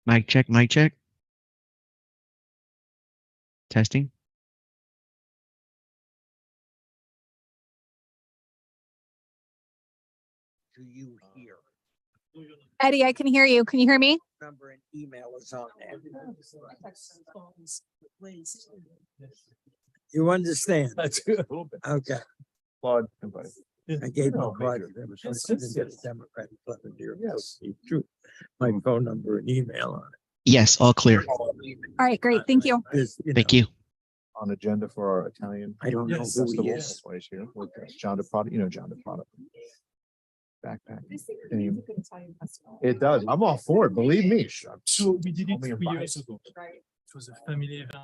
Mic check, mic check. Testing. Do you hear? Eddie, I can hear you. Can you hear me? Number and email is on there. You understand? That's good. Okay. Claude, everybody. I gave No, him Claude. major. I didn't get a Democratic button here. Yes, true. My phone number and email on Yes, all clear. All right, great. Thank you. it. Thank you. On agenda for our Italian. I don't know who festival. he is. That's why he's here. With John DePrada, you know John DePrada. Backpack. It does. I'm all for it. Believe me. So we did it Only in 3 years ago. It was a family event.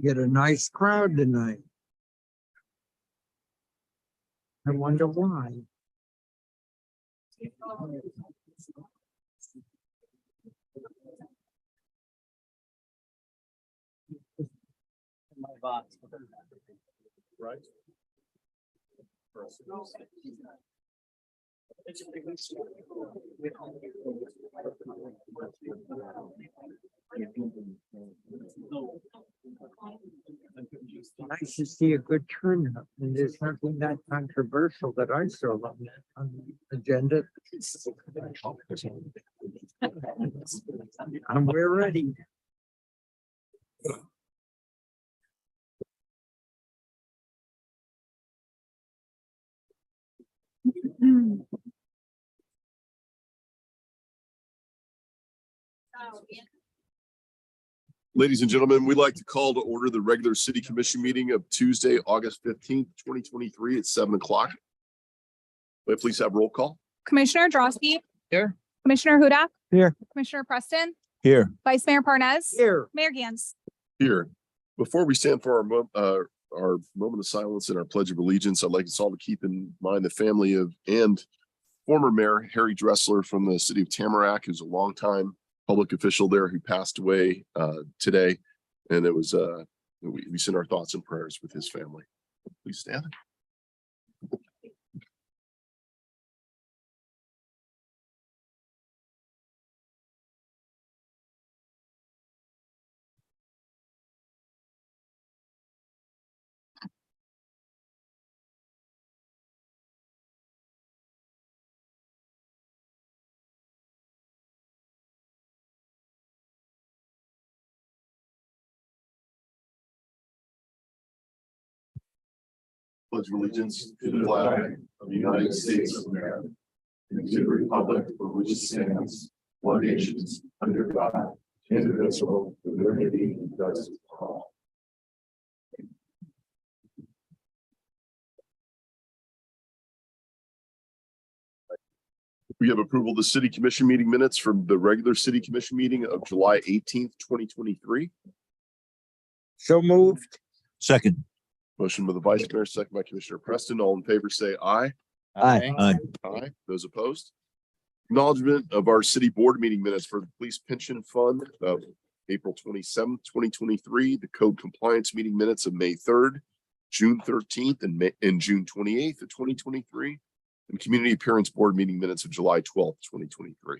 Get a nice crowd tonight. I wonder why. Right. Nice to see a good turnout, and there's nothing that controversial that I saw on the agenda. And we're ready. Ladies and gentlemen, we'd like to call to order the regular city commission meeting of Tuesday, August 15th, 2023 at 7 o'clock. May I please have roll call? Commissioner Drosky. Here. Commissioner Hudak. Here. Commissioner Preston. Here. Vice Mayor Parnas. Here. Mayor Gans. Here. Before we stand for our moment of silence and our pledge of allegiance, I'd like us all to keep in mind the family of and former Mayor Harry Dressler from the city of Tamarack, who's a longtime public official there who passed away today. And it was we send our thoughts and prayers with his family. Please stand. Pledge allegiance to the flag of the United States of America and to the republic for which it stands, one nation, under God, indivisible, with liberty and justice for all. We have approval of the city commission meeting minutes from the regular city commission meeting of July 18th, 2023. So moved. Second. Motion by the vice mayor, second by Commissioner Preston. All in favor, say aye. Aye. Aye. Those opposed? Acknowledgement of our city board meeting minutes for the police pension fund of April 27th, 2023, the code compliance meeting minutes of May 3rd, June 13th, and June 28th of 2023, and community appearance board meeting minutes of July 12th, 2023.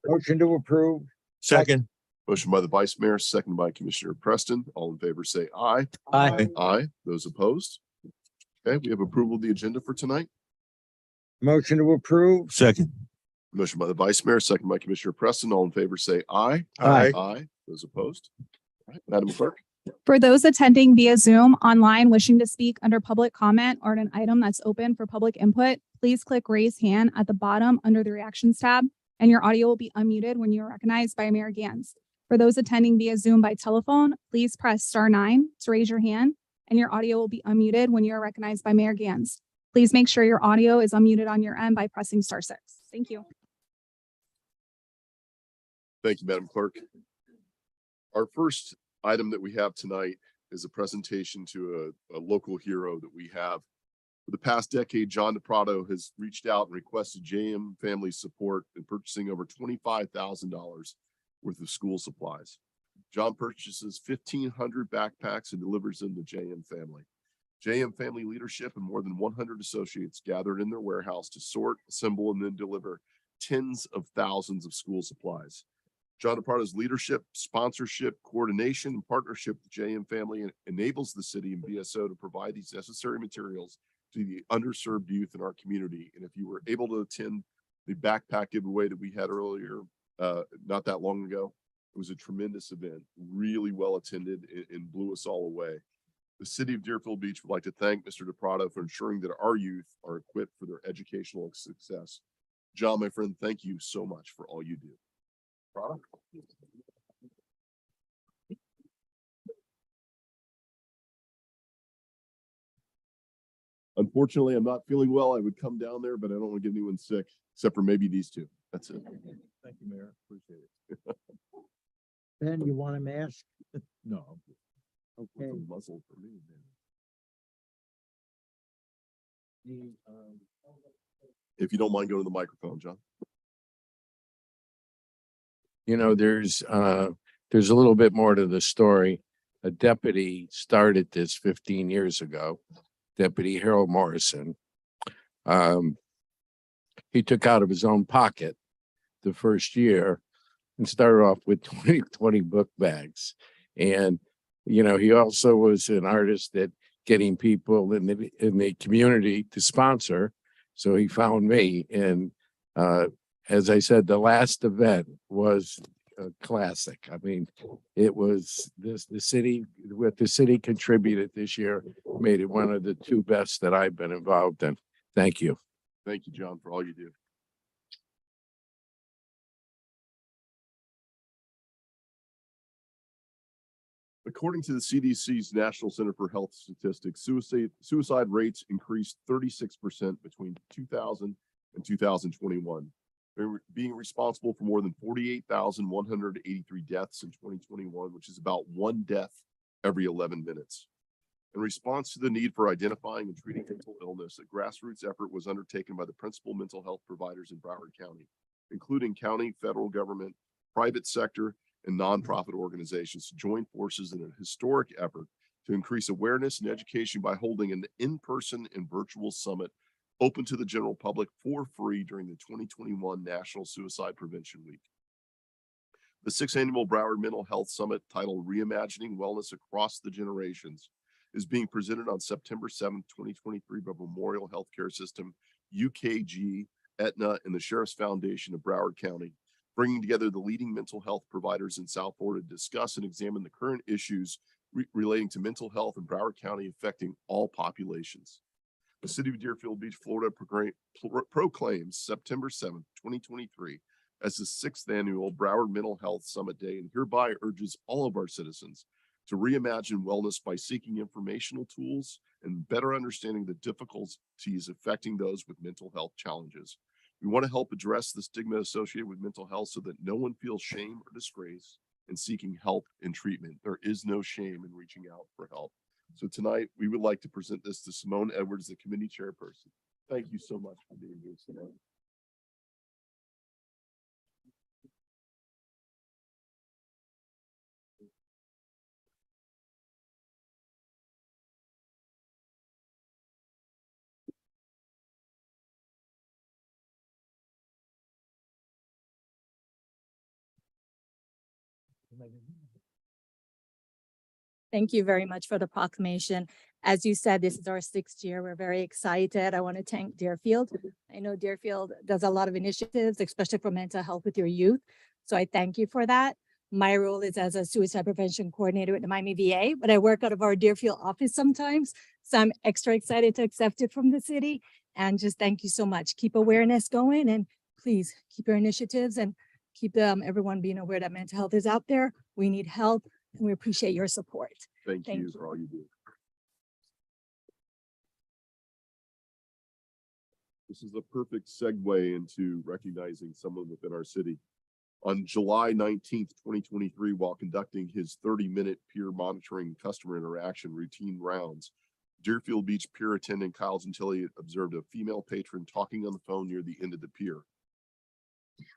Motion to approve. Second. Motion by the vice mayor, second by Commissioner Preston. All in favor, say aye. Aye. Aye. Those opposed? Okay, we have approval of the agenda for tonight. Motion to approve. Second. Motion by the vice mayor, second by Commissioner Preston. All in favor, say aye. Aye. Aye. Those opposed? All right, Madam Clerk. For those attending via Zoom online wishing to speak under public comment or an item that's open for public input, please click raise hand at the bottom under the reactions tab, and your audio will be unmuted when you're recognized by Mayor Gans. For those attending via Zoom by telephone, please press *9 to raise your hand, and your audio will be unmuted when you are recognized by Mayor Gans. Please make sure your audio is unmuted on your end by pressing *6. Thank you. Thank you, Madam Clerk. Our first item that we have tonight is a presentation to a local hero that we have For the past decade, John DePrado has reached out and requested JM Family support in purchasing over $25,000 worth of school supplies. John purchases 1,500 backpacks and delivers them to JM Family. JM Family leadership and more than 100 associates gathered in their warehouse to sort, assemble, and then deliver tens of thousands of school supplies. John DePrado's leadership, sponsorship, coordination, and partnership with JM Family enables the city and BSO to provide these necessary materials to the underserved youth in our community. And if you were able to attend the backpack giveaway that we had earlier, not that long ago, it was a tremendous event, really well attended, and blew us all away. The city of Deerfield Beach would like to thank Mr. DePrado for ensuring that our youth are equipped for their educational success. John, my friend, thank you so much for all you do. Prado? Unfortunately, I'm not feeling well. I would come down there, but I don't want to get anyone sick, except for maybe these two. That's it. Thank you, Mayor. Appreciate it. Ben, you want a mask? No. Okay. It's a muzzle for me, man. If you don't mind going to the microphone, John. You know, there's a little bit more to the story. A deputy started this 15 years ago, Deputy Harold Morrison. He took out of his own pocket the first year and started off with 20 book bags. And, you know, he also was an artist at getting people in the community to sponsor. So he found me. And as I said, the last event was a classic. I mean, it was the city contributed this year, made it one of the two best that I've been involved in. Thank you. Thank you, John, for all you do. According to the CDC's National Center for Health Statistics, suicide rates increased 36% between 2000 and 2021, being responsible for more than 48,183 deaths in 2021, which is about one death every 11 minutes. In response to the need for identifying and treating mental illness, a grassroots effort was undertaken by the principal mental health providers in Broward County, including county, federal government, private sector, and nonprofit organizations to join forces in a historic effort to increase awareness and education by holding an in-person and virtual summit open to the general public for free during the 2021 National Suicide Prevention Week. The 6th annual Broward Mental Health Summit, titled Reimagining Wellness Across the Generations, is being presented on September 7th, 2023 by Memorial Healthcare System, UKG, Aetna, and the Sheriff's Foundation of Broward County, bringing together the leading mental health providers in South Florida to discuss and examine the current issues relating to mental health in Broward County affecting all populations. The city of Deerfield Beach, Florida proclaims September 7th, 2023 as the 6th annual Broward Mental Health Summit Day, and hereby urges all of our citizens to reimagine wellness by seeking informational tools and better understanding the difficulties affecting those with mental health challenges. We want to help address the stigma associated with mental health so that no one feels shame or disgrace in seeking help and treatment. There is no shame in reaching out for help. So tonight, we would like to present this to Simone Edwards, the committee chairperson. Thank you so much for being here tonight. Thank you very much for the proclamation. As you said, this is our 6th year. We're very excited. I want to thank Deerfield. I know Deerfield does a lot of initiatives, especially for mental health with your youth. So I thank you for that. My role is as a suicide prevention coordinator at the Miami VA, but I work out of our Deerfield office sometimes. So I'm extra excited to accept it from the city. And just thank you so much. Keep awareness going, and please keep your initiatives and keep everyone being aware that mental health is out there. We need help, and we appreciate your support. Thank Thank you you. for all you do. This is a perfect segue into recognizing someone within our city. On July 19th, 2023, while conducting his 30-minute peer monitoring customer interaction routine rounds, Deerfield Beach Pier attendant Kyle Gentili observed a female patron talking on the phone near the end of the pier.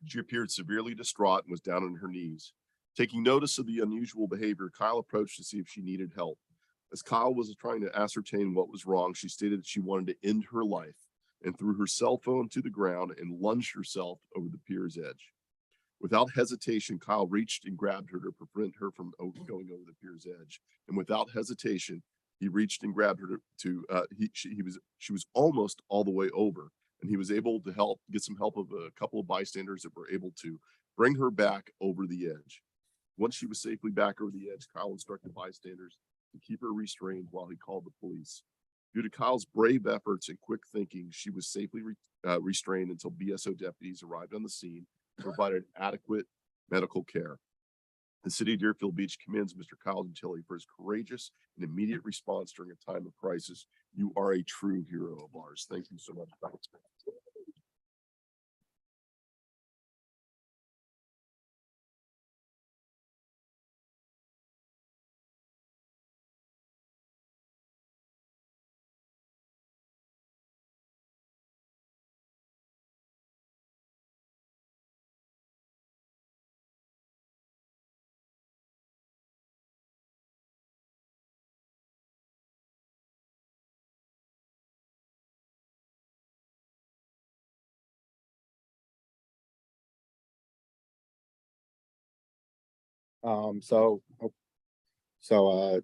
She appeared severely distraught and was down on her knees. Taking notice of the unusual behavior, Kyle approached to see if she needed help. As Kyle was trying to ascertain what was wrong, she stated that she wanted to end her life and threw her cell phone to the ground and lunged herself over the pier's edge. Without hesitation, Kyle reached and grabbed her to prevent her from going over the pier's edge. And without hesitation, he reached and grabbed her she was almost all the way over, and he was able to get some help of a couple of bystanders that were able to bring her back over the edge. Once she was safely back over the edge, Kyle instructed bystanders to keep her restrained while he called the police. Due to Kyle's brave efforts and quick thinking, she was safely restrained until BSO deputies arrived on the scene and provided adequate medical care. The city of Deerfield Beach commends Mr. Kyle Gentili for his courageous and immediate response during a time of crisis. You are a true hero of ours. Thank you so much.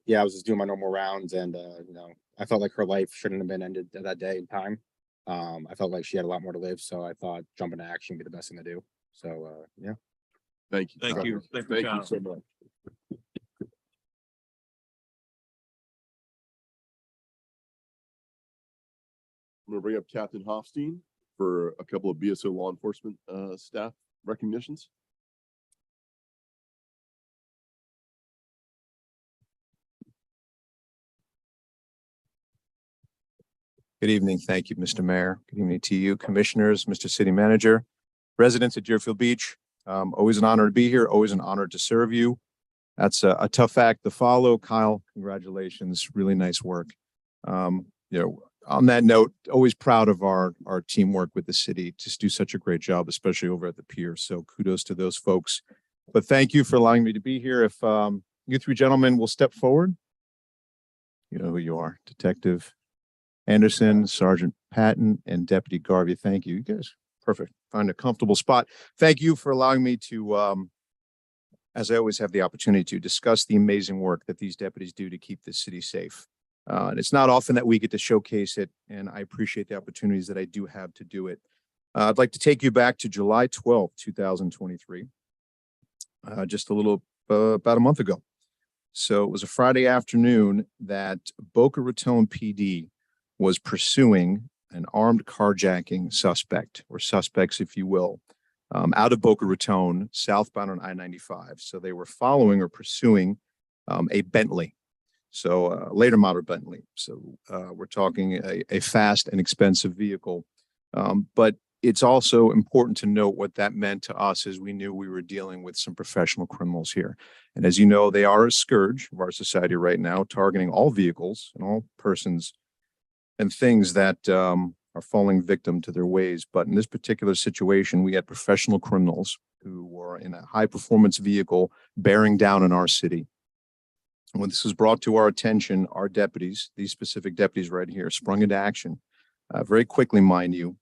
Yeah, I was just doing my normal rounds and, I felt like her life shouldn't have been ended at that day in time. I felt like she had a lot more to live, so I thought jumping to action would be the best thing to do. So, yeah. Thank you. Thank Kyle. you. Thank you, Thank Kyle. you so much. I'm gonna bring up Captain Hofstein for a couple of BSO law enforcement staff recognitions. Good evening. Thank you, Mr. Mayor. Good evening to you, commissioners, Mr. City Manager, residents at Deerfield Beach. Always an honor to be here. Always an honor to serve you. That's a tough act to follow. Kyle, congratulations. Really nice work. On that note, always proud of our teamwork with the city. Just do such a great job, especially over at the pier. So kudos to those folks. But thank you for allowing me to be here. If you three gentlemen will step forward. You know who you are, Detective Anderson, Sergeant Patton, and Deputy Garvey. Thank you. You guys, perfect. Find a comfortable spot. Thank you for allowing me to, as I always have the opportunity to discuss the amazing work that these deputies do to keep this city safe. And it's not often that we get to showcase it, and I appreciate the opportunities that I do have to do it. I'd like to take you back to July 12th, 2023, just a little, about a month ago. So it was a Friday afternoon that Boca Raton PD was pursuing an armed carjacking suspect, or suspects, if you will, out of Boca Raton, southbound on I-95. So they were following or pursuing a Bentley, so later model Bentley. So we're talking a fast and expensive vehicle. But it's also important to note what that meant to us, as we knew we were dealing with some professional criminals here. And as you know, they are a scourge of our society right now, targeting all vehicles and all persons and things that are falling victim to their ways. But in this particular situation, we had professional criminals who were in a high performance vehicle bearing down on our city. When this was brought to our attention, our deputies, these specific deputies right here, sprung into action very quickly, mind you.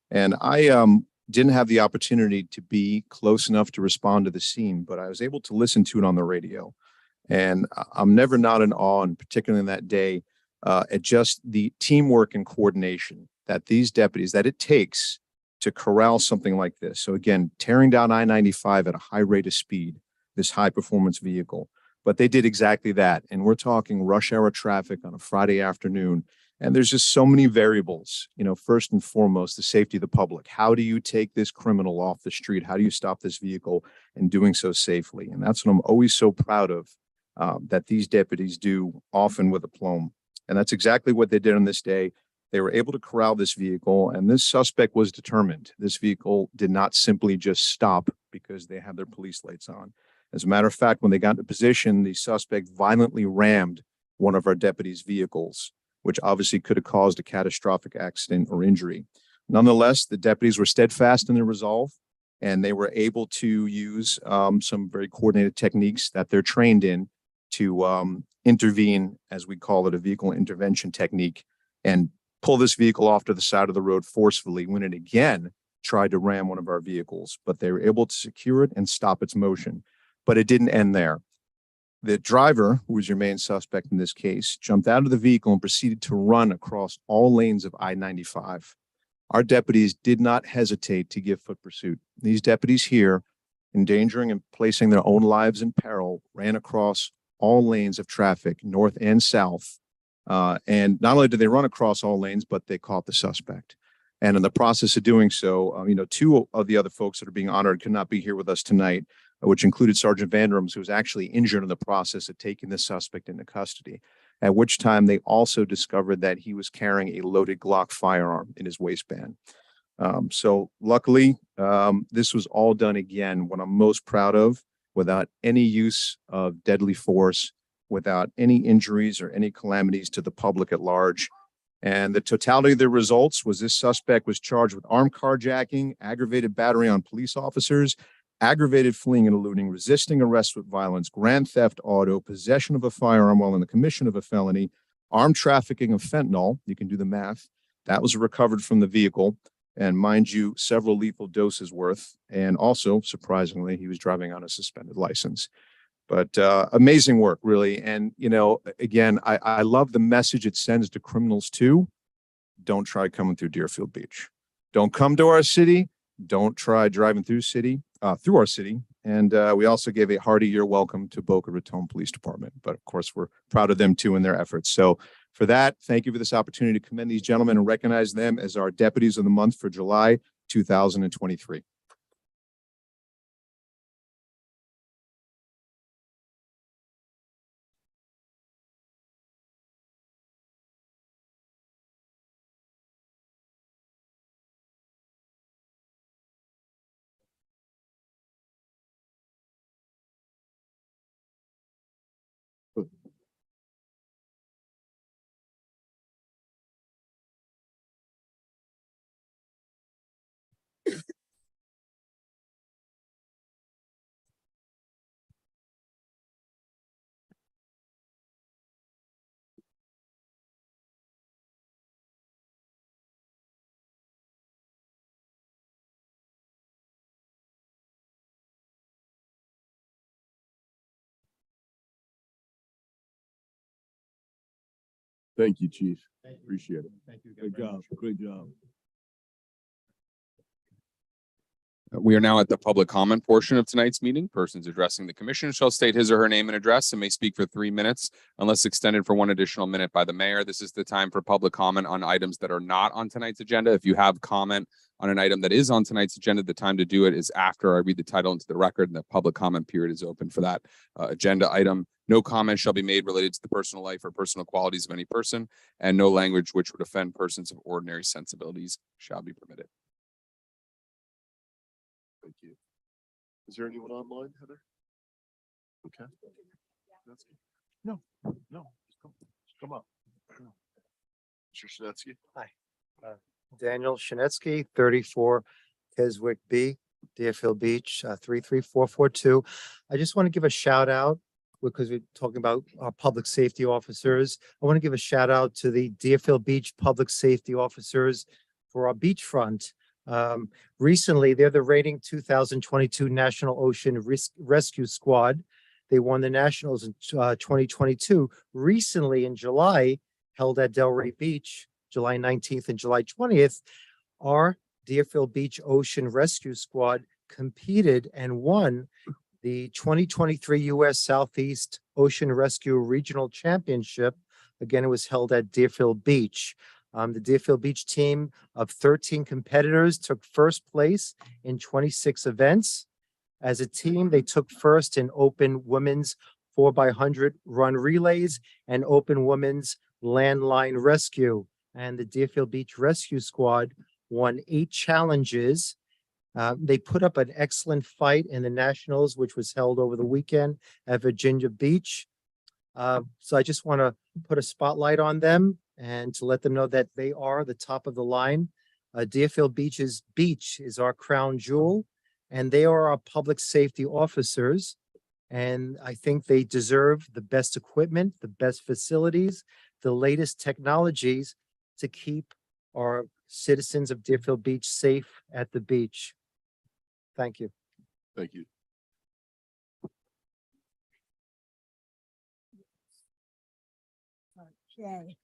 And I didn't have the opportunity to be close enough to respond to the scene, but I was able to listen to it on the radio. And I'm never not in awe, and particularly in that day, at just the teamwork and coordination that these deputies, that it takes to corral something like this. So again, tearing down I-95 at a high rate of speed, this high performance vehicle, but they did exactly that. And we're talking rush hour traffic on a Friday afternoon. And there's just so many variables, first and foremost, the safety of the public. How do you take this criminal off the street? How do you stop this vehicle, and doing so safely? And that's what I'm always so proud of, that these deputies do, often with aplomb. And that's exactly what they did on this day. They were able to corral this vehicle, and this suspect was determined. This vehicle did not simply just stop because they had their police lights on. As a matter of fact, when they got into position, the suspect violently rammed one of our deputies' vehicles. which obviously could have caused a catastrophic accident or injury. Nonetheless, the deputies were steadfast in their resolve, and they were able to use some very coordinated techniques that they're trained in to intervene, as we call it, a vehicle intervention technique, and pull this vehicle off to the side of the road forcefully when it again tried to ram one of our vehicles. But they were able to secure it and stop its motion. But it didn't end there. The driver, who was your main suspect in this case, jumped out of the vehicle and proceeded to run across all lanes of I-95. Our deputies did not hesitate to give foot pursuit. These deputies here, endangering and placing their own lives in peril, ran across all lanes of traffic, north and south. And not only did they run across all lanes, but they caught the suspect. And in the process of doing so, two of the other folks that are being honored could not be here with us tonight, which included Sergeant Vanderhams, who was actually injured in the process of taking the suspect into custody, at which time they also discovered that he was carrying a loaded Glock firearm in his waistband. So luckily, this was all done again, what I'm most proud of, without any use of deadly force, without any injuries or any calamities to the public at large. And the totality of the results was this suspect was charged with armed carjacking, aggravated battery on police officers, aggravated fleeing and eluding, resisting arrest with violence, grand theft auto, possession of a firearm while in the commission of a felony, armed trafficking of fentanyl. You can do the math. That was recovered from the vehicle. And mind you, several lethal doses worth. And also, surprisingly, he was driving on a suspended license. But amazing work, really. And, again, I love the message it sends to criminals too. Don't try coming through Deerfield Beach. Don't come to our city. Don't try driving through our city. And we also gave a hearty year welcome to Boca Raton Police Department. But of course, we're proud of them too in their efforts. So for that, thank you for this opportunity to commend these gentlemen and recognize them as our deputies of the month for July 2023. Thank you, Chief. Appreciate it. Thank you. Good job. Great job. We are now at the public comment portion of tonight's meeting. Persons addressing the commission shall state his or her name and address and may speak for 3 minutes unless extended for 1 additional minute by the mayor. This is the time for public comment on items that are not on tonight's agenda. If you have comment on an item that is on tonight's agenda, the time to do it is after I read the title into the record, and the public comment period is open for that agenda item. No comment shall be made related to the personal life or personal qualities of any person, and no language which would offend persons of ordinary sensibilities shall be permitted. Thank you. Is there anyone online, Heather? Okay. That's good. No, just come up. Mr. Snetsky? Daniel Shinetsky, 34 Keswick B, Deerfield Beach, 33442. I just want to give a shout out because we're talking about our public safety officers. I want to give a shout out to the Deerfield Beach public safety officers for our beachfront. Recently, they're the rating 2022 National Ocean Rescue Squad. They won the Nationals in 2022. Recently in July, held at Delray Beach, July 19th and July 20th, our Deerfield Beach Ocean Rescue Squad competed and won the 2023 U.S. Southeast Ocean Rescue Regional Championship. Again, it was held at Deerfield Beach. The Deerfield Beach team of 13 competitors took first place in 26 events. As a team, they took first in open women's 4x100 run relays and open women's landline rescue. And the Deerfield Beach Rescue Squad won 8 challenges. They put up an excellent fight in the Nationals, which was held over the weekend at Virginia Beach. So I just want to put a spotlight on them. and to let them know that they are the top of the line. Deerfield Beach is our crown jewel, and they are our public safety officers. And I think they deserve the best equipment, the best facilities, the latest technologies to keep our citizens of Deerfield Beach safe at the beach. Thank you. Thank you. Okay.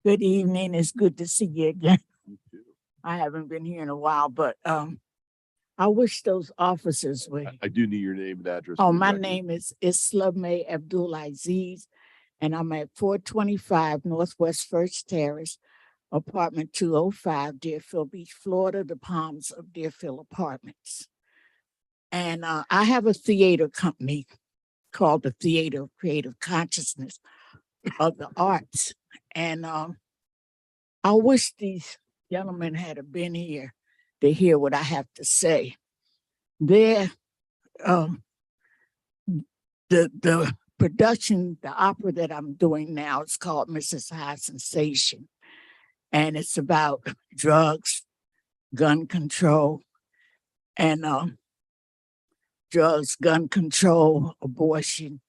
Good evening. It's good to see you again. You too. I haven't been here in a while, but I wish those officers would. I do need your name and address. Oh, for the my record. name is Islameh Abdul Aziz, and I'm at 425 Northwest First Terrace, apartment 205, Deerfield Beach, Florida, the Palms of Deerfield Apartments. And I have a theater company called the Theater of Creative Consciousness of the Arts. And I wish these gentlemen had been here to hear what I have to say. There, the production, the opera that I'm doing now is called Mrs. High Sensation. And it's about drugs, gun control, and drugs, gun control, abortion,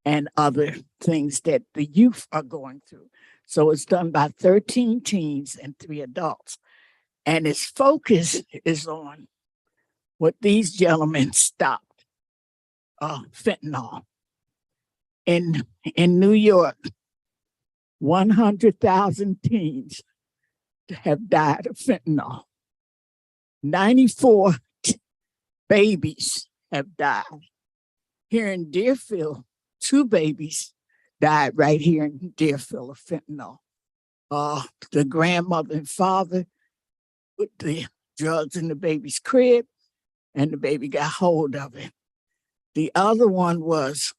and other things that the youth are going through. So it's done by 13 teens and 3 adults. And its focus is on what these gentlemen stopped, fentanyl. In New York, 100,000 teens have died of fentanyl. 94 babies have died. Here in Deerfield, 2 babies died right here in Deerfield of fentanyl. The grandmother and father put the drugs in the baby's crib, and the baby got hold of it. The other one was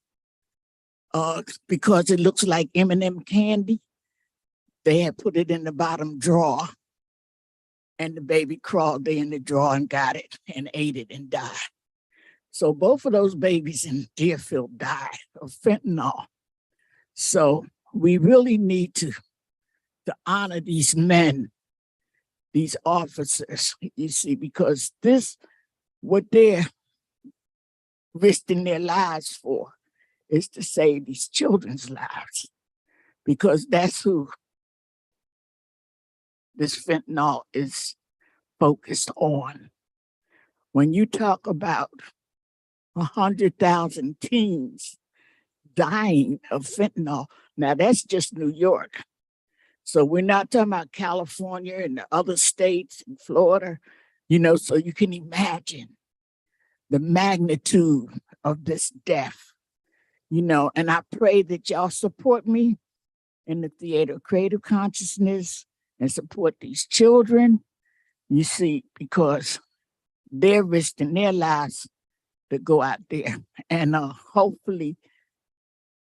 because it looks like M&M candy, they had put it in the bottom drawer, and the baby crawled in the drawer and got it and ate it and died. So both of those babies in Deerfield died of fentanyl. So we really need to honor these men, these officers, you see, because what they're risking their lives for is to save these children's lives, because that's who this fentanyl is focused on. When you talk about 100,000 teens dying of fentanyl, now that's just New York. So we're not talking about California and the other states and Florida, so you can imagine the magnitude of this death, and I pray that y'all support me in the Theater of Creative Consciousness and support these children, you see, because they're risking their lives to go out there. And hopefully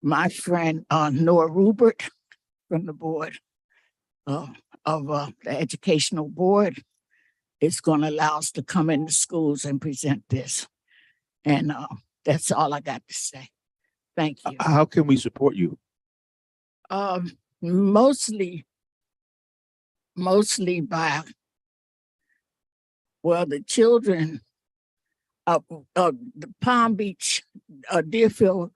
my friend Noah Rupert from the board of the educational board is going to allow us to come into schools and present this. And that's all I got to say. Thank you. How can we support you? Mostly by, the children of the Palm Beach, Deerfield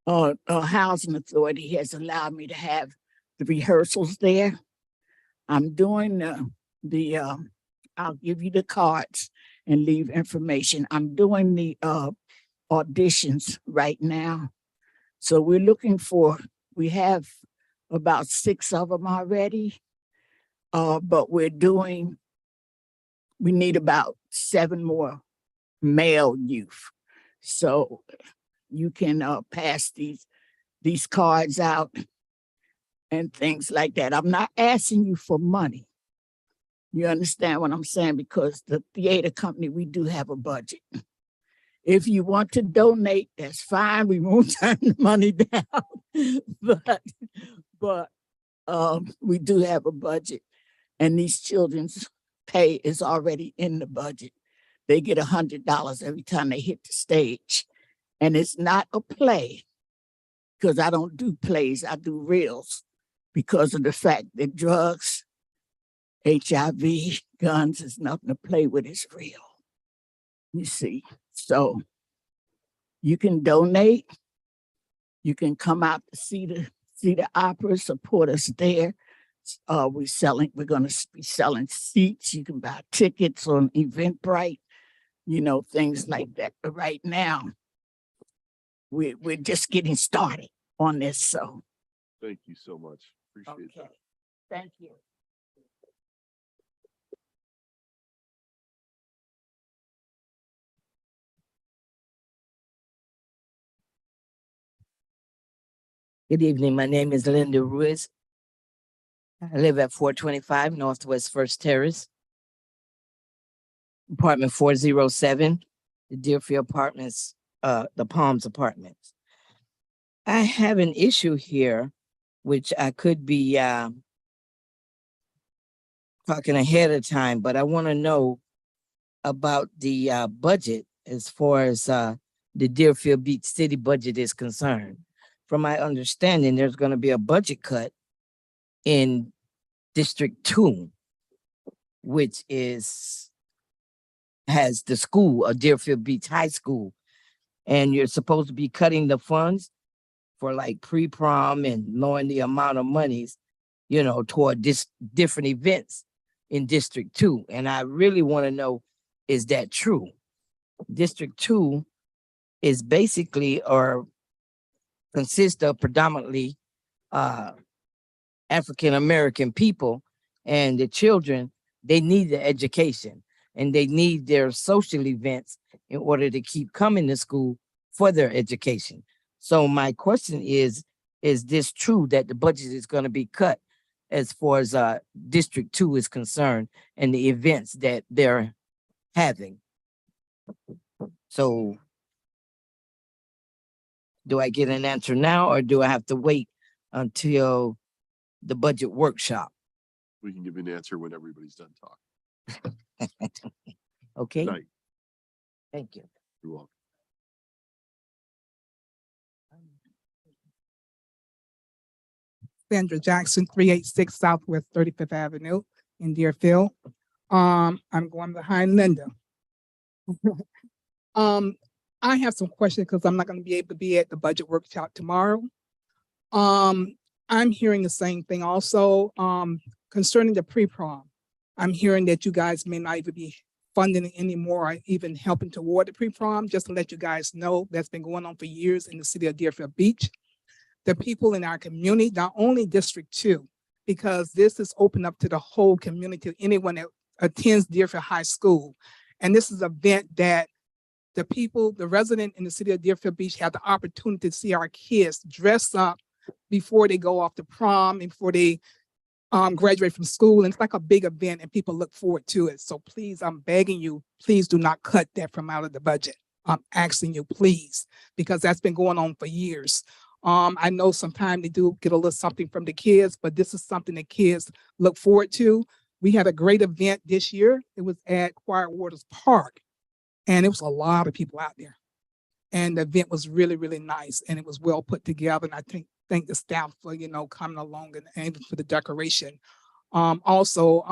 Housing Authority has allowed me to have the rehearsals there. I'm doing I'll give you the cards and leave information. I'm doing the auditions right now. So we have about 6 of them already, but we need about 7 more male youth. So you can pass these cards out and things like that. I'm not asking you for money. You understand what I'm saying? Because the theater company, we do have a budget. If you want to donate, that's fine. We won't turn the money down. But we do have a budget, and these children's pay is already in the budget. They get $100 every time they hit the stage. And it's not a play, because I don't do plays, I do reels, because of the fact that drugs, HIV, guns is nothing to play with. It's real. You see, so you can donate. You can come out to see the opera, support us there. We're going to be selling seats. You can buy tickets on Eventbrite, you know, things like that. But right now, we're just getting started on this. So, Thank you so much. Appreciate that. Thank you. Good evening. My name is Linda Ruiz. I live at 425 Northwest First Terrace, apartment 407, the Deerfield Apartments, the Palms Apartments. I have an issue here, which I could be talking ahead of time, but I want to know about the budget as far as the Deerfield Beach City budget is concerned. From my understanding, there's going to be a budget cut in District 2, which has the school, Deerfield Beach High School, and you're supposed to be cutting the funds for like pre-prom and lowering the amount of monies, you know, toward different events in District 2. And I really want to know, is that true? District 2 is basically, or consists of predominantly African-American people, and the children, they need the education and they need their social events in order to keep coming to school for their education. So my question is this true that the budget is going to be cut as far as District 2 is concerned and the events that they're having? So do I get an answer now, or do I have to wait until the budget workshop? We can give you an answer when everybody's done talking. Okay, Good night. thank you. You're welcome. Sandra Jackson, 386 Southwest 35th Avenue in Deerfield. I'm going behind Linda. I have some questions because I'm not going to be able to be at the budget workshop tomorrow. I'm hearing the same thing also concerning the pre-prom. I'm hearing that you guys may not even be funding it anymore, or even helping toward the pre-prom. Just to let you guys know, that's been going on for years in the city of Deerfield Beach. The people in our community, not only District 2, because this is open up to the whole community, anyone that attends Deerfield High School. And this is an event that the people, the resident in the city of Deerfield Beach have the opportunity to see our kids dress up before they go off to prom and before they graduate from school. And it's like a big event and people look forward to it. So please, I'm begging you, please do not cut that from out of the budget. I'm asking you, please, because that's been going on for years. I know sometimes they do get a little something from the kids, but this is something that kids look forward to. We had a great event this year. It was at Quiet Waters Park, and it was a lot of people out there. And the event was really, really nice, and it was well put together. And I thank the staff for, you know, coming along and even for the decoration. Also,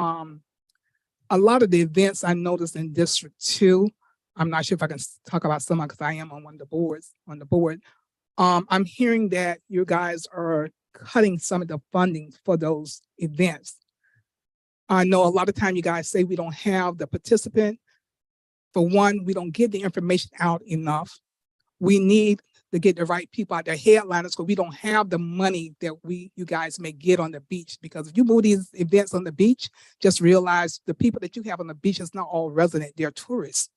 a lot of the events I noticed in District 2, I'm not sure if I can talk about some because I am on one of the boards on the board. I'm hearing that you guys are cutting some of the funding for those events. I know a lot of time you guys say we don't have the participant. For one, we don't get the information out enough. We need to get the right people out there, headliners, because we don't have the money that you guys may get on the beach. Because if you move these events on the beach, just realize the people that you have on the beach is not all resident, they're tourists.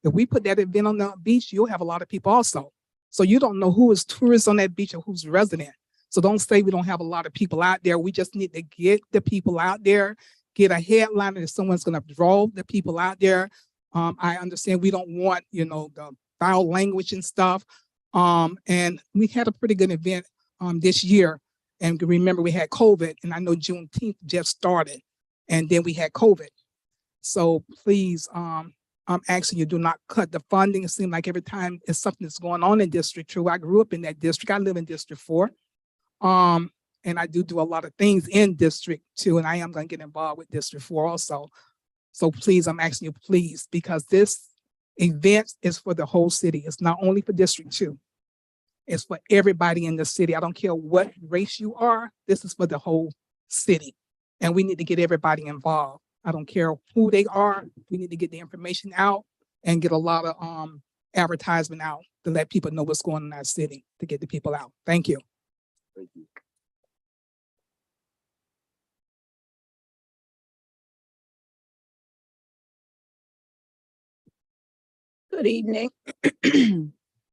If we put that event on the beach, you'll have a lot of people also. So you don't know who is tourists on that beach or who's resident. So don't say we don't have a lot of people out there. We just need to get the people out there, get a headliner that someone's going to draw the people out there. I understand we don't want, you know, the foul language and stuff. And we had a pretty good event this year. And remember, we had COVID, and I know Juneteenth just started, and then we had COVID. So please, I'm asking you, do not cut the funding. It seems like every time it's something that's going on in District 2. I grew up in that district. I live in District 4. And I do a lot of things in District 2, and I am going to get involved with District 4 also. So please, I'm asking you, please, because this event is for the whole city. It's not only for District 2. It's for everybody in the city. I don't care what race you are. This is for the whole city. And we need to get everybody involved. I don't care who they are. We need to get the information out and get a lot of advertisement out to let people know what's going on in our city, to get the people out. Thank you. Thank you. Good evening.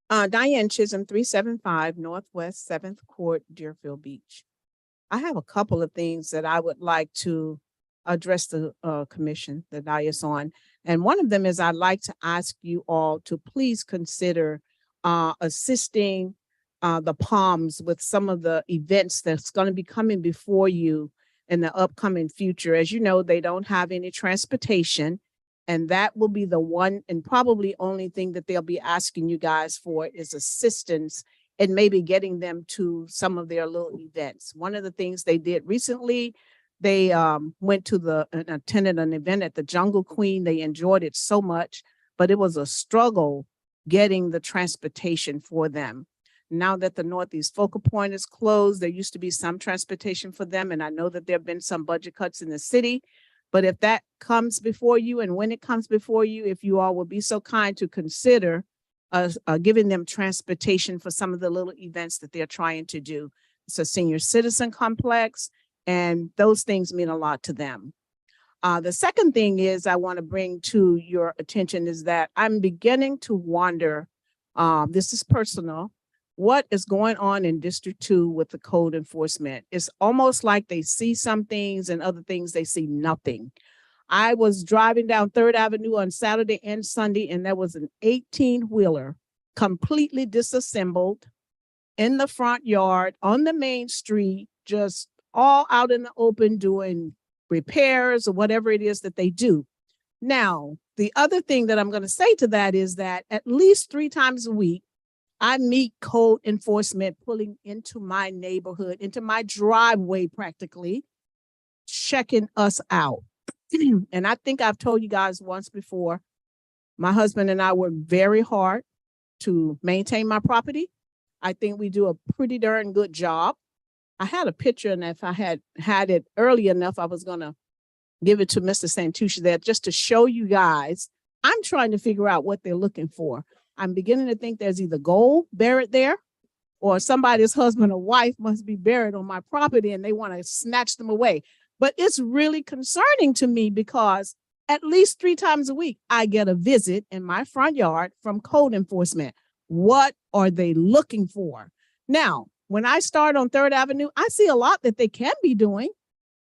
Diane Chisholm, 375 Northwest 7th Court, Deerfield Beach. I have a couple of things that I would like to address the commission, the dais on. And one of them is I'd like to ask you all to please consider assisting the Palms with some of the events that's going to be coming before you in the upcoming future. As you know, they don't have any transportation. And that will be the one and probably only thing that they'll be asking you guys for is assistance in maybe getting them to some of their little events. One of the things they did recently, they went to and attended an event at the Jungle Queen. They enjoyed it so much, but it was a struggle getting the transportation for them. Now that the Northeast Focal Point is closed, there used to be some transportation for them. And I know that there have been some budget cuts in the city. But if that comes before you and when it comes before you, if you all would be so kind to consider giving them transportation for some of the little events that they're trying to do. It's a senior citizen complex, and those things mean a lot to them. The second thing is I want to bring to your attention is that I'm beginning to wonder, this is personal, what is going on in District 2 with the code enforcement. It's almost like they see some things and other things they see nothing. I was driving down 3rd Avenue on Saturday and Sunday, and there was an 18-wheeler completely disassembled in the front yard on the main street, just all out in the open doing repairs or whatever it is that they do. Now, the other thing that I'm going to say to that is that at least 3 times a week, I meet code enforcement pulling into my neighborhood, into my driveway practically, checking us out. And I think I've told you guys once before, my husband and I work very hard to maintain my property. I think we do a pretty darn good job. I had a picture, and if I had it early enough, I was going to give it to Mr. Santucci there just to show you guys. I'm trying to figure out what they're looking for. I'm beginning to think there's either gold buried there or somebody's husband or wife must be buried on my property and they want to snatch them away. But it's really concerning to me because at least 3 times a week, I get a visit in my front yard from code enforcement. What are they looking for? Now, when I start on 3rd Avenue, I see a lot that they can be doing.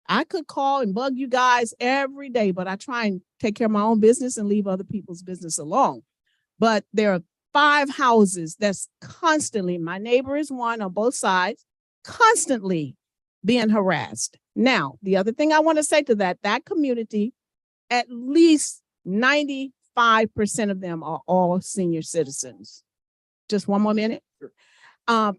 I could call and bug you guys every day, but I try and take care of my own business and leave other people's business alone. But there are 5 houses that's constantly, my neighbor is one on both sides, constantly being harassed. Now, the other thing I want to say to that community, at least 95% of them are all senior citizens. Just one more minute.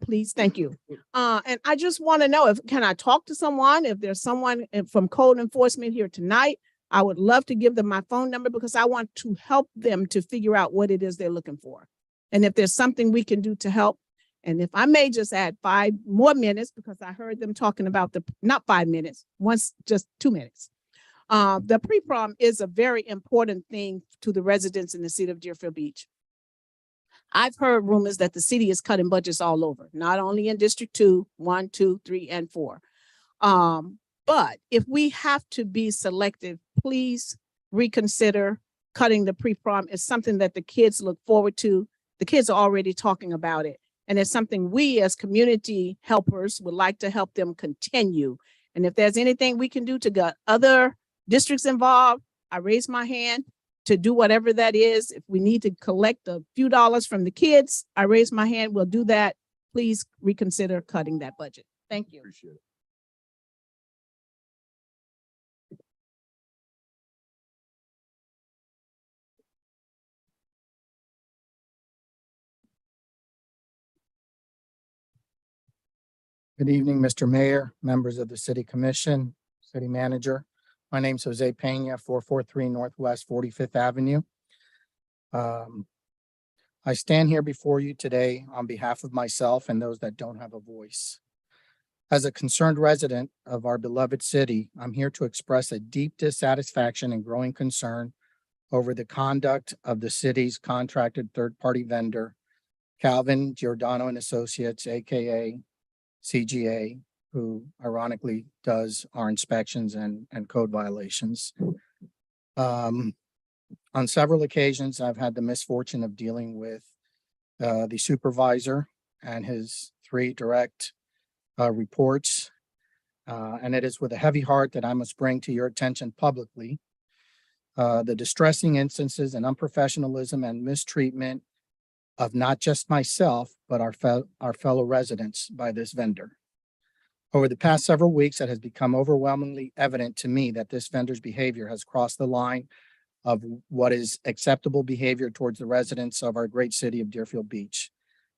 Please, thank you. And I just want to know can I talk to someone? If there's someone from code enforcement here tonight, I would love to give them my phone number because I want to help them to figure out what it is they're looking for. And if there's something we can do to help, and if I may just add 5 more minutes, because I heard them talking about not 5 minutes, just 2 minutes. The pre-prom is a very important thing to the residents in the city of Deerfield Beach. I've heard rumors that the city is cutting budgets all over, not only in District 2, 1, 2, 3, and 4. But if we have to be selective, please reconsider cutting the pre-prom. It's something that the kids look forward to. The kids are already talking about it. And it's something we as community helpers would like to help them continue. And if there's anything we can do to get other districts involved, I raise my hand to do whatever that is. If we need to collect a few dollars from the kids, I raise my hand, we'll do that. Please reconsider cutting that budget. Thank you. Appreciate it. Good evening, Mr. Mayor, members of the City Commission, City Manager. My name's Jose Pena, 443 Northwest 45th Avenue. I stand here before you today on behalf of myself and those that don't have a voice. As a concerned resident of our beloved city, I'm here to express a deep dissatisfaction and growing concern over the conduct of the city's contracted third-party vendor, Calvin Giordano and Associates, AKA CGA, who ironically does our inspections and code violations. On several occasions, I've had the misfortune of dealing with the supervisor and his 3 direct reports. And it is with a heavy heart that I must bring to your attention publicly the distressing instances and unprofessionalism and mistreatment of not just myself, but our fellow residents by this vendor. Over the past several weeks, it has become overwhelmingly evident to me that this vendor's behavior has crossed the line of what is acceptable behavior towards the residents of our great city of Deerfield Beach.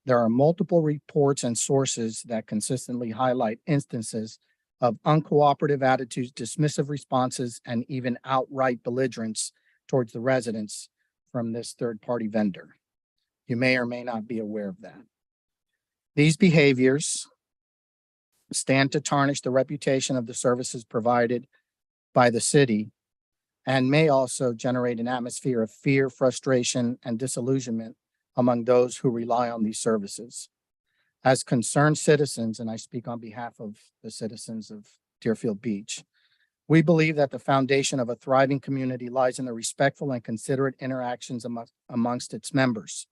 There are multiple reports and sources that consistently highlight instances of uncooperative attitudes, dismissive responses, and even outright belligerence towards the residents from this third-party vendor. You may or may not be aware of that. These behaviors stand to tarnish the reputation of the services provided by the city and may also generate an atmosphere of fear, frustration, and disillusionment among those who rely on these services. As concerned citizens, and I speak on behalf of the citizens of Deerfield Beach, we believe that the foundation of a thriving community lies in the respectful and considerate interactions amongst its members.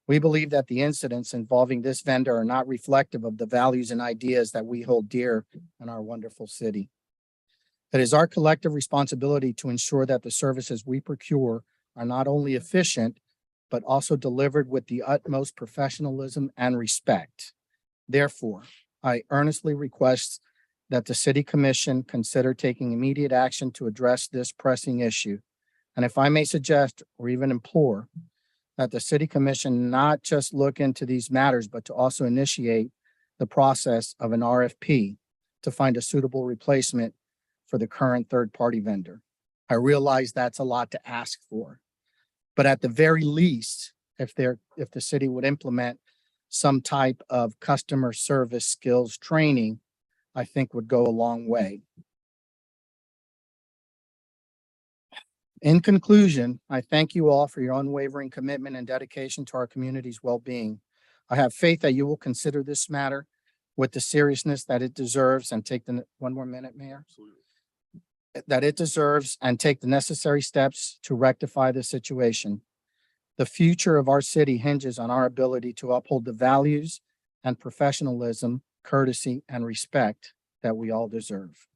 We believe that the incidents involving this vendor are not reflective of the values and ideas that we hold dear in our wonderful city. It is our collective responsibility to ensure that the services we procure are not only efficient, but also delivered with the utmost professionalism and respect. Therefore, I earnestly request that the City Commission consider taking immediate action to address this pressing issue. And if I may suggest or even implore that the City Commission not just look into these matters, but to also initiate the process of an RFP to find a suitable replacement for the current third-party vendor. I realize that's a lot to ask for, but at the very least, if the city would implement some type of customer service skills training, I think would go a long way. In conclusion, I thank you all for your unwavering commitment and dedication to our community's well-being. I have faith that you will consider this matter with the seriousness that it deserves and take one more minute, Mayor. Absolutely. That it deserves and take the necessary steps to rectify the situation. The future of our city hinges on our ability to uphold the values and professionalism, courtesy, and respect that we all deserve.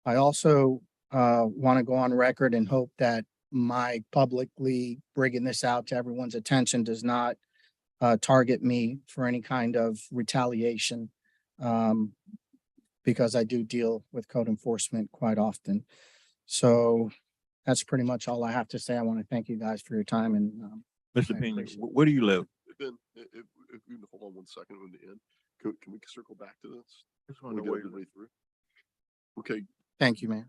I also want to go on record and hope that my publicly bringing this out to everyone's attention does not target me for any kind of retaliation, because I do deal with code enforcement quite often. So that's pretty much all I have to say. I want to thank you guys for your time and Mr. Pena, where do you live? Ben, if you can hold on 1 second on the end, can we circle back to this? Just Can we get everybody through? Okay, thank you, man.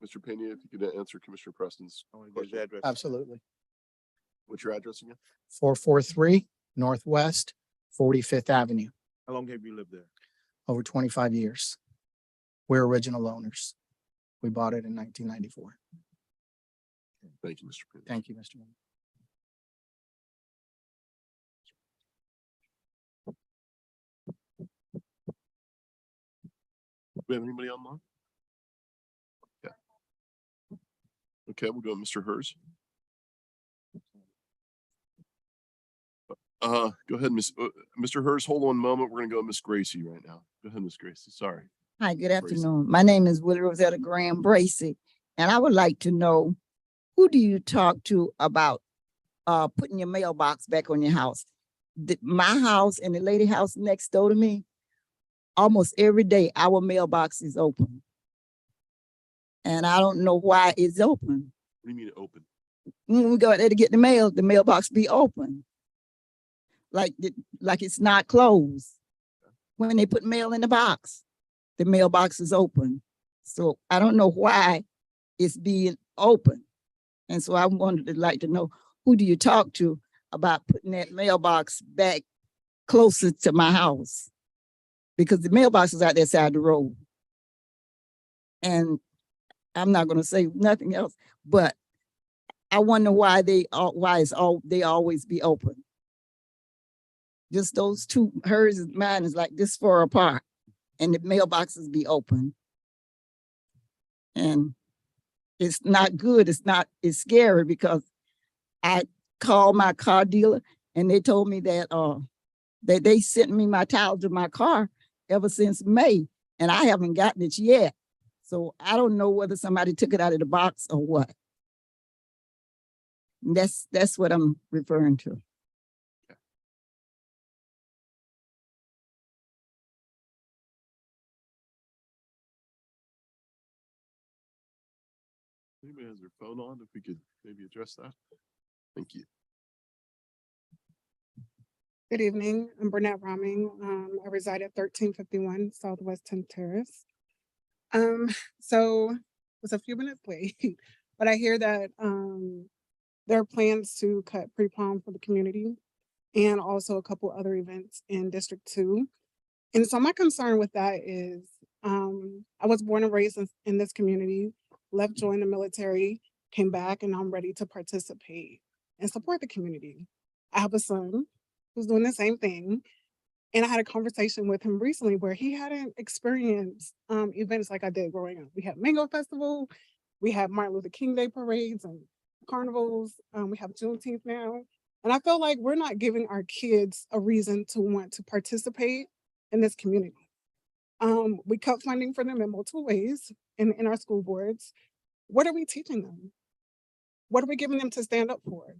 Mr. Pena, if you could answer Commissioner Preston's question. Absolutely. What's your address again? 443 Northwest 45th Avenue, How long have you lived there? over 25 years. We're original owners. We bought it in 1994. Thank you, Mr. Pena. Thank you, Mr. Mayor. Do we have anybody online? Yeah. Okay, we'll go with Mr. Hers. Go ahead, Mr. Hers, hold on a moment. We're gonna go with Miss Gracie right now. Go ahead, Miss Gracie. Sorry. Hi, good Bracy. afternoon. My name is Willie Rosetta Graham Bracy, and I would like to know, who do you talk to about putting your mailbox back on your house? My house and the lady house next door to me, almost every day our mailbox is open. And I don't know why it's open. What do you mean open? When we go out there to get the mail, the mailbox be open. Like it's not closed. when they put mail in the box. The mailbox is open. So I don't know why it's being open. And so I wanted to like to know, who do you talk to about putting that mailbox back closer to my house? Because the mailbox is out that side of the road. And I'm not gonna say nothing else, but I wonder why they always be open. Just those two, hers and mine is like this far apart, and the mailboxes be open. And it's not good. It's scary because I called my car dealer and they told me that that they sent me my title to my car ever since May, and I haven't gotten it yet. So I don't know whether somebody took it out of the box or what. And that's what I'm referring to. Anybody has their phone on? If we could maybe address that. Thank you. Good evening. I'm Burnett Roming. I reside at 1351 Southwest 10th Terrace. So it was a few minutes late, but I hear that there are plans to cut pre-prom for the community and also a couple other events in District 2. And so my concern with that is I was born and raised in this community, left, joined the military, came back, and I'm ready to participate and support the community. I have a son who's doing the same thing. And I had a conversation with him recently where he hadn't experienced events like I did growing up. We had Mango Festival, we had Martin Luther King Day parades and carnivals, we have Juneteenth now. And I feel like we're not giving our kids a reason to want to participate in this community. We cut funding for them in multiple ways in our school boards. What are we teaching them? What are we giving them to stand up for?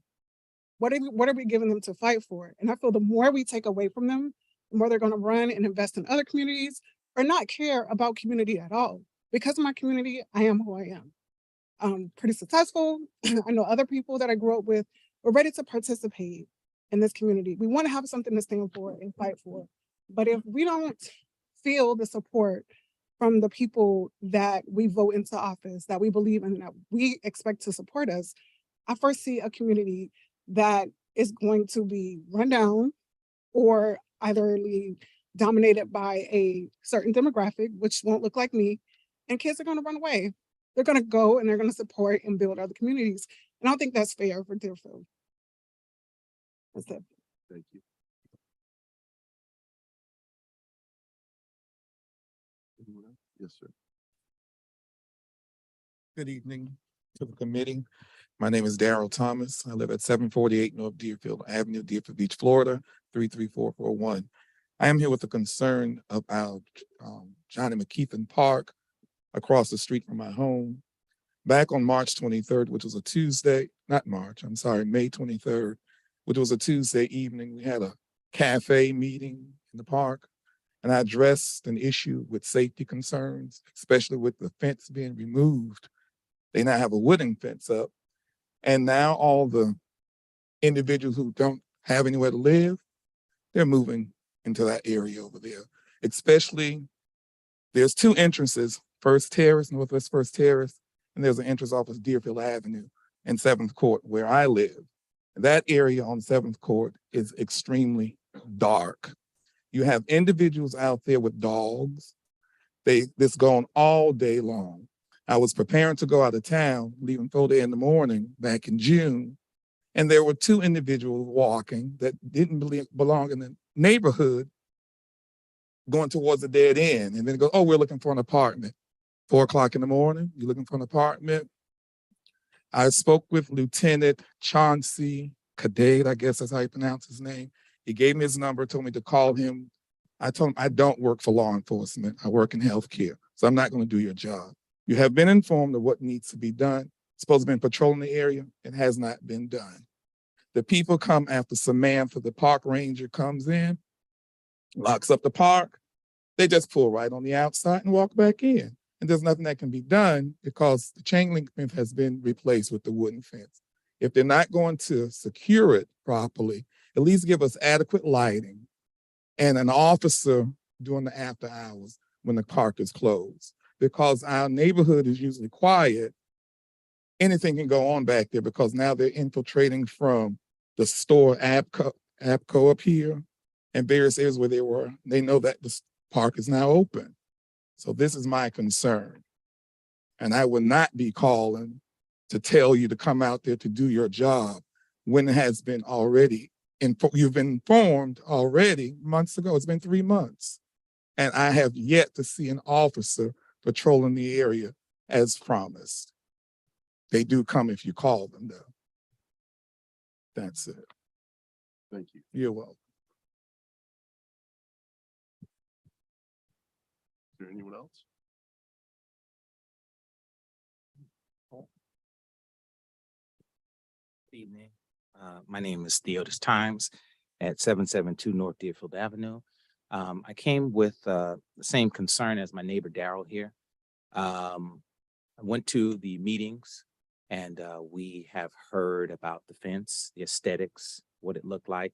What are we giving them to fight for? And I feel the more we take away from them, the more they're going to run and invest in other communities or not care about community at all. Because of my community, I am who I am. I'm pretty successful. I know other people that I grew up with. We're ready to participate in this community. We want to have something to stand for and fight for. But if we don't feel the support from the people that we vote into office, that we believe in, that we expect to support us, I foresee a community that is going to be run down or either dominated by a certain demographic, which won't look like me, and kids are going to run away. They're going to go and they're going to support and build other communities. And I don't think that's fair for Deerfield. That's it. Thank you. Anyone else? Yes, sir. Good evening to the committee. My name is Darrell Thomas. I live at 748 North Deerfield Avenue, Deerfield Beach, Florida, 33441. I am here with a concern about Johnny McKeithen Park across the street from my home. Back on March 23rd, which was a Tuesday, not March, I'm sorry, May 23rd, which was a Tuesday evening, we had a cafe meeting in the park, and I addressed an issue with safety concerns, especially with the fence being removed. They now have a wooden fence up. And now all the individuals who don't have anywhere to live, they're moving into that area over there. Especially, there's two entrances, First Terrace, Northwest First Terrace, and there's an entrance off of Deerfield Avenue and 7th Court where I live. That area on 7th Court is extremely dark. You have individuals out there with dogs. This going all day long. I was preparing to go out of town, leaving 4 in the morning back in June, and there were two individuals walking that didn't belong in the neighborhood going towards the dead end. And then go, oh, we're looking for an apartment. 4 o'clock in the morning, you're looking for an apartment. I spoke with Lieutenant Chauncey Cadade, I guess that's how you pronounce his name. He gave me his number, told me to call him. I told him I don't work for law enforcement. I work in healthcare, so I'm not going to do your job. You have been informed of what needs to be done. Supposed to have been patrolling the area. It has not been done. The people come after Samantha, the park ranger comes in, locks up the park. They just pull right on the outside and walk back in. And there's nothing that can be done because the chain link fence has been replaced with the wooden fence. If they're not going to secure it properly, at least give us adequate lighting and an officer during the after hours when the park is closed. Because our neighborhood is usually quiet, anything can go on back there because now they're infiltrating from the store APCO up here and various areas where they know that the park is now open. So this is my concern. And I will not be calling to tell you to come out there to do your job when it has been already, you've been informed already months ago. It's been 3 months. And I have yet to see an officer patrolling the area as promised. They do come if you call them though. That's it. Thank you. You're welcome. Is there anyone else? Good evening. My name is Theotis Times at 772 North Deerfield Avenue. I came with the same concern as my neighbor Daryl here. I went to the meetings and we have heard about the fence, the aesthetics, what it looked like.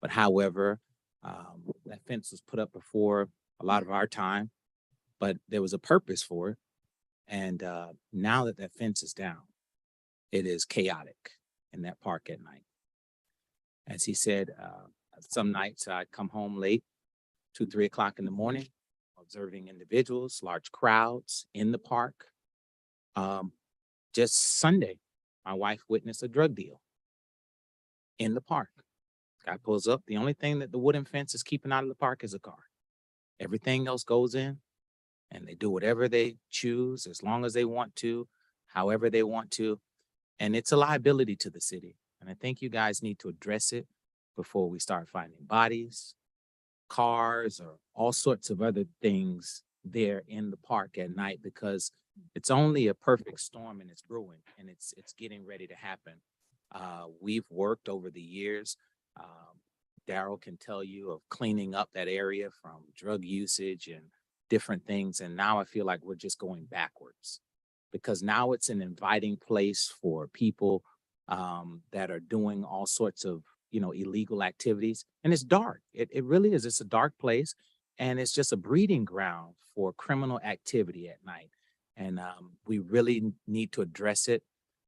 But however, that fence was put up before a lot of our time, but there was a purpose for it. And now that that fence is down, it is chaotic in that park at night. As he said, some nights I'd come home late, 2, 3 o'clock in the morning, observing individuals, large crowds in the park. Just Sunday, my wife witnessed a drug deal in the park. Guy pulls up. The only thing that the wooden fence is keeping out of the park is a car. Everything else goes in and they do whatever they choose as long as they want to, however they want to. And it's a liability to the city. And I think you guys need to address it before we start finding bodies, cars, or all sorts of other things there in the park at night, because it's only a perfect storm and it's brewing and it's getting ready to happen. We've worked over the years. Daryl can tell you of cleaning up that area from drug usage and different things. And now I feel like we're just going backwards because now it's an inviting place for people that are doing all sorts of, illegal activities. And it's dark. It really is. It's a dark place. And it's just a breeding ground for criminal activity at night. And we really need to address it.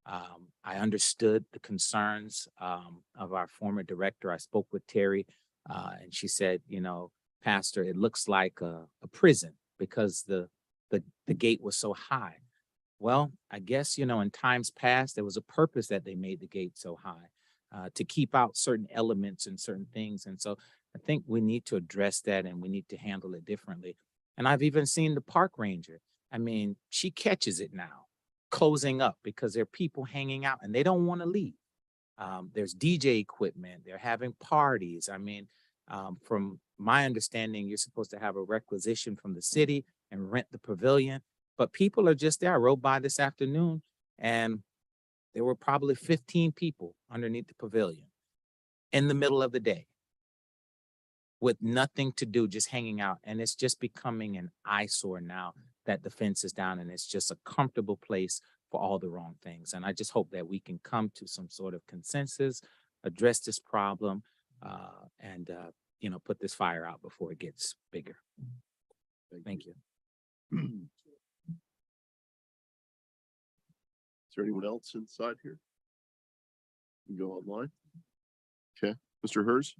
I understood the concerns of our former director. I spoke with Terry and she said, Pastor, it looks like a prison because the gate was so high. Well, I guess, in times past, there was a purpose that they made the gate so high to keep out certain elements and certain things. And so I think we need to address that and we need to handle it differently. And I've even seen the park ranger. I mean, she catches it now, closing up because there are people hanging out and they don't want to leave. There's DJ equipment. They're having parties. I mean, from my understanding, you're supposed to have a requisition from the city and rent the pavilion. But people are just there. I rode by this afternoon and there were probably 15 people underneath the pavilion in the middle of the day with nothing to do, just hanging out. And it's just becoming an eyesore now that the fence is down and it's just a comfortable place for all the wrong things. And I just hope that we can come to some sort of consensus, address this problem, and put this fire out before it gets bigger. Thank you. Is there anyone else inside here? You can go online. Okay, Mr. Hers.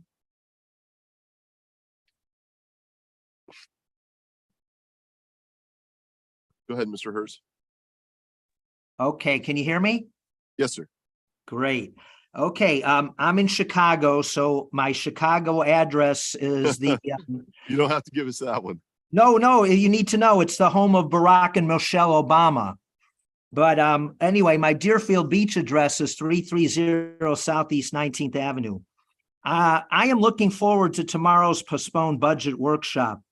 Go ahead, Mr. Hers. Okay, can you hear me? Yes, sir. Great. Okay, I'm in Chicago, so my Chicago address is the. You don't have to give us that one. No, you need to know it's the home of Barack and Michelle Obama. But anyway, my Deerfield Beach address is 330 Southeast 19th Avenue. I am looking forward to tomorrow's postponed budget workshop.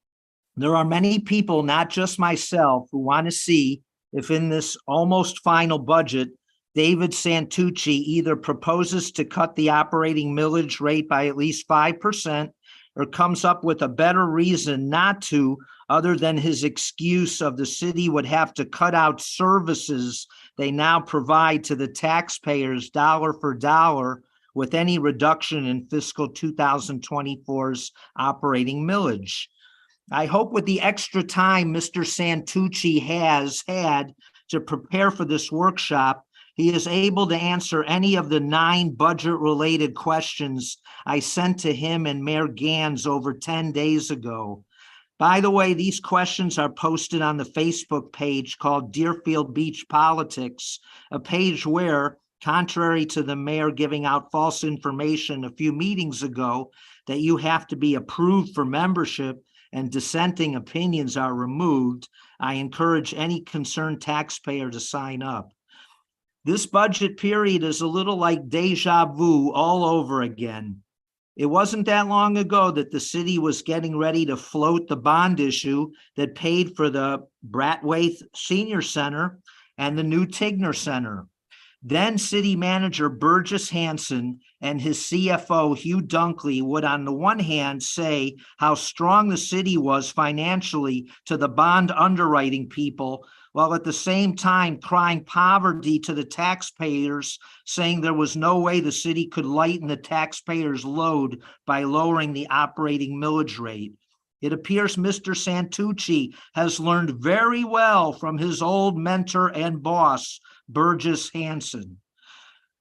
There are many people, not just myself, who want to see if in this almost final budget, David Santucci either proposes to cut the operating millage rate by at least 5% or comes up with a better reason not to, other than his excuse of the city would have to cut out services they now provide to the taxpayers dollar for dollar with any reduction in fiscal 2024's operating millage. I hope with the extra time Mr. Santucci has had to prepare for this workshop, he is able to answer any of the 9 budget-related questions I sent to him and Mayor Gans over 10 days ago. By the way, these questions are posted on the Facebook page called Deerfield Beach Politics, a page where, contrary to the mayor giving out false information a few meetings ago, that you have to be approved for membership and dissenting opinions are removed, I encourage any concerned taxpayer to sign up. This budget period is a little like deja vu all over again. It wasn't that long ago that the city was getting ready to float the bond issue that paid for the Bratwaite Senior Center and the new Tigner Center. Then city manager Burgess Hanson and his CFO Hugh Dunkley would on the one hand say how strong the city was financially to the bond underwriting people, while at the same time crying poverty to the taxpayers, saying there was no way the city could lighten the taxpayers' load by lowering the operating millage rate. It appears Mr. Santucci has learned very well from his old mentor and boss, Burgess Hanson.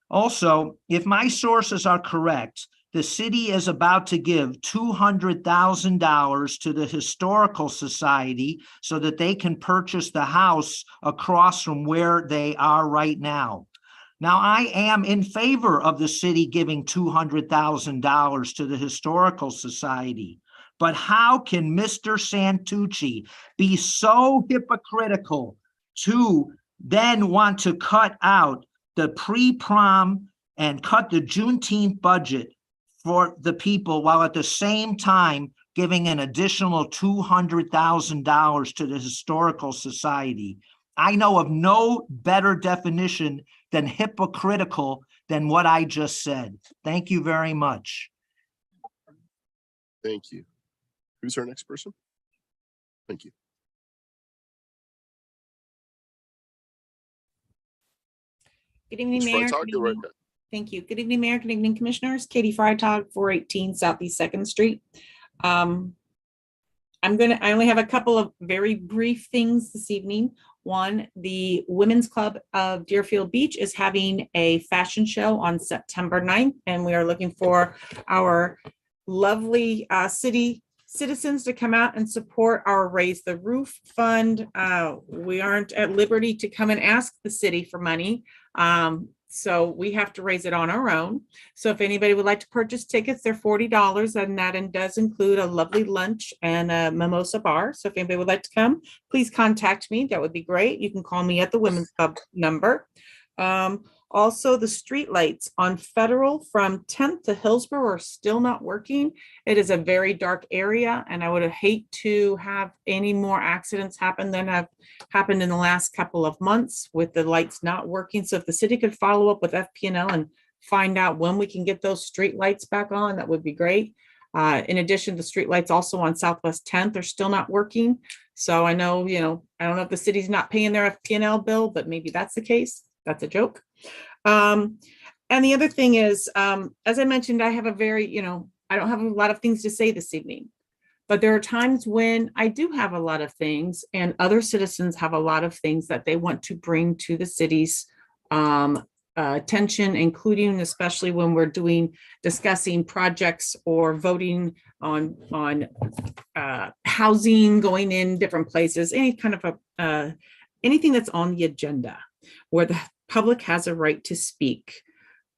Also, if my sources are correct, the city is about to give $200,000 to the Historical Society so that they can purchase the house across from where they are right now. Now, I am in favor of the city giving $200,000 to the Historical Society, but how can Mr. Santucci be so hypocritical to then want to cut out the pre-prom and cut the Juneteenth budget for the people, while at the same time giving an additional $200,000 to the Historical Society? I know of no better definition than hypocritical than what I just said. Thank you very much. Thank you. Who's our next person? Thank you. Good evening, Ms. Mayor. Freitag, Good go right evening. ahead. Thank you. Good evening, Mayor. Good evening, Commissioners. Katie Freitag, 418 Southeast 2nd Street. I only have a couple of very brief things this evening. One, the Women's Club of Deerfield Beach is having a fashion show on September 9th, and we are looking for our lovely city citizens to come out and support our Raise the Roof Fund. We aren't at liberty to come and ask the city for money. So we have to raise it on our own. So if anybody would like to purchase tickets, they're $40, and that does include a lovely lunch and a mimosa bar. So if anybody would like to come, please contact me. That would be great. You can call me at the Women's Club number. Also, the street lights on Federal from 10th to Hillsborough are still not working. It is a very dark area, and I would hate to have any more accidents happen than have happened in the last couple of months with the lights not working. So if the city could follow up with FP&L and find out when we can get those street lights back on, that would be great. In addition, the street lights also on Southwest 10th are still not working. So I know, I don't know if the city's not paying their FP&L bill, but maybe that's the case. That's a joke. And the other thing is, as I mentioned, I have a very, I don't have a lot of things to say this evening, but there are times when I do have a lot of things and other citizens have a lot of things that they want to bring to the city's attention, including especially when we're discussing projects or voting on housing, going in different places, any kind of anything that's on the agenda where the public has a right to speak.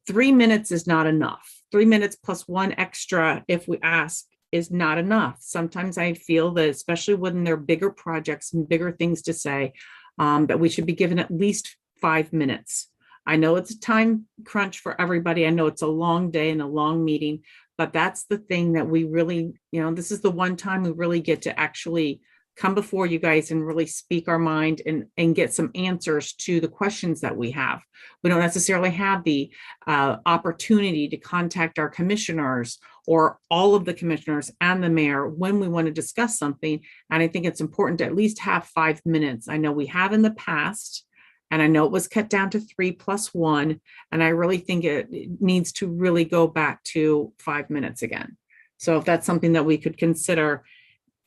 3 minutes is not enough. 3 minutes plus one extra, if we ask, is not enough. Sometimes I feel that, especially when there are bigger projects and bigger things to say, that we should be given at least 5 minutes. I know it's a time crunch for everybody. I know it's a long day and a long meeting, but that's the thing that we really, this is the one time we really get to actually come before you guys and really speak our mind and get some answers to the questions that we have. We don't necessarily have the opportunity to contact our commissioners or all of the commissioners and the mayor when we want to discuss something. And I think it's important to at least have 5 minutes. I know we have in the past, and I know it was cut down to 3+1. And I really think it needs to really go back to 5 minutes again. So if that's something that we could consider,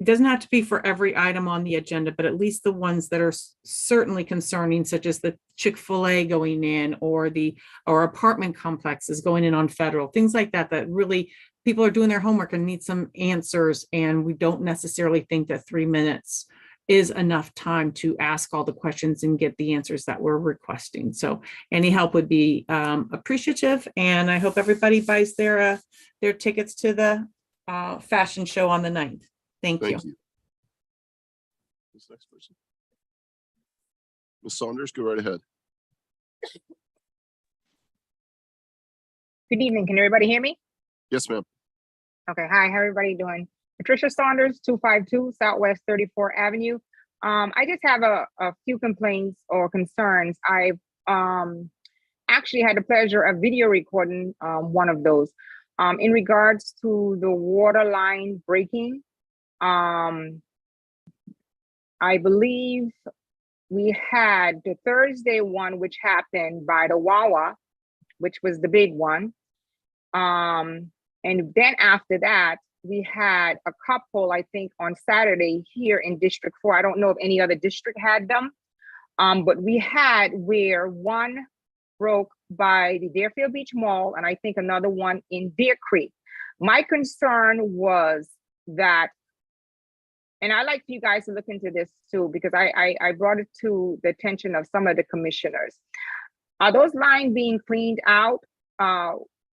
it doesn't have to be for every item on the agenda, but at least the ones that are certainly concerning, such as the Chick-fil-A going in or or apartment complexes going in on Federal, things like that, that really people are doing their homework and need some answers. And we don't necessarily think that 3 minutes is enough time to ask all the questions and get the answers that we're requesting. So any help would be appreciative. And I hope everybody buys their tickets to the fashion show on the 9th. Thank you. This next person. Ms. Saunders, go right ahead. Good evening. Can everybody hear me? Yes, ma'am. Okay. Hi, how everybody doing? Patricia Saunders, 252 Southwest 34th Avenue. I just have a few complaints or concerns. I actually had the pleasure of video recording one of those. In regards to the water line breaking, I believe we had the Thursday one, which happened by the Wawa, which was the big one. And then after that, we had a couple, I think, on Saturday here in District 4. I don't know if any other district had them, but we had where one broke by the Deerfield Beach Mall, and I think another one in Deer Creek. My concern was that, and I'd like for you guys to look into this too, because I brought it to the attention of some of the commissioners. Are those lines being cleaned out?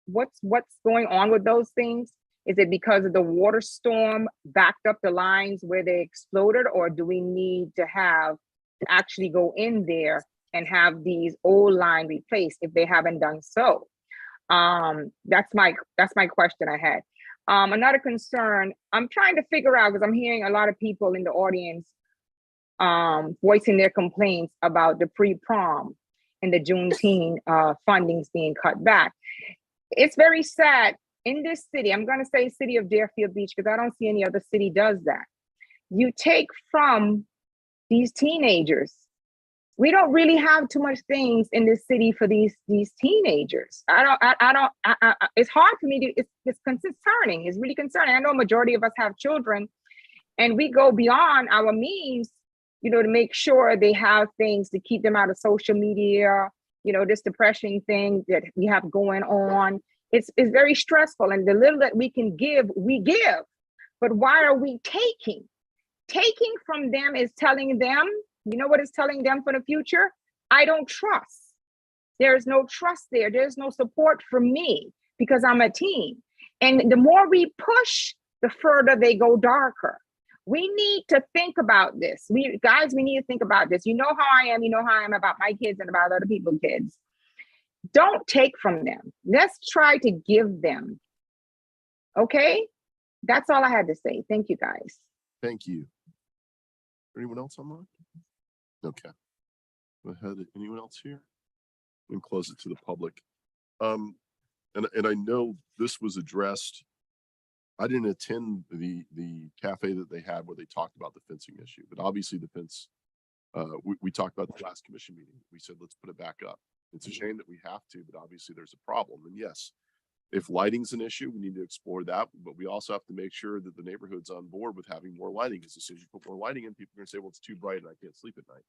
What's going on with those things? Is it because of the water storm backed up the lines where they exploded, or do we need to actually go in there and have these old line replaced if they haven't done so? That's my question I had. Another concern, I'm trying to figure out, because I'm hearing a lot of people in the audience voicing their complaints about the pre-prom and the Juneteenth fundings being cut back. It's very sad. In this city, I'm going to say city of Deerfield Beach, because I don't see any other city does that. You take from these teenagers. We don't really have too much things in this city for these teenagers. It's hard for me to, it's concerning. It's really concerning. I know a majority of us have children, and we go beyond our means, to make sure they have things to keep them out of social media, this depression thing that we have going on. It's very stressful, and the little that we can give, we give. But why are we taking? Taking from them is telling them, you know what it's telling them for the future? I don't trust. There is no trust there. There's no support for me because I'm a teen. And the more we push, the further they go darker. We need to think about this. We need to think about this. You know how I am. You know how I am about my kids and about other people's kids. Don't take from them. Let's try to give them. Okay? That's all I had to say. Thank you, guys. Thank you. Anyone else online? Okay. Go ahead. Anyone else here? We can close it to the public. And I know this was addressed. I didn't attend the cafe that they had where they talked about the fencing issue, but obviously the fence, we talked about the last commission meeting. We said, let's put it back up. It's a shame that we have to, but obviously there's a problem. And yes, if lighting's an issue, we need to explore that, but we also have to make sure that the neighborhood's on board with having more lighting. Because as soon as you put more lighting in, people are gonna say, well, it's too bright and I can't sleep at night.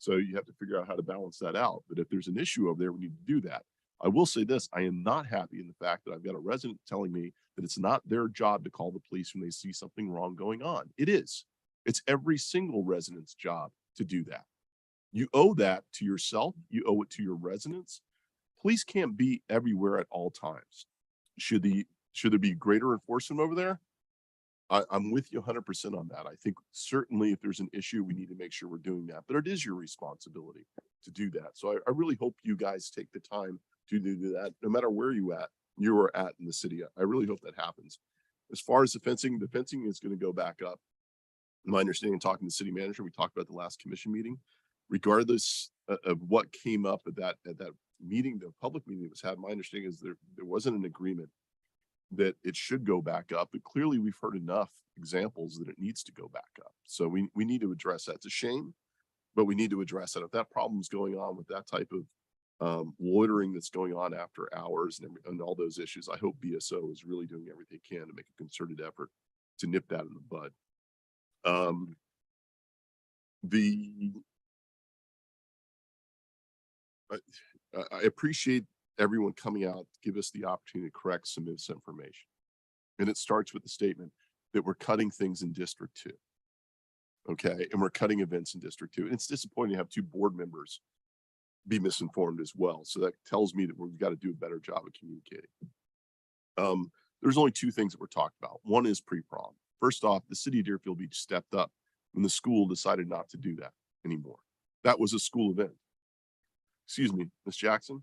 So you have to figure out how to balance that out. But if there's an issue over there, we need to do that. I will say this, I am not happy in the fact that I've got a resident telling me that it's not their job to call the police when they see something wrong going on. It is. It's every single resident's job to do that. You owe that to yourself. You owe it to your residents. Police can't be everywhere at all times. Should there be greater enforcement over there? I'm with you 100% on that. I think certainly if there's an issue, we need to make sure we're doing that, but it is your responsibility to do that. So I really hope you guys take the time to do that, no matter where you are at in the city. I really hope that happens. As far as the fencing is going to go back up. My understanding, talking to the city manager, we talked about the last commission meeting, regardless of what came up at that meeting, the public meeting that was had, my understanding is there wasn't an agreement that it should go back up, but clearly we've heard enough examples that it needs to go back up. So we need to address that. It's a shame, but we need to address that. If that problem's going on with that type of loitering that's going on after hours and all those issues, I hope BSO is really doing everything they can to make a concerted effort to nip that in the bud. The I appreciate everyone coming out to give us the opportunity to correct some misinformation. And it starts with the statement that we're cutting things in District 2. Okay, and we're cutting events in District 2. And it's disappointing to have 2 board members be misinformed as well. So that tells me that we've got to do a better job of communicating. There's only 2 things that we're talking about. One is pre-prom. First off, the city of Deerfield Beach stepped up when the school decided not to do that anymore. That was a school event. Excuse me, Ms. Jackson,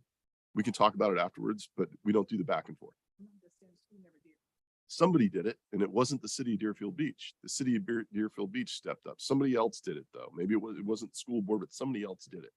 we can talk about it afterwards, but we don't do the back and forth. Somebody did it, and it wasn't the city of Deerfield Beach. The city of Deerfield Beach stepped up. Somebody else did it though. Maybe it wasn't the school board, but somebody else did it.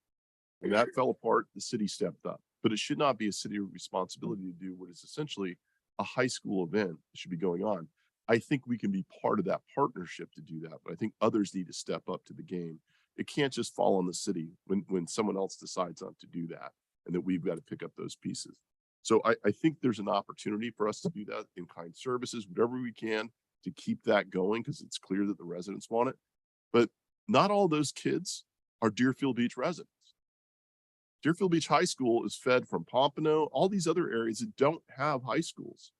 And that fell apart. The city stepped up, but it should not be a city responsibility to do what is essentially a high school event that should be going on. I think we can be part of that partnership to do that, but I think others need to step up to the game. It can't just fall on the city when someone else decides not to do that, and that we've got to pick up those pieces. So I think there's an opportunity for us to do that in kind services, whatever we can to keep that going, because it's clear that the residents want it. But not all those kids are Deerfield Beach residents. Deerfield Beach High School is fed from Pompano, all these other areas that don't have high schools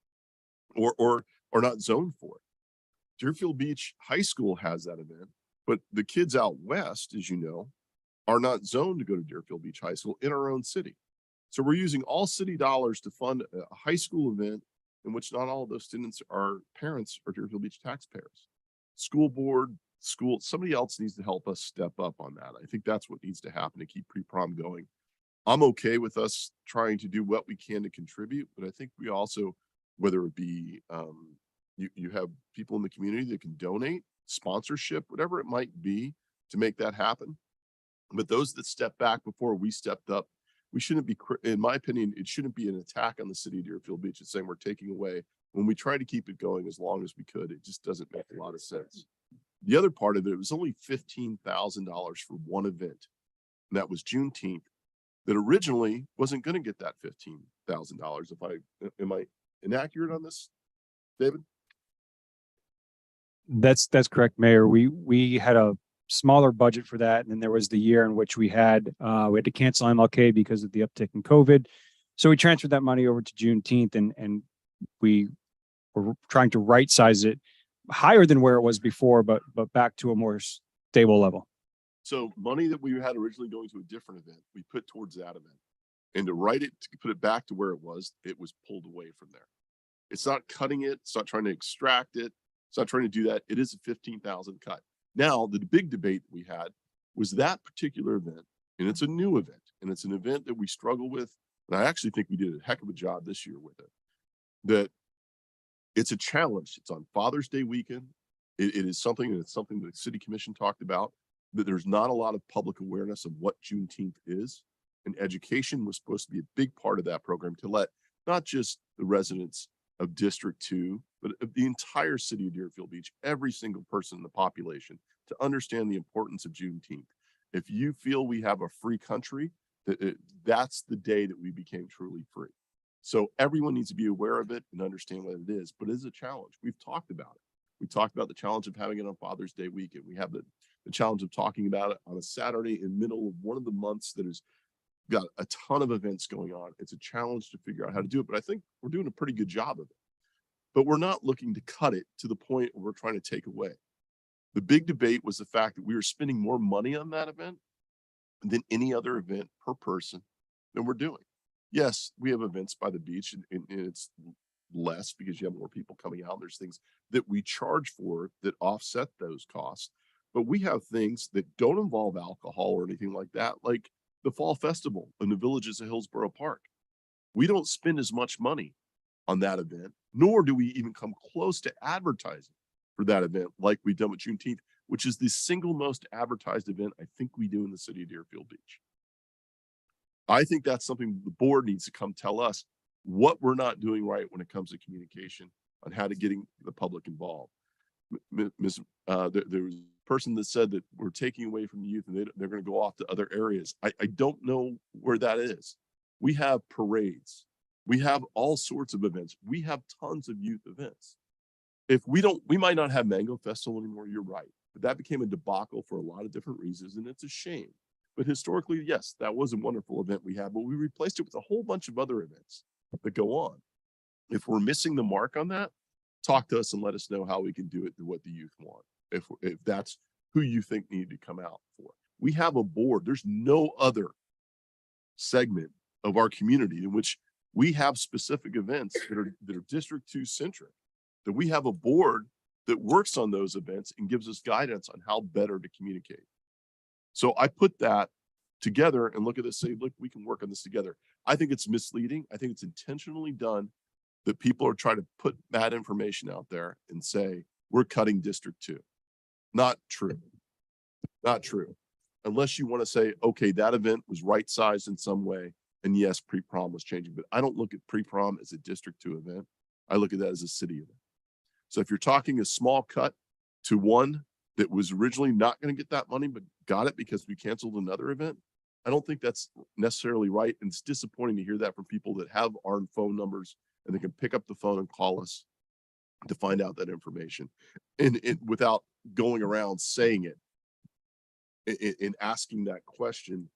or are not zoned for it. Deerfield Beach High School has that event, but the kids out west, as you know, are not zoned to go to Deerfield Beach High School in our own city. So we're using all city dollars to fund a high school event in which not all of those students are parents or Deerfield Beach taxpayers. School board, school, somebody else needs to help us step up on that. I think that's what needs to happen to keep pre-prom going. I'm okay with us trying to do what we can to contribute, but I think we also, whether it be you have people in the community that can donate, sponsorship, whatever it might be to make that happen. But those that step back before we stepped up, we shouldn't be, in my opinion, it shouldn't be an attack on the city of Deerfield Beach. It's saying we're taking away when we try to keep it going as long as we could. It just doesn't make a lot of sense. The other part of it was only $15,000 for one event, and that was Juneteenth, that originally wasn't going to get that $15,000. Am I inaccurate on this, David? That's correct, Mayor. We had a smaller budget for that, and then there was the year in which we had to cancel MLK because of the uptick in COVID. So we transferred that money over to Juneteenth, and we were trying to right size it higher than where it was before, but back to a more stable level. So money that we had originally going to a different event, we put towards that event, and to put it back to where it was pulled away from there. It's not cutting it. It's not trying to extract it. It's not trying to do that. It is a 15,000 cut. Now, the big debate we had was that particular event, and it's a new event, and it's an event that we struggle with. And I actually think we did a heck of a job this year with it. That it's a challenge. It's on Father's Day weekend. It is something, and it's something that the City Commission talked about, that there's not a lot of public awareness of what Juneteenth is. And education was supposed to be a big part of that program to let not just the residents of District 2, but of the entire city of Deerfield Beach, every single person in the population, to understand the importance of Juneteenth. If you feel we have a free country, that's the day that we became truly free. So everyone needs to be aware of it and understand what it is, but it is a challenge. We've talked about it. We talked about the challenge of having it on Father's Day weekend. We have the challenge of talking about it on a Saturday in the middle of one of the months that has got a ton of events going on. It's a challenge to figure out how to do it, but I think we're doing a pretty good job of it. But we're not looking to cut it to the point where we're trying to take away. The big debate was the fact that we were spending more money on that event than any other event per person than we're doing. Yes, we have events by the beach, and it's less because you have more people coming out. There's things that we charge for that offset those costs, but we have things that don't involve alcohol or anything like that, like the Fall Festival in the Villages of Hillsborough Park. We don't spend as much money on that event, nor do we even come close to advertising for that event like we've done with Juneteenth, which is the single most advertised event I think we do in the city of Deerfield Beach. I think that's something the board needs to come tell us what we're not doing right when it comes to communication on how to getting the public involved. There was a person that said that we're taking away from the youth and they're going to go off to other areas. I don't know where that is. We have parades. We have all sorts of events. We have tons of youth events. If we might not have Mango Festival anymore, you're right. but that became a debacle for a lot of different reasons, and it's a shame. But historically, yes, that was a wonderful event we had, but we replaced it with a whole bunch of other events that go on. If we're missing the mark on that, talk to us and let us know how we can do it to what the youth want. If that's who you think needed to come out for. We have a board. There's no other segment of our community in which we have specific events that are District 2 centric, that we have a board that works on those events and gives us guidance on how better to communicate. So I put that together and look at this, say, look, we can work on this together. I think it's misleading. I think it's intentionally done that people are trying to put bad information out there and say, we're cutting District 2. Not true. Not true. Unless you want to say, okay, that event was right-sized in some way. And yes, pre-prom was changing, but I don't look at pre-prom as a District 2 event. I look at that as a city event. So if you're talking a small cut to one that was originally not going to get that money, but got it because we canceled another event, I don't think that's necessarily right. And it's disappointing to hear that from people that have our phone numbers and they can pick up the phone and call us to find out that information. And without going around saying it and asking that question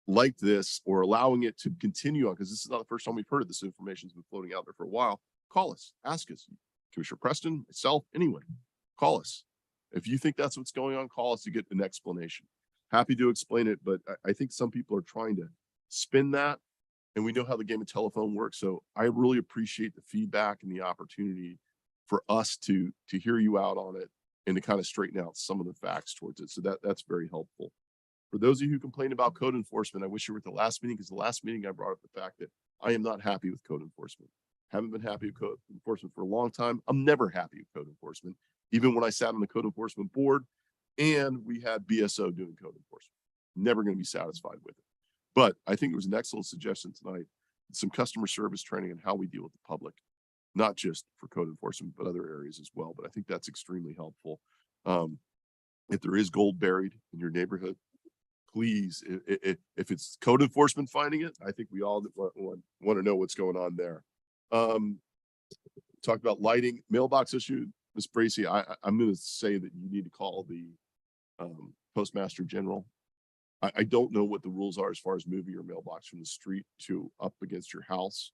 like this, or allowing it to continue on, because this is not the first time we've heard of this. Information's been floating out there for a while. Call us, ask us, Commissioner Preston, myself, anyone, call us. If you think that's what's going on, call us to get an explanation. Happy to explain it, but I think some people are trying to spin that, and we know how the game of telephone works. So I really appreciate the feedback and the opportunity for us to hear you out on it and to kind of straighten out some of the facts towards it. So that's very helpful. For those of you who complain about code enforcement, I wish you were at the last meeting, because the last meeting I brought up the fact that I am not happy with code enforcement. Haven't been happy with code enforcement for a long time. I'm never happy with code enforcement, even when I sat on the code enforcement board and we had BSO doing code enforcement. Never going to be satisfied with it. But I think it was an excellent suggestion tonight. Some customer service training and how we deal with the public, not just for code enforcement, but other areas as well. But I think that's extremely helpful. If there is gold buried in your neighborhood, please, if it's code enforcement finding it, I think we all want to know what's going on there. Talk about lighting, mailbox issue. Ms. Bracy, I'm going to say that you need to call the Postmaster General. I don't know what the rules are as far as moving your mailbox from the street to up against your house.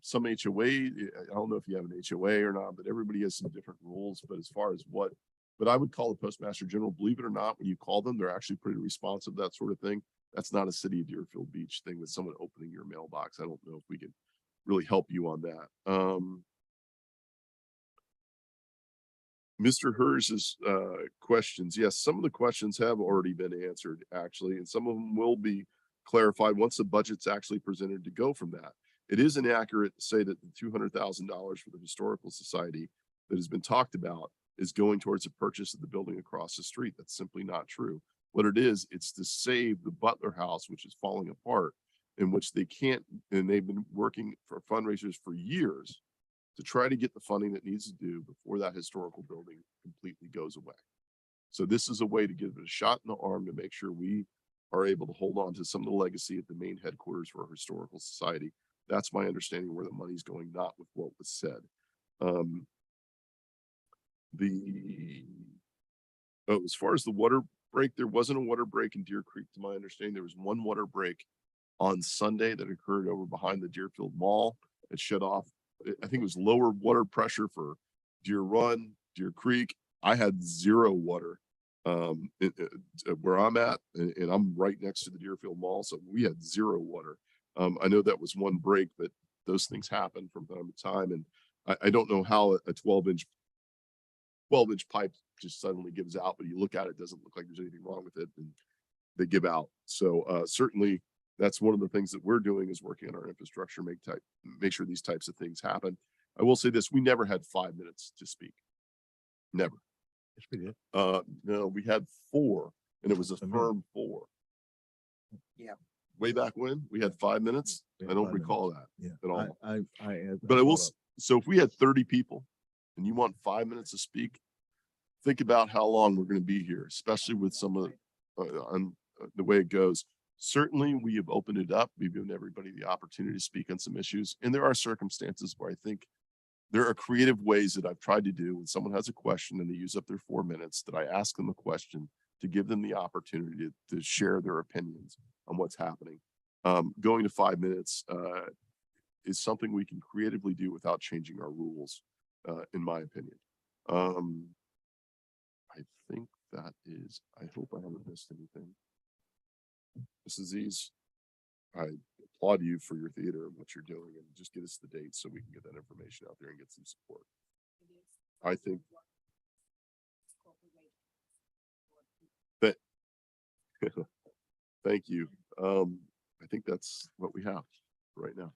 Some HOA, I don't know if you have an HOA or not, but everybody has some different rules. But as far as but I would call the Postmaster General. Believe it or not, when you call them, they're actually pretty responsive, that sort of thing. That's not a city of Deerfield Beach thing with someone opening your mailbox. I don't know if we can really help you on that. Mr. Hers's questions. Yes, some of the questions have already been answered actually, and some of them will be clarified once the budget's actually presented to go from that. It is inaccurate to say that the $200,000 for the Historical Society that has been talked about is going towards the purchase of the building across the street. That's simply not true. What it is, it's to save the Butler House, which is falling apart, in which they can't, and they've been working for fundraisers for years to try to get the funding that needs to do before that historical building completely goes away. So this is a way to give it a shot in the arm to make sure we are able to hold on to some of the legacy at the main headquarters for our Historical Society. That's my understanding where the money's going, not with what was said. As far as the water break, there wasn't a water break in Deer Creek, to my understanding. There was one water break on Sunday that occurred over behind the Deerfield Mall. It shut off. I think it was lower water pressure for Deer Run, Deer Creek. I had zero water where I'm at, and I'm right next to the Deerfield Mall, so we had zero water. I know that was one break, but those things happen from time to time, and I don't know how a 12-inch pipe just suddenly gives out, but you look at it, doesn't look like there's anything wrong with it, and they give out. So certainly that's one of the things that we're doing, is working on our infrastructure, make sure these types of things happen. I will say this: we never had 5 minutes to speak. Never. Yes, we did. No, we had 4, and it was a firm 4. Yeah. Way back when we had 5 minutes. We I had don't 5 recall minutes. that Yeah. at all. But I will. So if we had 30 people and you want 5 minutes to speak, think about how long we're going to be here, especially with some of the way it goes. Certainly, we have opened it up. We've given everybody the opportunity to speak on some issues. And there are circumstances where I think there are creative ways that I've tried to do when someone has a question and they use up their 4 minutes, that I ask them a question to give them the opportunity to share their opinions on what's happening. Going to 5 minutes is something we can creatively do without changing our rules, in my opinion. I think that is, I hope I haven't missed anything. Mrs. Aziz, I applaud you for your theater and what you're doing, and just get us the dates so we can get that information out there and get some support. I think that, thank you. I think that's what we have right now.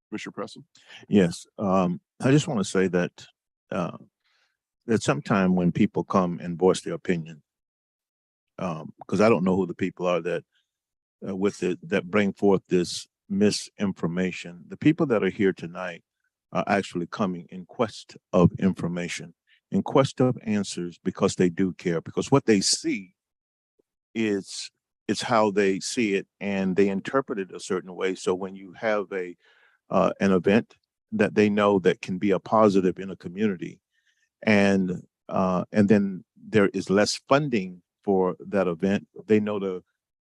Commissioner Preston? Yes, I just want to say that that sometime when people come and voice their opinion, because I don't know who the people are that with it that bring forth this misinformation. The people that are here tonight are actually coming in quest of information, in quest of answers, because they do care, because what they see is it's how they see it and they interpret it a certain way. So when you have an event that they know that can be a positive in a community, and then there is less funding for that event, they know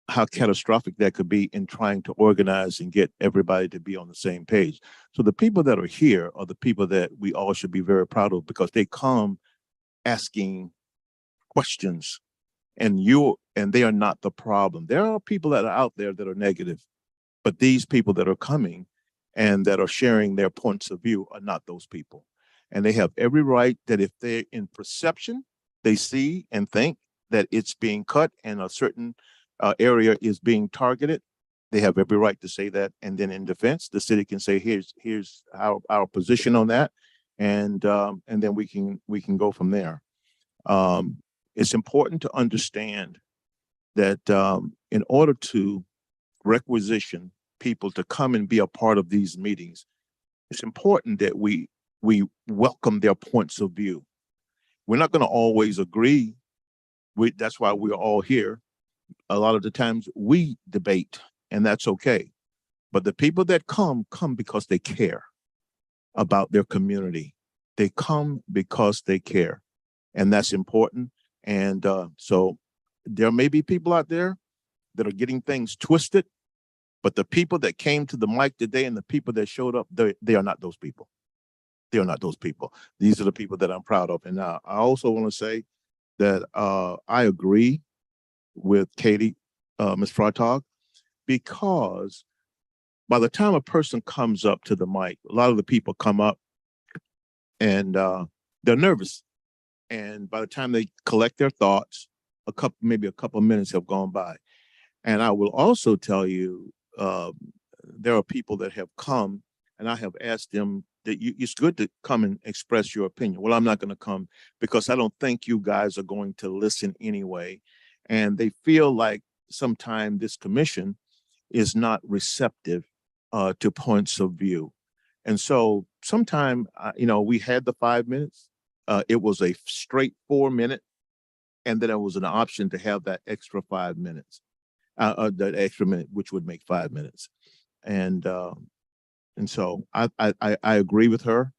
how catastrophic that could be in trying to organize and get everybody to be on the same page. So the people that are here are the people that we all should be very proud of, because they come asking questions, and they are not the problem. There are people that are out there that are negative, but these people that are coming and that are sharing their points of view are not those people. And they have every right that if they're in perception, they see and think that it's being cut and a certain area is being targeted, they have every right to say that. And then in defense, the city can say, here's our position on that. And then we can go from there. It's important to understand that in order to requisition people to come and be a part of these meetings, it's important that we welcome their points of view. We're not going to always agree. That's why we're all here. A lot of the times we debate, and that's okay. But the people that come because they care about their community. They come because they care, and that's important. And so there may be people out there that are getting things twisted, but the people that came to the mic today and the people that showed up, they are not those people. They are not those people. These are the people that I'm proud of. And I also want to say that I agree with Katie, Ms. Freitag, because by the time a person comes up to the mic, a lot of the people come up and they're nervous. And by the time they collect their thoughts, maybe a couple of minutes have gone by. And I will also tell you, there are people that have come and I have asked them that it's good to come and express your opinion. Well, I'm not going to come because I don't think you guys are going to listen anyway. And they feel like sometimes this commission is not receptive to points of view. And so sometime, we had the 5 minutes. It was a straight 4 minute. And then it was an option to have that extra 5 minutes, that extra minute, which would make 5 minutes. And so I agree with her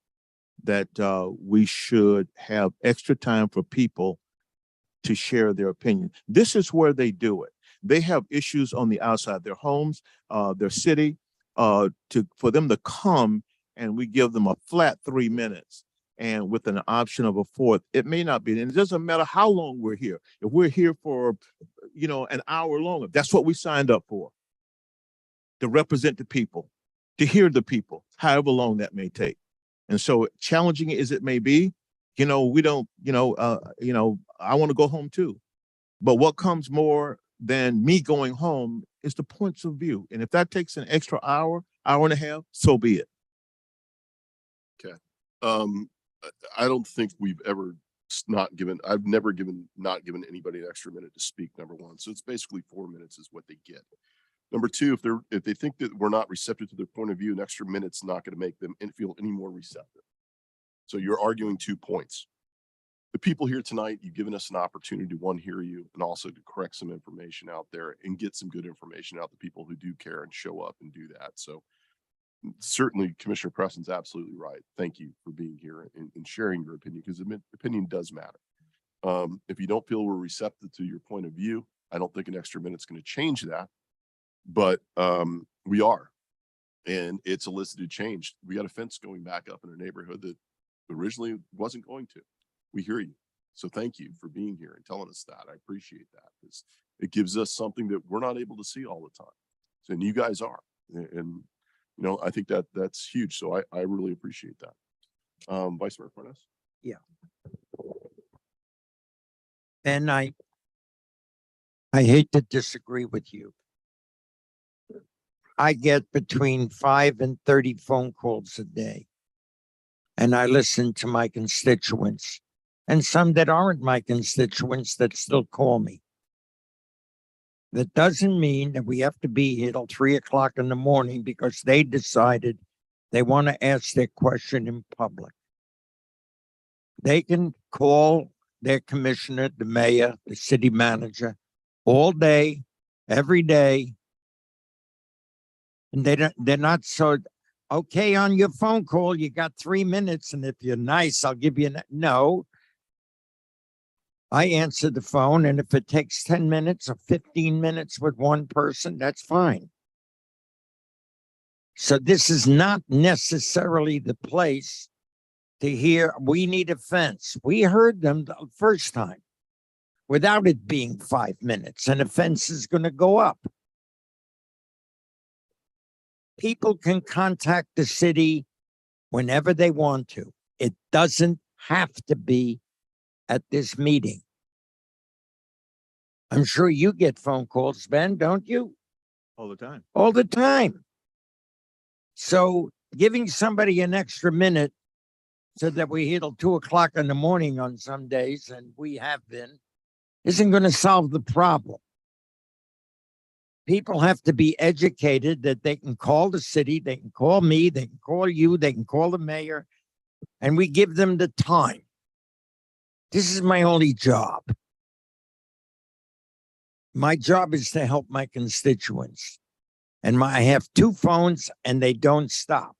that we should have extra time for people to share their opinion. This is where they do it. They have issues on the outside, their homes, their city, for them to come and we give them a flat 3 minutes and with an option of a fourth. It may not be, and it doesn't matter how long we're here. If we're here for, an hour longer, that's what we signed up for, to represent the people, to hear the people, however long that may take. And so challenging as it may be, we don't, I want to go home too. But what comes more than me going home is the points of view. And if that takes an extra hour and a half, so be it. Okay. I don't think we've ever I've never not given anybody an extra minute to speak, number one. So it's basically 4 minutes is what they get. Number two, if they think that we're not receptive to their point of view, an extra minute's not going to make them feel any more receptive. So you're arguing 2 points. The people here tonight, you've given us an opportunity to hear you and also to correct some information out there and get some good information out to people who do care and show up and do that. So certainly Commissioner Preston's absolutely right. Thank you for being here and sharing your opinion, because opinion does matter. If you don't feel we're receptive to your point of view, I don't think an extra minute's going to change that, but we are, and it's elicited change. We got a fence going back up in a neighborhood that originally wasn't going to. We hear you. So thank you for being here and telling us that. I appreciate that, because it gives us something that we're not able to see all the time. So, and you guys are, and you know, I think that that's huge. So I really appreciate that. Vice Mayor Parnas. Yeah. And I hate to disagree with you. I get between 5 and 30 phone calls a day, and I listen to my constituents, and some that aren't my constituents that still call me. That doesn't mean that we have to be here till 3 o'clock in the morning because they decided they want to ask their question in public. They can call their commissioner, the mayor, the city manager, all day, every day. And they're not so, okay, on your phone call, you got 3 minutes. And if you're nice, I'll give you, no. I answer the phone, and if it takes 10 minutes or 15 minutes with one person, that's fine. So this is not necessarily the place to hear, we need a fence. We heard them the first time without it being 5 minutes, and a fence is going to go up. People can contact the city whenever they want to. It doesn't have to be at this meeting. I'm sure you get phone calls, Ben, don't you? All the time. All the time. So giving somebody an extra minute so that we here till 2 o'clock in the morning on some days, and we have been, isn't going to solve the problem. People have to be educated that they can call the city, they can call me, they can call you, they can call the mayor, and we give them the time. This is my only job. My job is to help my constituents. And I have 2 phones and they don't stop.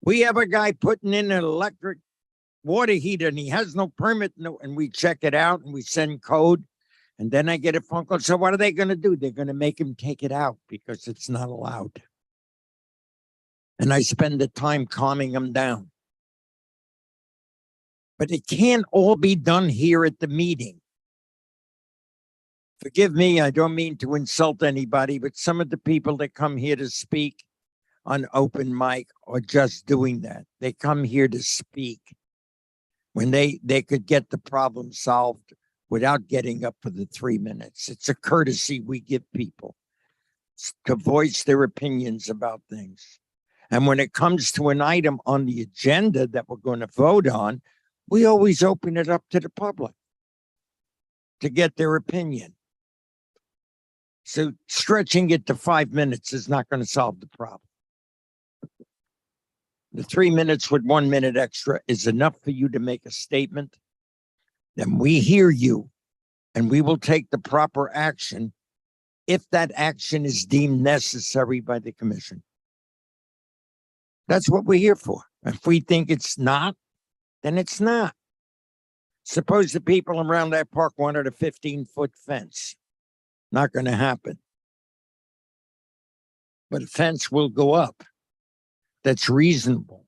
We have a guy putting in an electric water heater and he has no permit, and we check it out and we send code. And then I get a phone call. So what are they going to do? They're going to make him take it out because it's not allowed. And I spend the time calming them down. But it can't all be done here at the meeting. Forgive me, I don't mean to insult anybody, but some of the people that come here to speak on open mic are just doing that. They come here to speak when they could get the problem solved without getting up for the 3 minutes. It's a courtesy we give people to voice their opinions about things. And when it comes to an item on the agenda that we're going to vote on, we always open it up to the public to get their opinion. So stretching it to 5 minutes is not going to solve the problem. The 3 minutes with 1 minute extra is enough for you to make a statement. Then we hear you and we will take the proper action if that action is deemed necessary by the commission. That's what we're here for. If we think it's not, then it's not. Suppose the people around that park wanted a 15-foot fence. Not going to happen. But a fence will go up. That's reasonable.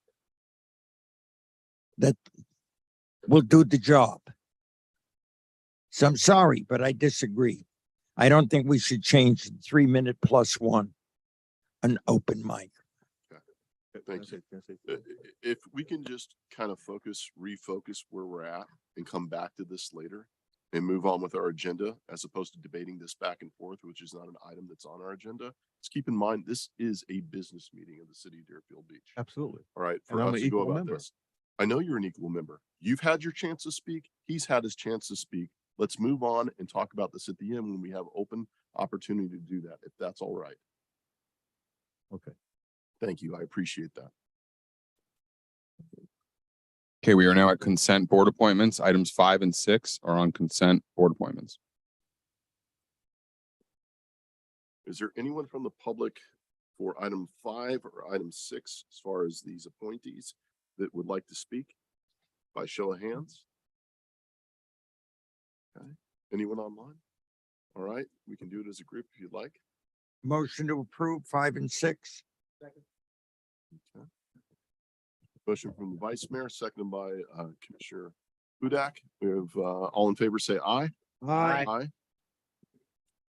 That will do the job. So I'm sorry, but I disagree. I don't think we should change the 3 minute plus 1 an open mic. Thank you. If we can just kind of refocus where we're at and come back to this later and move on with our agenda, as opposed to debating this back and forth, which is not an item that's on our agenda. Let's keep in mind, this is a business meeting of the city of Deerfield Beach. Absolutely. All right. And For I'm us an to go equal about member. this. I know you're an equal member. You've had your chance to speak. He's had his chance to speak. Let's move on and talk about this at the end when we have open opportunity to do that, if that's all right. Okay. Thank you. I appreciate that. Okay, we are now at consent board appointments. Items 5 and 6 are on consent board appointments. Is there anyone from the public for item 5 or item 6, as far as these appointees, that would like to speak by show of hands? Okay. Anyone online? All right, we can do it as a group if you'd like. Motion to approve 5 and 6. Okay. Motion from the vice mayor, seconded by Commissioner Hudak. We have all in favor say aye. Aye. Aye.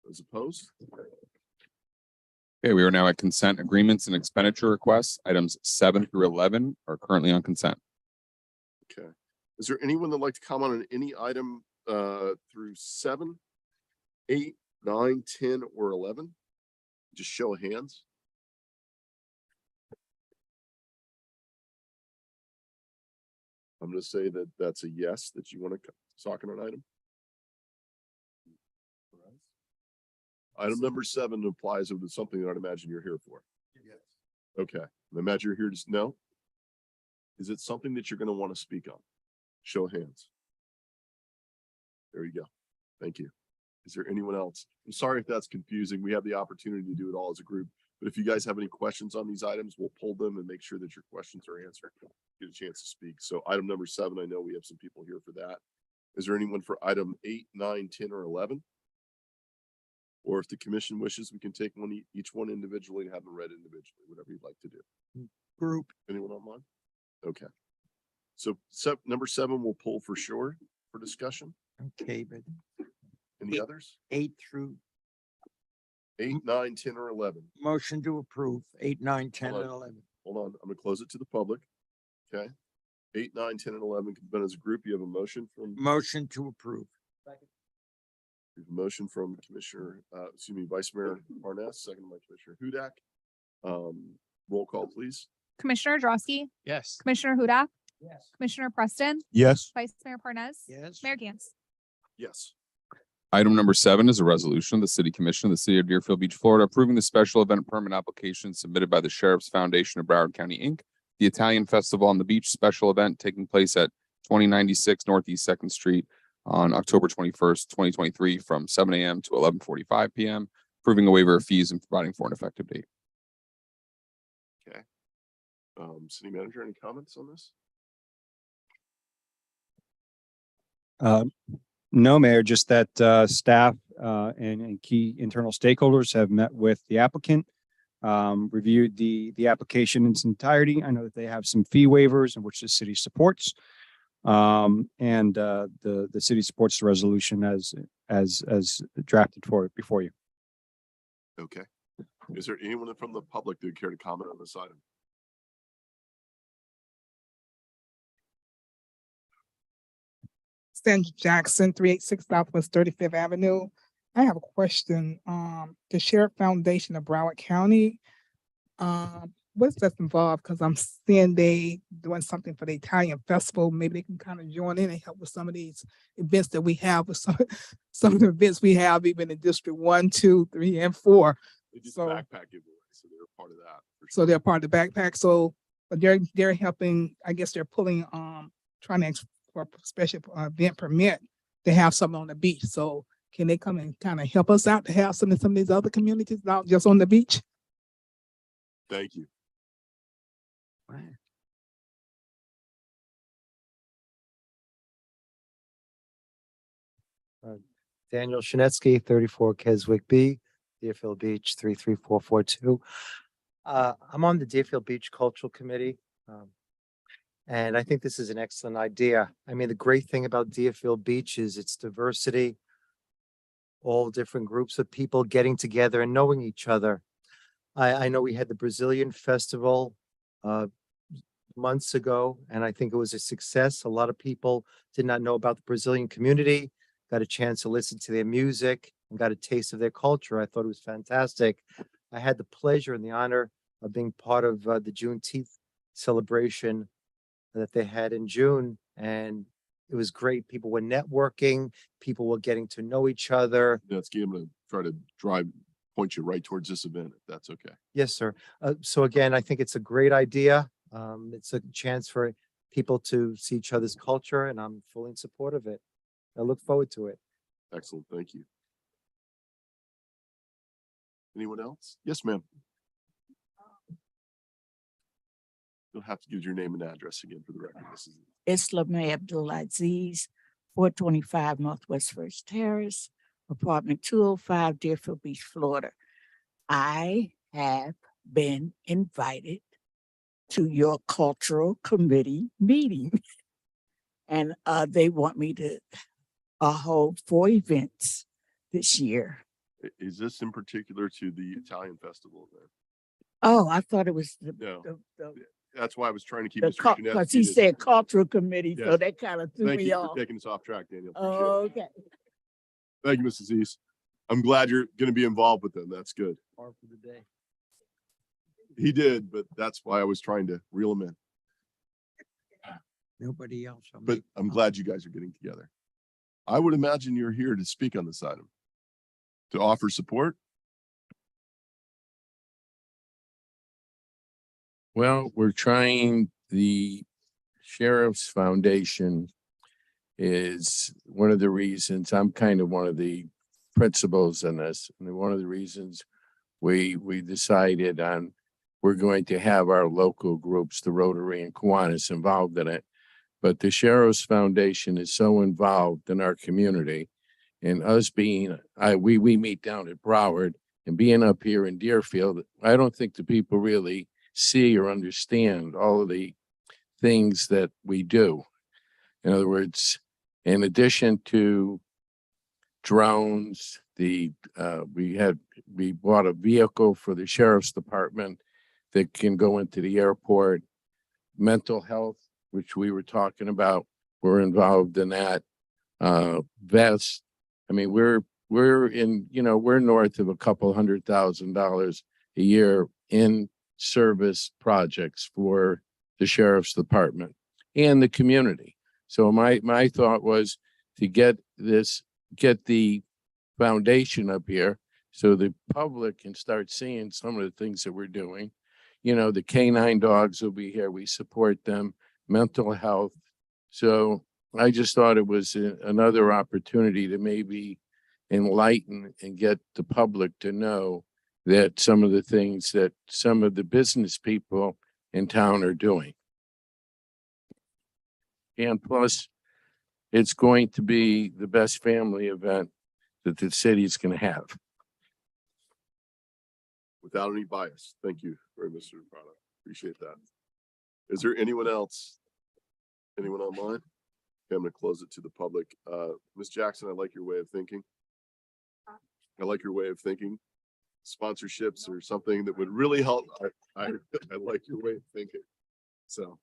Those opposed? Okay, we are now at consent agreements and expenditure requests. Items 7 through 11 are currently on consent. Okay. Is there anyone that'd like to comment on any item through 7, 8, 9, 10, or 11? Just show of hands. I'm gonna say that that's a yes, that you want to talk on an item. Item number 7 applies to something that I'd imagine you're here for. Yes. Okay, I imagine you're here to know. Is it something that you're gonna want to speak on? Show of hands. There you go. Thank you. Is there anyone else? I'm sorry if that's confusing. We have the opportunity to do it all as a group. But if you guys have any questions on these items, we'll pull them and make sure that your questions are answered. Get a chance to speak. So item number 7, I know we have some people here for that. Is there anyone for item 8, 9, 10, or 11? Or if the commission wishes, we can take each one individually and have them read individually, whatever you'd like to do. Group. Anyone online? Okay. So number 7 we'll pull for sure for discussion. Okay, but Any others? 8 through 8, 9, 10, or 11. motion to approve 8, 9, 10, Hold and on. 11. Hold on, I'm gonna close it to the public. Okay. 8, 9, 10, and 11 can be done as a group. You have a motion from, Motion to approve. you have a motion from Commissioner, Vice Mayor Parnas, second by Commissioner Hudak. Roll call, please. Commissioner Drosky, Yes. Commissioner Hudak, Yes. Commissioner Preston, Yes. Vice Mayor Parnas. Yes. Mayor Gantz. Yes. Item number 7 is a resolution of the City Commission of the City of Deerfield Beach, Florida, approving the special event permit application submitted by the Sheriff's Foundation of Broward County, Inc., the Italian Festival on the Beach special event taking place at 2096 Northeast 2nd Street on October 21st, 2023, from 7 a.m. to 11:45 p.m., approving a waiver of fees and providing for an effective date. Okay. City Manager, any comments on this? No, Mayor, just that staff and key internal stakeholders have met with the applicant, reviewed the application in its entirety. I know that they have some fee waivers in which the city supports. And the city supports the resolution as drafted before you. Okay. Is there anyone from the public that would care to comment on this item? Sandra Jackson, 386 Southwest 35th Avenue. I have a question. The Sheriff Foundation of Broward County, what's that involved? Because I'm seeing they doing something for the Italian festival. Maybe they can kind of join in and help with some of these events that we have, with some of the events we have, even in District 1, 2, 3, and 4. They did So- the backpack giveaway, so they're part of that. for So sure. they're part of the backpack. So but they're helping, I guess they're pulling, trying to for a special event permit to have something on the beach. So can they come and kind of help us out to have some of these other communities, not just on the beach? Thank you. Daniel Shinetsky, 34 Keswick B, Deerfield Beach, 33442. I'm on the Deerfield Beach Cultural Committee. And I think this is an excellent idea. I mean, the great thing about Deerfield Beach is its diversity, all different groups of people getting together and knowing each other. I know we had the Brazilian Festival months ago, and I think it was a success. A lot of people did not know about the Brazilian community, got a chance to listen to their music and got a taste of their culture. I thought it was fantastic. I had the pleasure and the honor of being part of the Juneteenth celebration that they had in June, and it was great. People were networking, people were getting to know each other. That's I'm gonna try to point you right towards this event, if that's okay. Yes, sir. So again, I think it's a great idea. It's a chance for people to see each other's culture, and I'm fully in support of it. I look forward to it. Excellent, thank you. Anyone else? Yes, ma'am. You'll have to give your name and address again for the record. Islam Abdul Aziz, 425 Northwest First Terrace, apartment 205, Deerfield Beach, Florida. I have been invited to your cultural committee meeting. And they want me to hold 4 events this year. Is this in particular to the Italian festival event? Oh, I thought it was No. the That's why I was trying to keep the Mr. Chinesky because he to- said cultural committee, so Yes. that kind of threw Thank me you off. for taking us off track, Daniel. Appreciate it. Okay. Thank you, Mrs. Aziz. I'm glad you're going to be involved with them. That's good. He did, but that's why I was trying to reel him in. Nobody else. But I'm glad you guys are getting together. I would imagine you're here to speak on this item, to offer support. Well, we're trying, the Sheriff's Foundation is one of the reasons, I'm kind of one of the principals in this. And one of the reasons we decided on, we're going to have our local groups, the Rotary and Kiwanis, involved in it. But the Sheriff's Foundation is so involved in our community, and us being, we meet down at Broward, and being up here in Deerfield, I don't think the people really see or understand all of the things that we do. In other words, in addition to drones, we bought a vehicle for the Sheriff's Department that can go into the airport. Mental health, which we were talking about, we're involved in that. Vests, I mean, we're north of a couple $100,000 a year in service projects for the Sheriff's Department and the community. So my thought was to get the foundation up here so the public can start seeing some of the things that we're doing. You know, the canine dogs will be here. We support them, mental health. So I just thought it was another opportunity to maybe enlighten and get the public to know that some of the things that some of the business people in town are doing. And plus, it's going to be the best family event that the city's going to have. Without any bias. Thank you very much, Mr. Prado. Appreciate that. Is there anyone else? Anyone online? Okay, I'm going to close it to the public. Ms. Jackson, I like your way of thinking. I like your way of thinking. Sponsorships or something that would really help. I like your way of thinking. So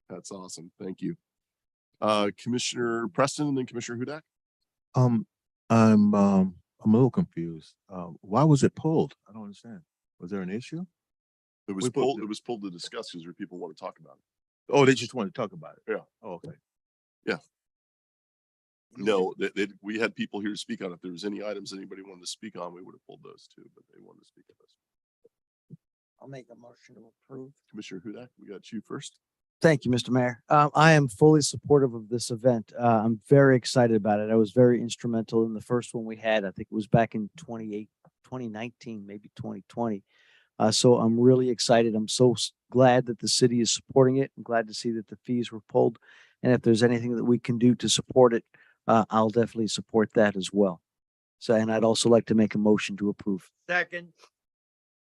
that's awesome. Thank you. Commissioner Preston and then Commissioner Hudak. I'm a little confused. Why was it pulled? I don't understand. Was there an issue? It was pulled. It was pulled to discuss because there are people who want to talk about it. Oh, they just want to talk about it. Yeah. Oh, okay. Yeah. No, we had people here to speak on it. If there was any items anybody wanted to speak on, we would have pulled those too, but they wanted to speak on this. I'll make a motion to approve. Commissioner Hudak, we got you first. Thank you, Mr. Mayor. I am fully supportive of this event. I'm very excited about it. I was very instrumental in the first one we had. I think it was back in 2019, maybe 2020. So I'm really excited. I'm so glad that the city is supporting it. I'm glad to see that the fees were pulled. And if there's anything that we can do to support it, I'll definitely support that as well. So, and I'd also like to make a motion to approve. Second.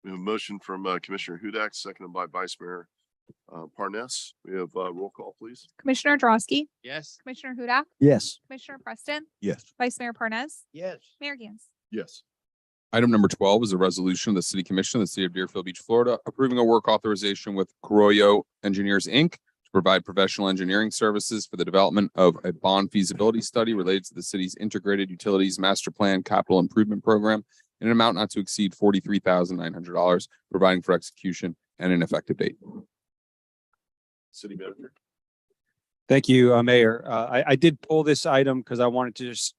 We have a motion from Commissioner Hudak, seconded by Vice Mayor Parnas. We have roll call, please. Commissioner Drosky, Yes. Commissioner Hudak, Yes. Commissioner Preston, Yes. Vice Mayor Parnas, Yes. Mayor Gans. Yes. Item number 12 is a resolution of the City Commission of the City of Deerfield Beach, Florida, approving a work authorization with Carollo Engineers, Inc. to provide professional engineering services for the development of a bond feasibility study related to the city's integrated utilities master plan capital improvement program in an amount not to exceed $43,900, providing for execution and an effective date. City Manager. Thank you, Mayor. I did pull this item because I wanted to just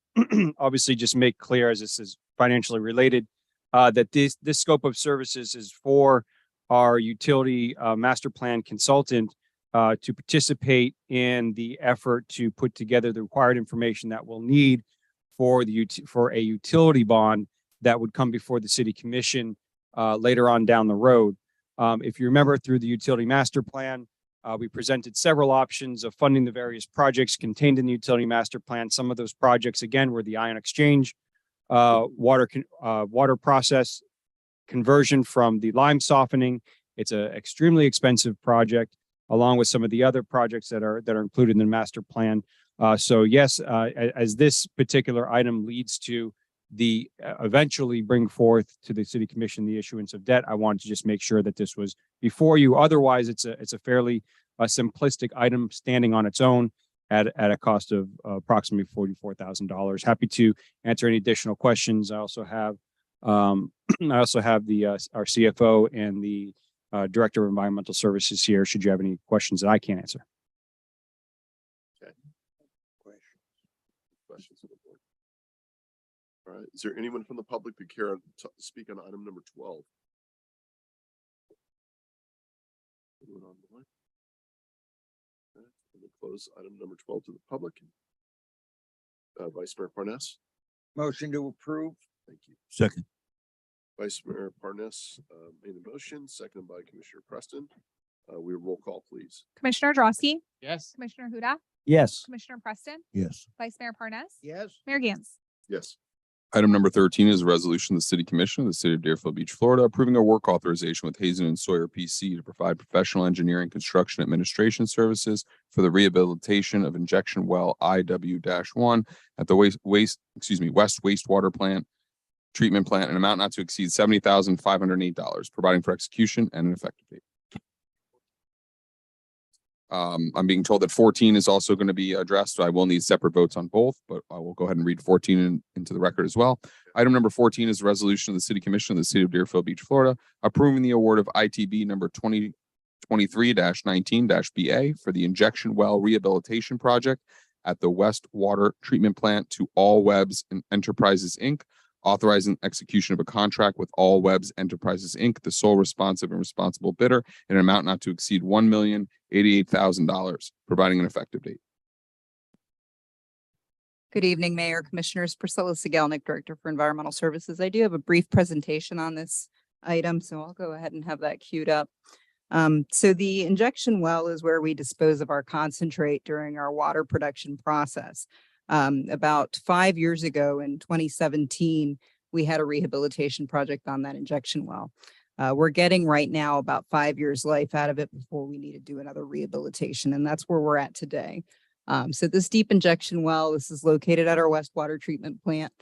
obviously just make clear, as this is financially related, that this scope of services is for our utility master plan consultant to participate in the effort to put together the required information that we'll need for a utility bond that would come before the City Commission later on down the road. If you remember through the utility master plan, we presented several options of funding the various projects contained in the utility master plan. Some of those projects, again, were the ion exchange, water process conversion from the lime softening. It's an extremely expensive project, along with some of the other projects that are included in the master plan. So yes, as this particular item leads to the eventually bring forth to the city commission the issuance of debt, I wanted to just make sure that this was before you. Otherwise, it's a fairly simplistic item standing on its own at a cost of approximately $44,000. Happy to answer any additional questions. I also have our CFO and the Director of Environmental Services here, should you have any questions that I can't answer. Okay. Questions of the board? All right. Is there anyone from the public that care to speak on item number 12? Anyone on the line? Okay. I'm going to close item number 12 to the public. Vice Mayor Parnas. Motion to approve. Thank you. Second. Vice Mayor Parnas made the motion, seconded by Commissioner Preston. We roll call, please. Commissioner Drosky, Yes. Commissioner Huda, Yes. Commissioner Preston, Yes. Vice Mayor Parnas, Yes. Mayor Gantz. Yes. Item number 13 is a resolution of the City Commission of the City of Deerfield Beach, Florida, approving a work authorization with Hazen and Sawyer PC to provide professional engineering, construction, administration services for the rehabilitation of injection well IW-1 at the West Wastewater Plant Treatment Plant, an amount not to exceed $70,508, providing for execution and an effective date. I'm being told that 14 is also going to be addressed. So I will need separate votes on both, but I will go ahead and read 14 into the record as well. Item number 14 is a resolution of the City Commission of the City of Deerfield Beach, Florida, approving the award of ITB number 2023-19-BA for the injection well rehabilitation project at the West Water Treatment Plant to All Webs and Enterprises, Inc., authorizing execution of a contract with All Webs Enterprises, Inc., the sole responsive and responsible bidder, in an amount not to exceed $1,088,000, providing an effective date. Good evening, Mayor, Commissioners. Priscilla Sigelnik, Director for Environmental Services. I do have a brief presentation on this item, so I'll go ahead and have that queued up. So the injection well is where we dispose of our concentrate during our water production process. About 5 years ago in 2017, we had a rehabilitation project on that injection well. We're getting right now about 5 years life out of it before we need to do another rehabilitation, and that's where we're at today. So this deep injection well, this is located at our West Water Treatment Plant.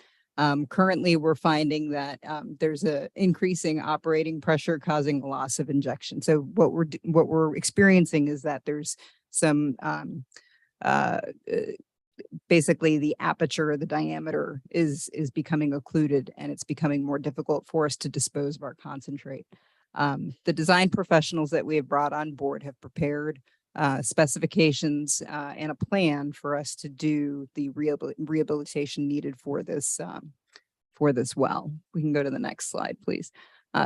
Currently, we're finding that there's a increasing operating pressure causing a loss of injection. So what we're experiencing is that there's some basically the aperture, the diameter is becoming occluded, and it's becoming more difficult for us to dispose of our concentrate. The design professionals that we have brought on board have prepared specifications and a plan for us to do the rehabilitation needed for this well. We can go to the next slide, please.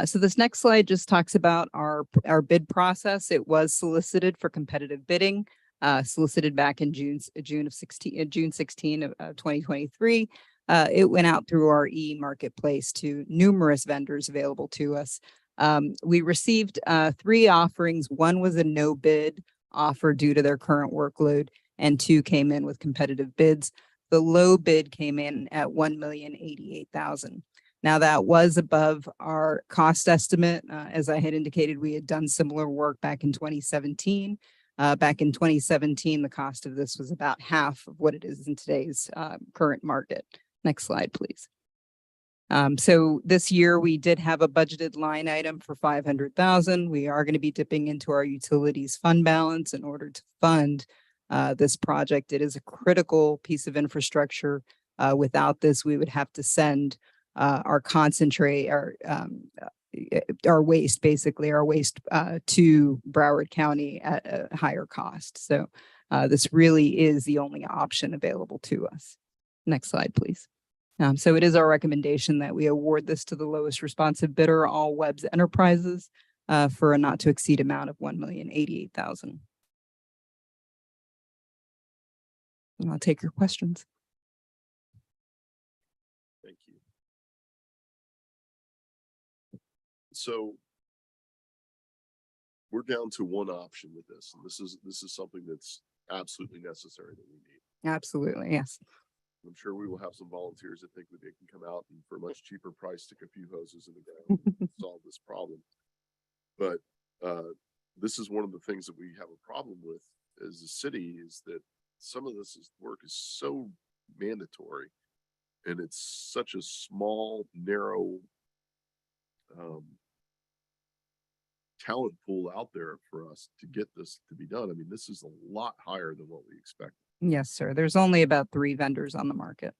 So this next slide just talks about our bid process. It was solicited for competitive bidding. Solicited back in June 16 of 2023. It went out through our e-marketplace to numerous vendors available to us. We received 3 offerings. One was a no bid offer due to their current workload, and 2 came in with competitive bids. The low bid came in at $1,088,000. Now that was above our cost estimate. As I had indicated, we had done similar work back in 2017. Back in 2017, the cost of this was about half of what it is in today's current market. Next slide, please. So this year we did have a budgeted line item for $500,000. We are going to be dipping into our utilities fund balance in order to fund this project. It is a critical piece of infrastructure. Without this, we would have to send our concentrate, our waste, basically our waste to Broward County at a higher cost. So this really is the only option available to us. Next slide, please. So it is our recommendation that we award this to the lowest responsive bidder, All Webs Enterprises, for a not to exceed amount of $1,088,000. And I'll take your questions. Thank you. So we're down to one option with this, and this is something that's absolutely necessary that we need. Absolutely, yes. I'm sure we will have some volunteers that think that they can come out and for a much cheaper price, stick a few hoses in the ground and solve this problem. But this is one of the things that we have a problem with as a city, is that some of this work is so mandatory, and it's such a small, narrow talent pool out there for us to get this to be done. I mean, this is a lot higher than what we expected. Yes, sir. There's only about 3 vendors on the market.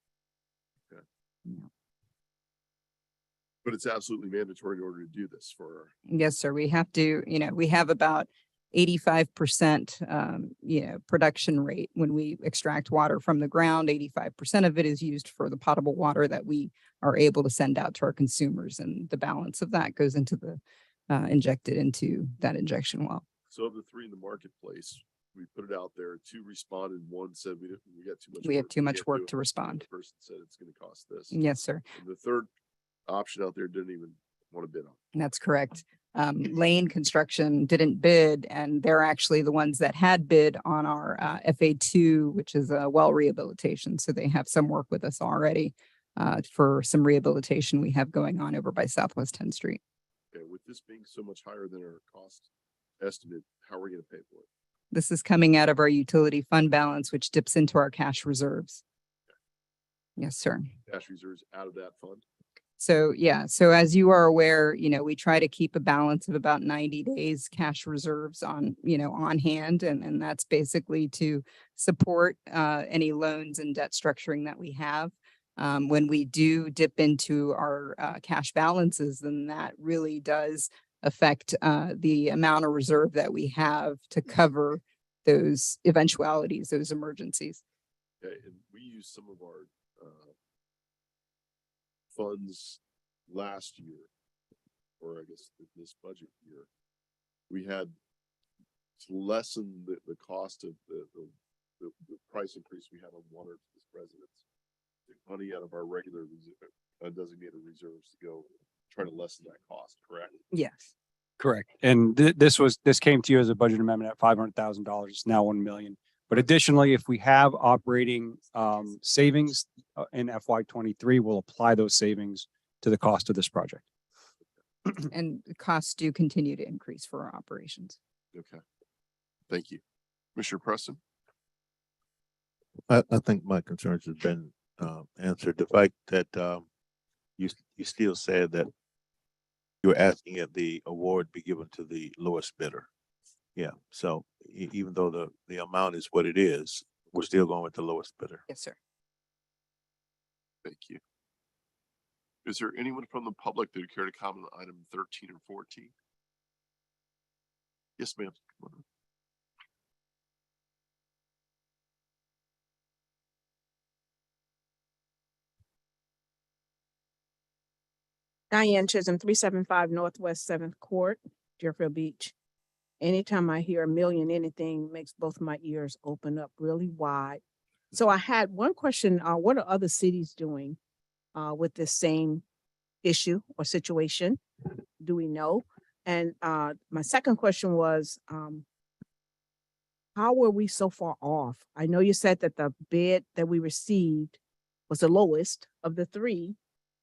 But it's absolutely mandatory in order to do this for. Yes, sir. We have to, we have about 85%, production rate when we extract water from the ground. 85% of it is used for the potable water that we are able to send out to our consumers. And the balance of that goes into injected into that injection well. So of the 3 in the marketplace, we put it out there, 2 responded, 1 said we got too much. We have work, too much can't work do it." to respond. The person said it's going to cost this. Yes, sir. And the third option out there didn't even want to bid on. That's correct. Lane Construction didn't bid, and they're actually the ones that had bid on our FA2, which is a well rehabilitation. So they have some work with us already for some rehabilitation we have going on over by Southwest 10th Street. Okay, with this being so much higher than our cost estimate, how are we going to pay for it? This is coming out of our utility fund balance, which dips into our cash reserves. Yes, sir. Cash reserves out of that fund? So, yeah, so as you are aware, we try to keep a balance of about 90 days cash reserves on hand. And that's basically to support any loans and debt structuring that we have. When we do dip into our cash balances, then that really does affect the amount of reserve that we have to cover those eventualities, those emergencies. Okay, and we used some of our funds last year, or I guess this budget year. We had to lessen the cost of the price increase we had on water to this residents. Took money out of our regular designated reserves to go try to lessen that cost, correct? Yes. Correct. And this came to you as a budget amendment at $500,000. It's now 1 million. But additionally, if we have operating savings in FY23, we'll apply those savings to the cost of this project. And the costs do continue to increase for our operations. Okay. Thank you. Commissioner Preston? I think my concerns have been answered. The fact that you still said that you're asking that the award be given to the lowest bidder. Yeah, so even though the amount is what it is, we're still going with the lowest bidder. Yes, sir. Thank you. Is there anyone from the public that would care to comment on item 13 or 14? Yes, ma'am. Come on. Diane Chisholm, 375 Northwest 7th Court, Deerfield Beach. Anytime I hear a million anything makes both my ears open up really wide. So I had one question, what are other cities doing with this same issue or situation? Do we know? And my second question was, how were we so far off? I know you said that the bid that we received was the lowest of the 3,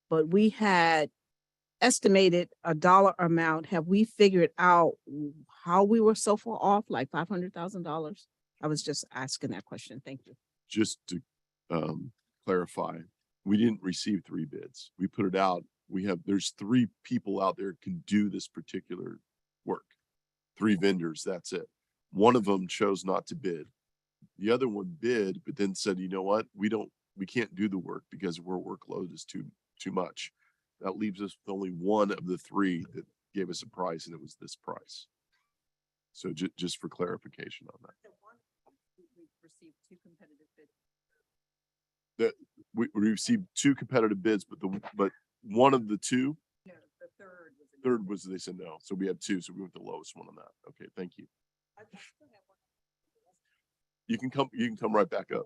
but we had estimated a dollar amount. Have we figured out how we were so far off, like $500,000? I was just asking that question. Thank you. Just to clarify, we didn't receive 3 bids. We put it out. There's 3 people out there can do this particular work. 3 vendors, that's it. One of them chose not to bid. The other one bid, but then said, you know what? We can't do the work because our workload is too much. That leaves us with only one of the 3 that gave us a price, and it was this price. So just for clarification on that. That we received 2 competitive bids, but one of the 2. No, the third was they said no. So we had 2. So we went the lowest one on that. Okay, thank you. You can come right back up.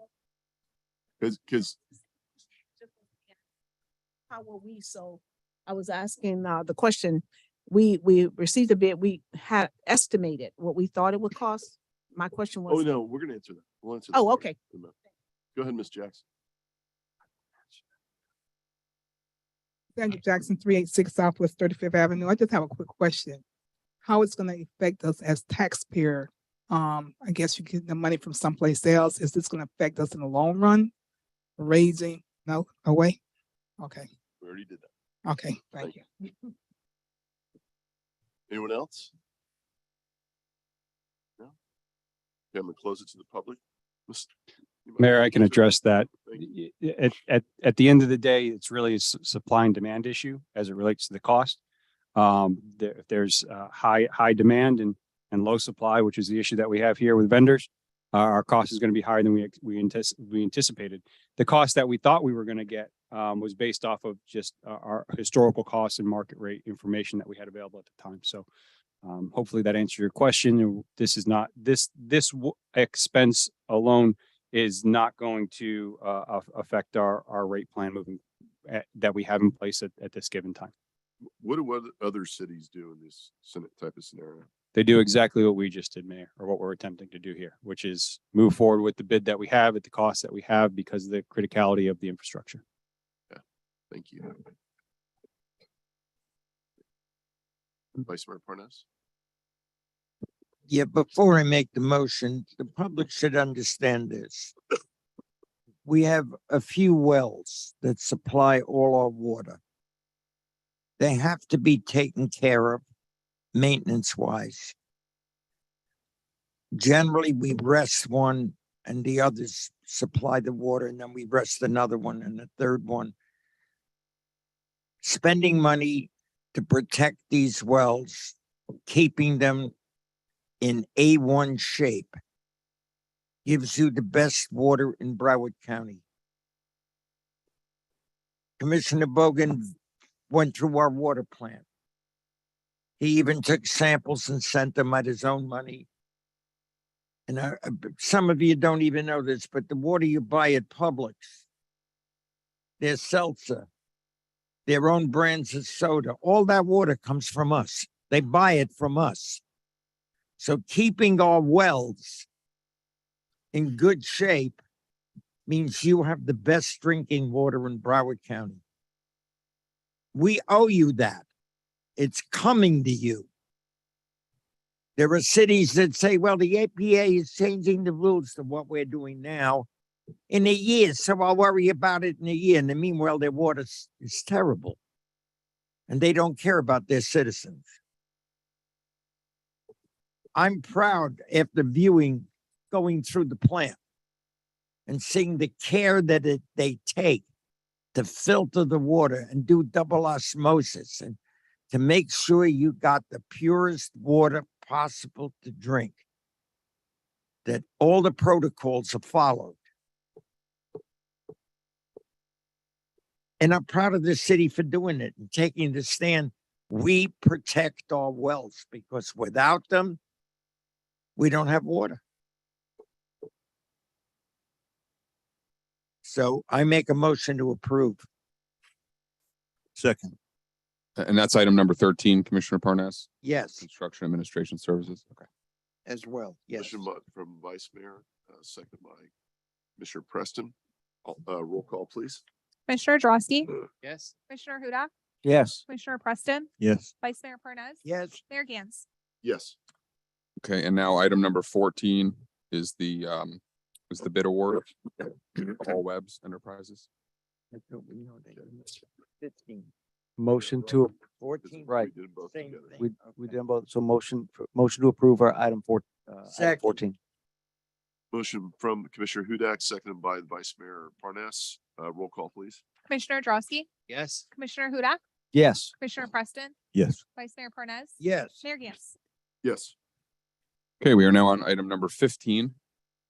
Because how were we so? I was asking the question, we received a bid, we had estimated what we thought it would cost. My question Oh, was, no, we're gonna answer that. We'll answer that. oh, later. okay. Go ahead, Ms. Jackson. Daniel Jackson, 386 Southwest 35th Avenue. I just have a quick question. How it's gonna affect us as taxpayer? I guess you get the money from someplace else. Is this gonna affect us in the long run? Raising, no way? Okay, We already did that. okay, thank you. Anyone else? No? Okay, I'm gonna close it to the public. You might- Mayor, I can Mr. address that. Thank At the end of the day, it's really a supply and demand issue as it relates to the cost. If there's high demand and low supply, which is the issue that we have here with vendors, our cost is going to be higher than we anticipated. The cost that we thought we were going to get was based off of just our historical costs and market rate information that we had available at the time. So hopefully that answers your question. This is not this expense alone is not going to affect our rate plan moving that we have in place at this given time. What do other cities do in this type of scenario? They do exactly what we just did, Mayor, or what we're attempting to do here, which is move forward with the bid that we have at the cost that we have because of the criticality of the infrastructure. Thank you. Vice Mayor Parnas? Yeah, before I make the motion, the public should understand this. We have a few wells that supply all our water. They have to be taken care of maintenance wise. Generally, we rest one and the others supply the water, and then we rest another one and a third one. Spending money to protect these wells, keeping them in A1 shape, gives you the best water in Broward County. Commissioner Bogan went through our water plant. He even took samples and sent them at his own money. And some of you don't even know this, but the water you buy at Publix, their seltzer, their own brands of soda, all that water comes from us. They buy it from us. So keeping our wells in good shape means you have the best drinking water in Broward County. We owe you that. It's coming to you. There are cities that say, well, the EPA is changing the rules to what we're doing now in a year, so I'll worry about it in a year. And the meanwhile, their water is terrible. And they don't care about their citizens. I'm proud after going through the plant and seeing the care that they take to filter the water and do double osmosis and to make sure you got the purest water possible to drink, that all the protocols are followed. And I'm proud of the city for doing it and taking the stand. We protect our wells because without them, we don't have water. So I make a motion to approve. Second. And that's item number 13, Commissioner Parnas, Yes, Construction Administration Services. Okay. as well. Yes. Motion from Vice Mayor, second by Commissioner Preston. Roll call, please. Commissioner Drosky, Yes. Commissioner Hudak, Yes. Commissioner Preston, Yes. Vice Mayor Parnas. Yes. Mayor Gans. Yes. Okay, and now item number 14 is the bid award, All Webs Enterprises. I thought we know that. 15, Motion to, 14. right. We did both Same together. thing. We did both. So motion to approve our item Second. 14. Motion from Commissioner Hudak, seconded by Vice Mayor Parnas. Roll call, please. Commissioner Drosky, Yes. Commissioner Hudak, Yes. Commissioner Preston, Yes. Vice Mayor Parnas. Yes. Mayor Gans. Yes. Okay, we are now on item number 15.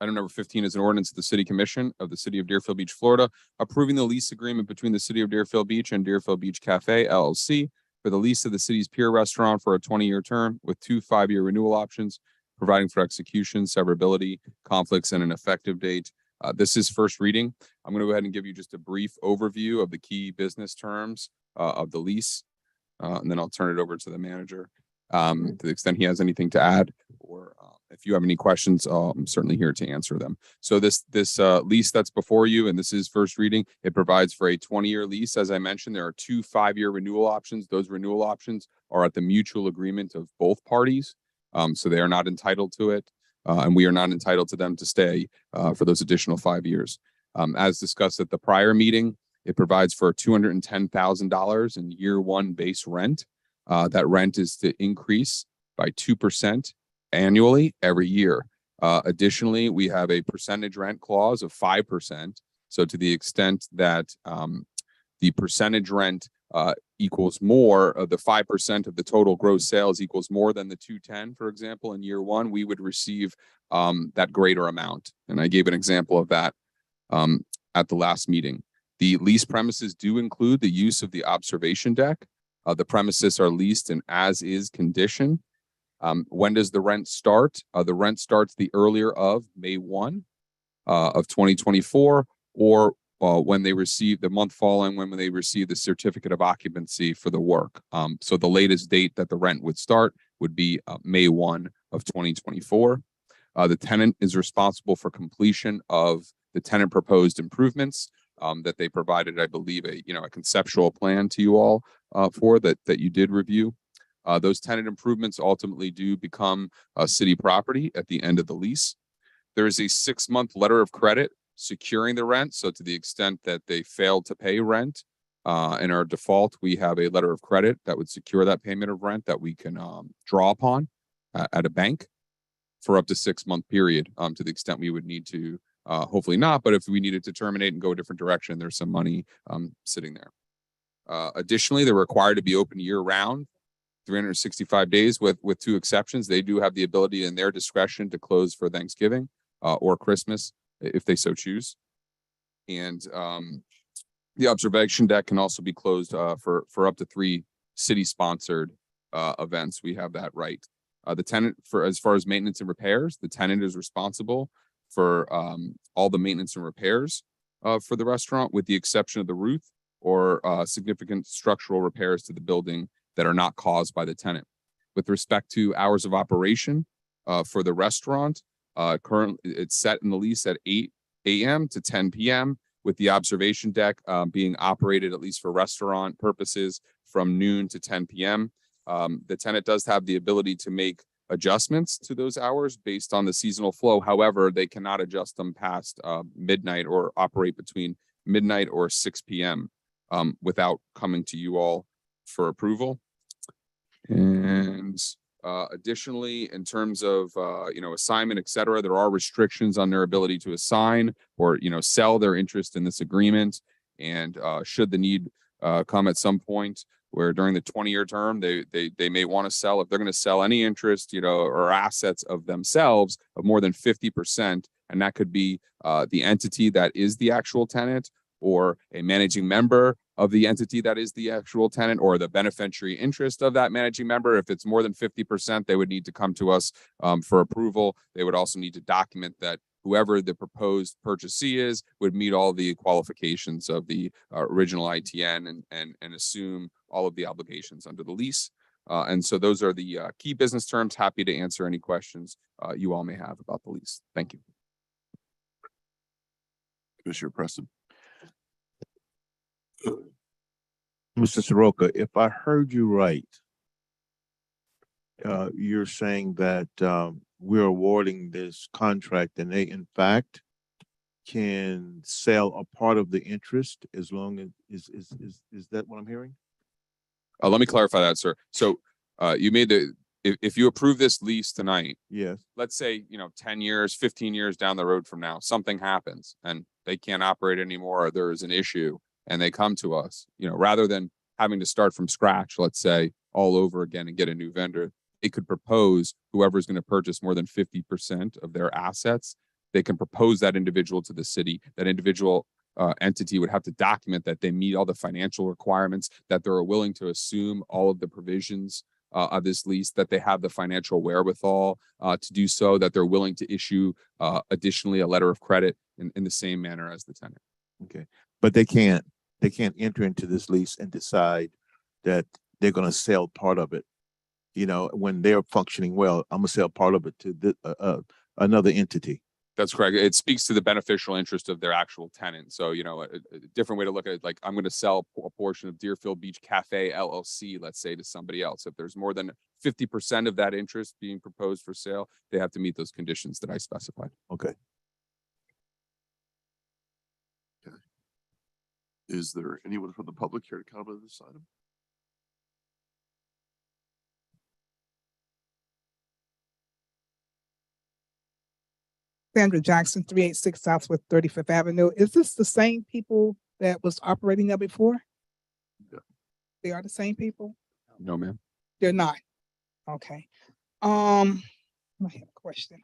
Item number 15 is an ordinance of the City Commission of the City of Deerfield Beach, Florida, approving the lease agreement between the City of Deerfield Beach and Deerfield Beach Cafe LLC for the lease of the city's pier restaurant for a 20-year term with 2 5-year renewal options, providing for execution, severability, conflicts, and an effective date. This is first reading. I'm going to go ahead and give you just a brief overview of the key business terms of the lease. and then I'll turn it over to the manager to the extent he has anything to add, or if you have any questions, I'm certainly here to answer them. So this lease that's before you, and this is first reading, it provides for a 20-year lease. As I mentioned, there are 2 5-year renewal options. Those renewal options are at the mutual agreement of both parties. So they are not entitled to it, and we are not entitled to them to stay for those additional 5 years. As discussed at the prior meeting, it provides for $210,000 in year 1 base rent. That rent is to increase by 2% annually every year. Additionally, we have a percentage rent clause of 5%. So to the extent that the percentage rent equals more of the 5% of the total gross sales equals more than the 210, for example, in year 1, we would receive that greater amount. And I gave an example of that at the last meeting. The lease premises do include the use of the observation deck. The premises are leased in as-is condition. When does the rent start? The rent starts the earlier of May 1 of 2024, or when they receive the month following when they receive the certificate of occupancy for the work. So the latest date that the rent would start would be May 1 of 2024. The tenant is responsible for completion of the tenant proposed improvements that they provided, I believe, a conceptual plan to you all for that you did review. Those tenant improvements ultimately do become city property at the end of the lease. There is a 6-month letter of credit securing the rent. So to the extent that they failed to pay rent in our default, we have a letter of credit that would secure that payment of rent that we can draw upon at a bank for up to 6-month period to the extent we would need to, hopefully not, but if we needed to terminate and go a different direction, there's some money sitting there. Additionally, they're required to be open year round, 365 days with 2 exceptions. They do have the ability in their discretion to close for Thanksgiving or Christmas if they so choose. And the observation deck can also be closed for up to 3 city-sponsored events. We have that right. The tenant, as far as maintenance and repairs, the tenant is responsible for all the maintenance and repairs for the restaurant, with the exception of the roof or significant structural repairs to the building that are not caused by the tenant. With respect to hours of operation for the restaurant, currently it's set in the lease at 8 a.m. to 10 p.m. with the observation deck being operated, at least for restaurant purposes, from noon to 10 p.m. The tenant does have the ability to make adjustments to those hours based on the seasonal flow. However, they cannot adjust them past midnight or operate between midnight or 6 p.m. Without coming to you all for approval. And additionally, in terms of assignment, et cetera, there are restrictions on their ability to assign or sell their interest in this agreement. And should the need come at some point where during the 20-year term they may want to sell, if they're going to sell any interest or assets of themselves of more than 50%, and that could be the entity that is the actual tenant, or a managing member of the entity that is the actual tenant, or the beneficiary interest of that managing member. If it's more than 50%, they would need to come to us for approval. They would also need to document that whoever the proposed purchasee is would meet all the qualifications of the original ITN and assume all of the obligations under the lease. And so those are the key business terms. Happy to answer any questions you all may have about the lease. Thank you. Commissioner Preston. Mr. Soroka, if I heard you right, you're saying that we're awarding this contract and they in fact can sell a part of the interest as long as is that what I'm hearing? Let me clarify that, sir. So you made if you approve this lease tonight, yes, let's say 10 years, 15 years down the road from now, something happens and they can't operate anymore, or there is an issue, and they come to us, rather than having to start from scratch, let's say all over again and get a new vendor, they could propose whoever's going to purchase more than 50% of their assets. They can propose that individual to the city. That individual entity would have to document that they meet all the financial requirements, that they're willing to assume all of the provisions of this lease, that they have the financial wherewithal to do so, that they're willing to issue additionally a letter of credit in the same manner as the tenant. Okay, but they can't enter into this lease and decide that they're gonna sell part of it. You know, when they're functioning well, I'm gonna sell part of it to another entity. That's correct. It speaks to the beneficial interest of their actual tenant. So, you know, a different way to look at it, like I'm going to sell a portion of Deerfield Beach Cafe LLC, let's say, to somebody else. If there's more than 50% of that interest being proposed for sale, they have to meet those conditions that I specified. Okay. Is there anyone from the public here to comment on this item? Sandra Jackson, 386 Southwest 35th Avenue. Is this the same people that was operating there before? Yeah. They are the same people? No, ma'am. They're not. Okay. I have a question.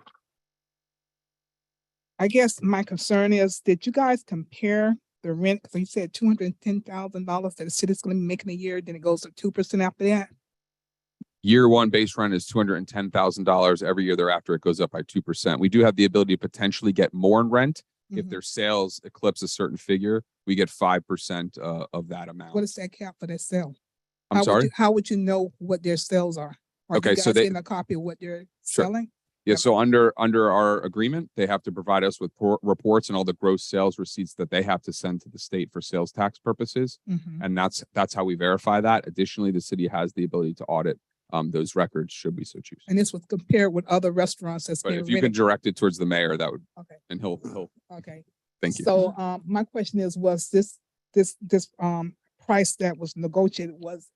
I guess my concern is, did you guys compare the rent? Because you said $210,000 that the city's going to be making a year, then it goes to 2% after that. Year one base rent is $210,000. Every year thereafter, it goes up by 2%. We do have the ability to potentially get more in rent. If Mhm. their sales eclipse a certain figure, we get 5% of that amount. What is that cap for their sale? I'm sorry? How would you know what their sales are? Are Okay, you so guys they- getting a copy of what they're Sure. selling? Yeah, so under our agreement, they have to provide us with reports and all the gross sales receipts that they have to send to the state for sales tax purposes. Mhm. And that's how we verify that. Additionally, the city has the ability to audit those records should we so choose. And this was compared with other restaurants that's But being if you can rented. direct it towards the mayor, that would, Okay. and he'll, Okay. thank you. So, my question is, was this price that was negotiated, was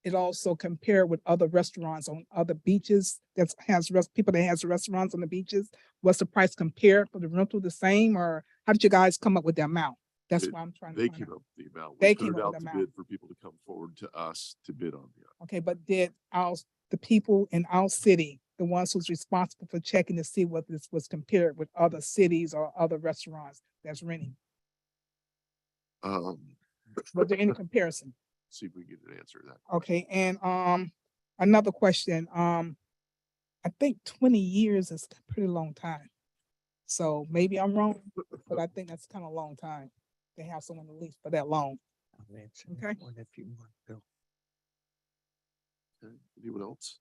it also compared with other restaurants on other beaches that has people that has restaurants on the beaches? Was the price compared for the rental the same, or how did you guys come up with the amount? That's what I'm trying to They find came out. up with the amount. They We put came it up out with to the amount. bid for people to come forward to us to bid on the. Okay, but did the people in our city, the ones who's responsible for checking to see what this was compared with other cities or other restaurants that's renting? Was there any comparison? See if we can get an answer to that. Okay, and another question. I think 20 years is a pretty long time. So maybe I'm wrong, but I think that's kind of a long time to have someone to lease for that long. Okay. Okay, anyone else?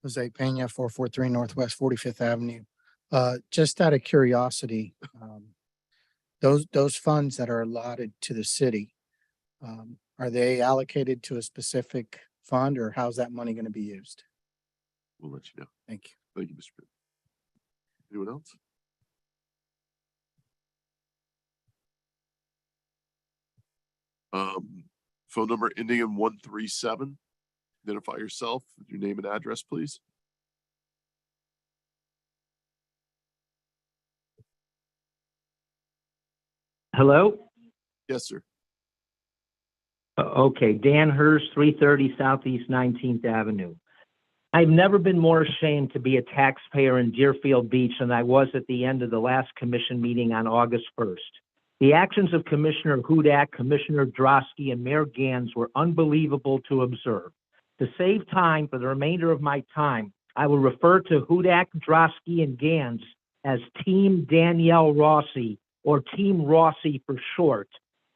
Jose Pena, 443 Northwest 45th Avenue. Just out of curiosity, those funds that are allotted to the city, are they allocated to a specific fund, or how's that money going to be used? We'll let you know. Thank you. Thank you, Mr. Pitt. Anyone else? Phone number ending in 137. Identify yourself, with your name and address, please. Hello? Yes, sir. Okay, Dan Hurst, 330 Southeast 19th Avenue. I've never been more ashamed to be a taxpayer in Deerfield Beach than I was at the end of the last commission meeting on August 1st. The actions of Commissioner Hudak, Commissioner Drosky, and Mayor Gans were unbelievable to observe. To save time for the remainder of my time, I will refer to Hudak, Drosky, and Gans as Team Danielle Rossi, or Team Rossi for short.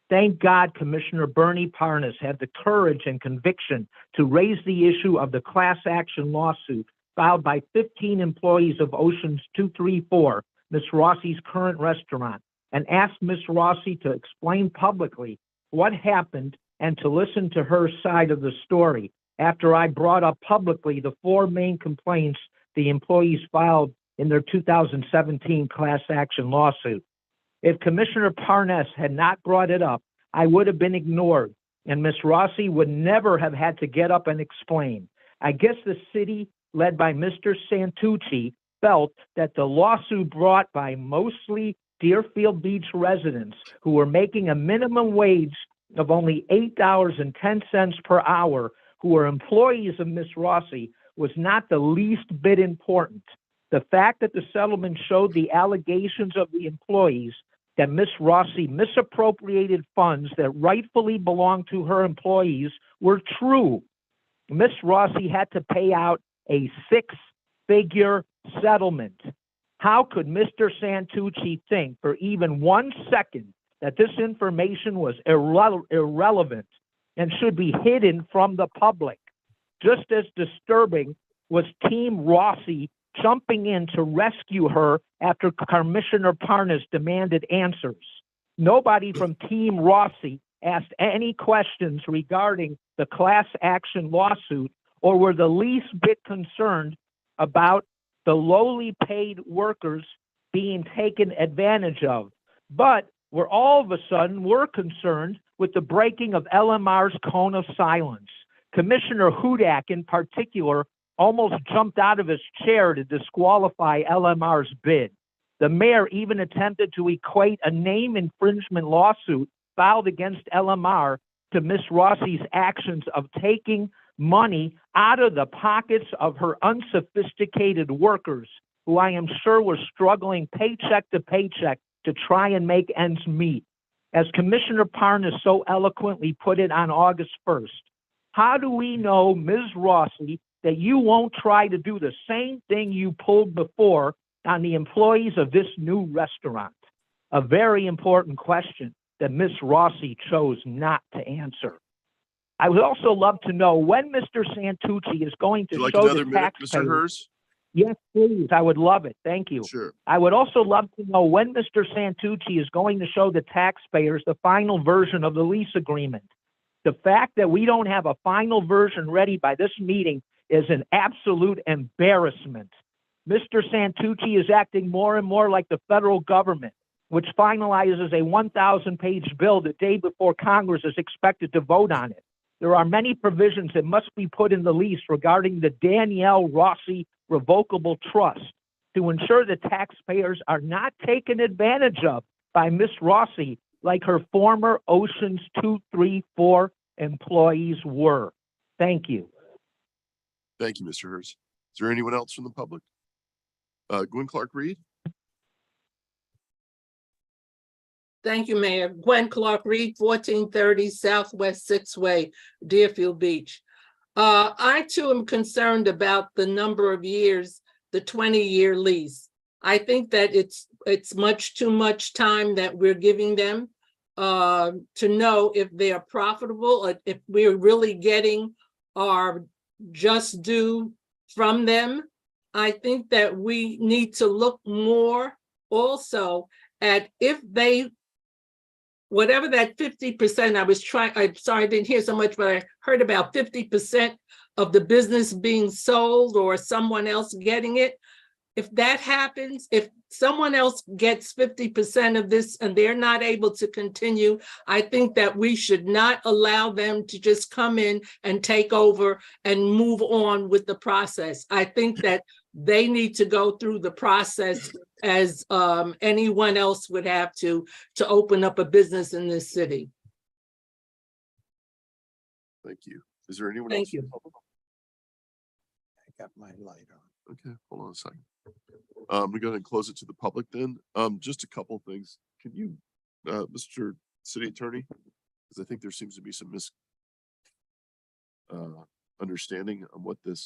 Thank God Commissioner Bernie Parnas had the courage and conviction to raise the issue of the class action lawsuit filed by 15 employees of Oceans 234, Ms. Rossi's current restaurant, and asked Ms. Rossi to explain publicly what happened and to listen to her side of the story after I brought up publicly the 4 main complaints the employees filed in their 2017 class action lawsuit. If Commissioner Parnas had not brought it up, I would have been ignored, and Ms. Rossi would never have had to get up and explain. I guess the city, led by Mr. Santucci, felt that the lawsuit brought by mostly Deerfield Beach residents who were making a minimum wage of only $8.10 per hour, who were employees of Ms. Rossi, was not the least bit important. The fact that the settlement showed the allegations of the employees that Ms. Rossi misappropriated funds that rightfully belonged to her employees were true. Ms. Rossi had to pay out a 6-figure settlement. How could Mr. Santucci think for even 1 second that this information was irrelevant and should be hidden from the public? Just as disturbing was Team Rossi jumping in to rescue her after Commissioner Parnas demanded answers. Nobody from Team Rossi asked any questions regarding the class action lawsuit or were the least bit concerned about the lowly paid workers being taken advantage of. But we're all of a sudden, we're concerned with the breaking of LMR's cone of silence. Commissioner Hudak in particular almost jumped out of his chair to disqualify LMR's bid. The mayor even attempted to equate a name infringement lawsuit filed against LMR to Ms. Rossi's actions of taking money out of the pockets of her unsophisticated workers, who I am sure were struggling paycheck to paycheck to try and make ends meet. As Commissioner Parnas so eloquently put it on August 1st, how do we know, Ms. Rossi, that you won't try to do the same thing you pulled before on the employees of this new restaurant? A very important question that Ms. Rossi chose not to answer. I would also love to know when Mr. Santucci is going to Would you like show another the minute, Mr. taxpayers. Hers? Yes, please. I would love it. Thank you. Sure. I would also love to know when Mr. Santucci is going to show the taxpayers the final version of the lease agreement. The fact that we don't have a final version ready by this meeting is an absolute embarrassment. Mr. Santucci is acting more and more like the federal government, which finalizes a 1,000-page bill the day before Congress is expected to vote on it. There are many provisions that must be put in the lease regarding the Danielle Rossi Revocable Trust to ensure that taxpayers are not taken advantage of by Ms. Rossi like her former Oceans 2, 3, 4 employees were. Thank you. Thank you, Mr. Hers. Is there anyone else from the public? Gwen Clark-Reed? Thank you, Mayor. Gwen Clark-Reed, 1430 Southwest 6th Way, Deerfield Beach. I too am concerned about the number of years, the 20-year lease. I think that it's much too much time that we're giving them to know if they're profitable, or if we're really getting our just due from them. I think that we need to look more also at if they, whatever that 50%, I'm sorry, I didn't hear so much, but I heard about 50% of the business being sold or someone else getting it. If that happens, if someone else gets 50% of this and they're not able to continue, I think that we should not allow them to just come in and take over and move on with the process. I think that they need to go through the process as anyone else would have to open up a business in this city. Thank you. Is there anyone Thank else? you. I got my light on. Okay, hold on a second. We're going to close it to the public then. Just a couple things. Can you, Mr. City Attorney, because I think there seems to be some understanding on what the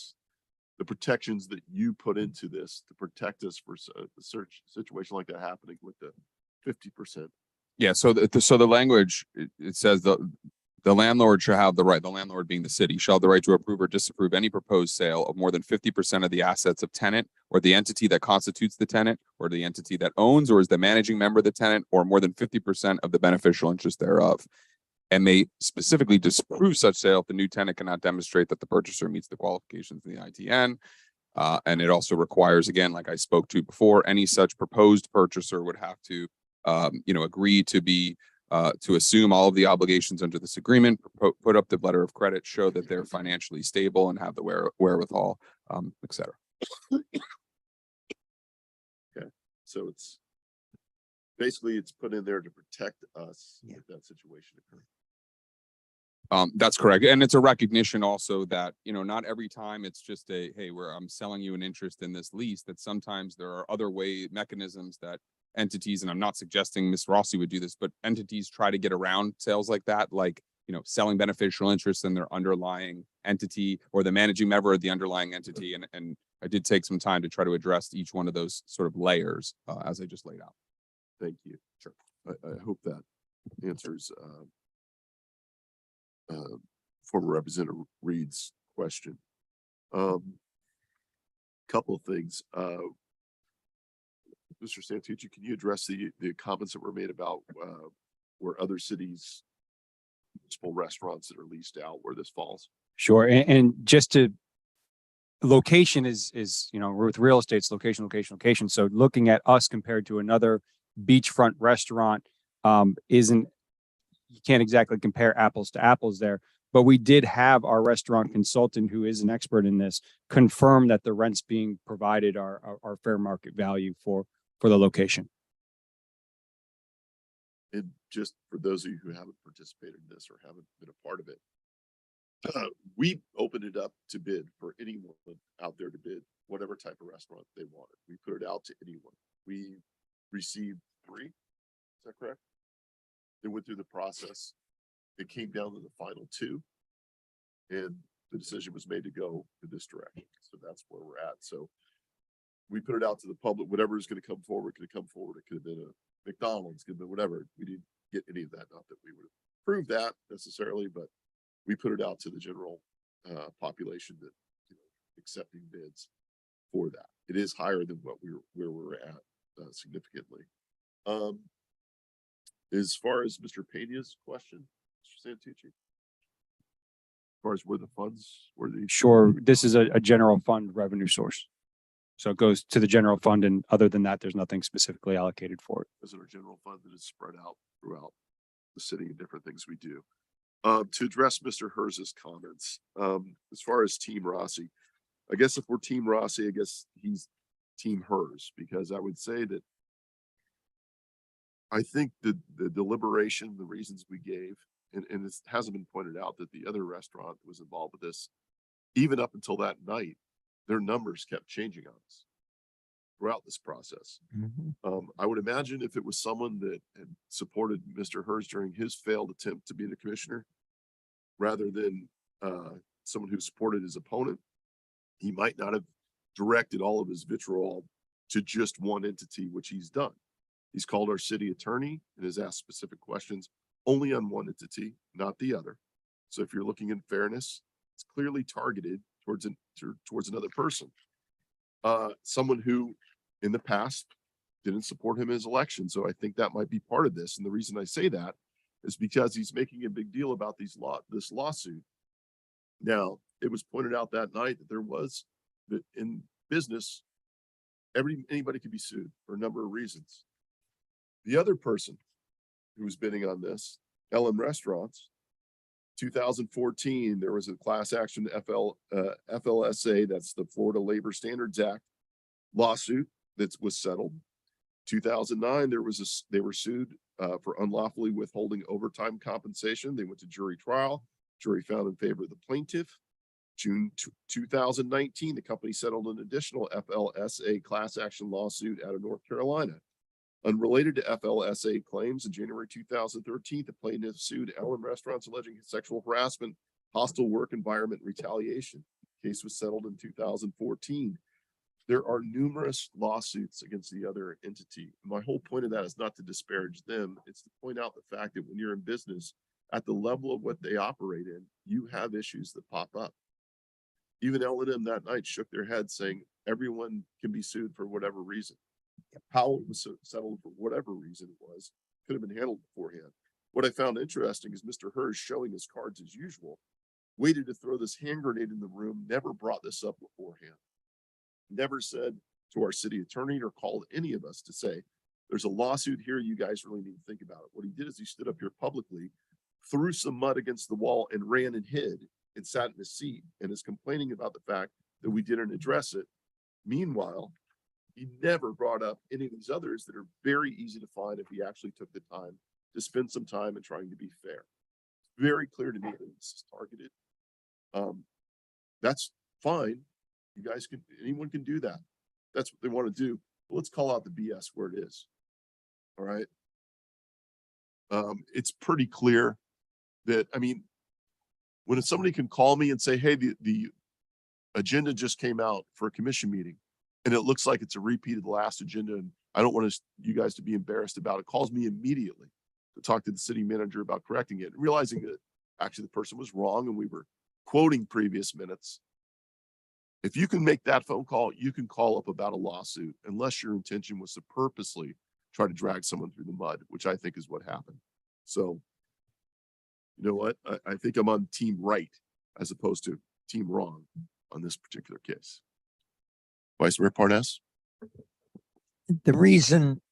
protections that you put into this to protect us for a search situation like that happening with the 50%. Yeah, so the language, it says the landlord shall have the right, the landlord being the city, shall have the right to approve or disapprove any proposed sale of more than 50% of the assets of tenant or the entity that constitutes the tenant or the entity that owns or is the managing member of the tenant or more than 50% of the beneficial interest thereof, and may specifically disapprove such sale if the new tenant cannot demonstrate that the purchaser meets the qualifications of the ITN. And it also requires, again, like I spoke to before, any such proposed purchaser would have to agree to be to assume all of the obligations under this agreement, put up the letter of credit, show that they're financially stable and have the wherewithal, et cetera. Okay, so it's basically put in there to protect us if that situation occurs. That's correct. And it's a recognition also that, not every time it's just a, hey, I'm selling you an interest in this lease, that sometimes there are other mechanisms that entities, and I'm not suggesting Ms. Rossi would do this, but entities try to get around sales like that, like, selling beneficial interest in their underlying entity or the managing member of the underlying entity. And I did take some time to try to address each one of those sort of layers as I just laid out. Thank you. Sure. I hope that answers former Representative Reed's question. Couple of things. Mr. Santucci, can you address the comments that were made about where other cities, municipal restaurants that are leased out, where this falls? Sure. And just to location is, with real estate, it's location, location, location. So looking at us compared to another beachfront restaurant you can't exactly compare apples to apples there. But we did have our restaurant consultant, who is an expert in this, confirm that the rents being provided are fair market value for the location. And just for those of you who haven't participated in this or haven't been a part of it, we opened it up to bid for anyone out there to bid whatever type of restaurant they wanted. We put it out to anyone. We received 3. Is that correct? They went through the process. It came down to the final 2, and the decision was made to go in this direction. So that's where we're at. So we put it out to the public. Whatever is going to come forward could have come forward. It could have been a McDonald's, could have been whatever. We didn't get any of that. Not that we would have proved that necessarily, but we put it out to the general population that accepting bids for that. It is higher than where we're at significantly. As far as Mr. Pena's question, Mr. Santucci, as far as where the funds, Sure. This is a general fund revenue source. So it goes to the general fund, and other than that, there's nothing specifically allocated for it. Is it a general fund that is spread out throughout the city and different things we do? To address Mr. Herz's comments, as far as Team Rossi, I guess if we're Team Rossi, I guess he's Team Herz, because I would say that I think the deliberation, the reasons we gave, and it hasn't been pointed out that the other restaurant that was involved with this, even up until that night, their numbers kept changing on us throughout this process. I would imagine if it was someone that had supported Mr. Herz during his failed attempt to be the commissioner, rather than someone who supported his opponent, he might not have directed all of his vitriol to just one entity, which he's done. He's called our city attorney and has asked specific questions only on one entity, not the other. So if you're looking in fairness, it's clearly targeted towards another person. Someone who in the past didn't support him in his election. So I think that might be part of this. And the reason I say that is because he's making a big deal about this lawsuit. Now, it was pointed out that night that in business, anybody could be sued for a number of reasons. The other person who was bidding on this, LM Restaurants, 2014, there was a class action FLSA, that's the Florida Labor Standards Act lawsuit that was settled. 2009, they were sued for unlawfully withholding overtime compensation. They went to jury trial. Jury found in favor of the plaintiff. June 2019, the company settled an additional FLSA class action lawsuit out of North Carolina. Unrelated to FLSA claims, in January 2013, the plaintiff sued LM Restaurants alleging sexual harassment, hostile work environment, retaliation. Case was settled in 2014. There are numerous lawsuits against the other entity. My whole point of that is not to disparage them. It's to point out the fact that when you're in business, at the level of what they operate in, you have issues that pop up. Even L&M that night shook their head saying everyone can be sued for whatever reason. How it was settled for whatever reason it was, could have been handled beforehand. What I found interesting is Mr. Herz, showing his cards as usual, waited to throw this hand grenade in the room, never brought this up beforehand. Never said to our city attorney or called any of us to say, there's a lawsuit here, you guys really need to think about it. What he did is he stood up here publicly, threw some mud against the wall and ran and hid and sat in his seat and is complaining about the fact that we didn't address it. Meanwhile, he never brought up any of these others that are very easy to find if he actually took the time to spend some time in trying to be fair. It's very clear to me that this is targeted. That's fine. You guys can, anyone can do that. That's what they want to do. But let's call out the BS where it is. All right. It's pretty clear that, I mean, when somebody can call me and say, hey, the agenda just came out for a commission meeting and it looks like it's a repeat of the last agenda. And I don't want you guys to be embarrassed about it. Calls me immediately to talk to the city manager about correcting it, realizing that actually the person was wrong and we were quoting previous minutes. If you can make that phone call, you can call up about a lawsuit unless your intention was to purposely try to drag someone through the mud, which I think is what happened. So, you know what? I think I'm on team right as opposed to team wrong on this particular case. Vice Mayor Parnas? The reason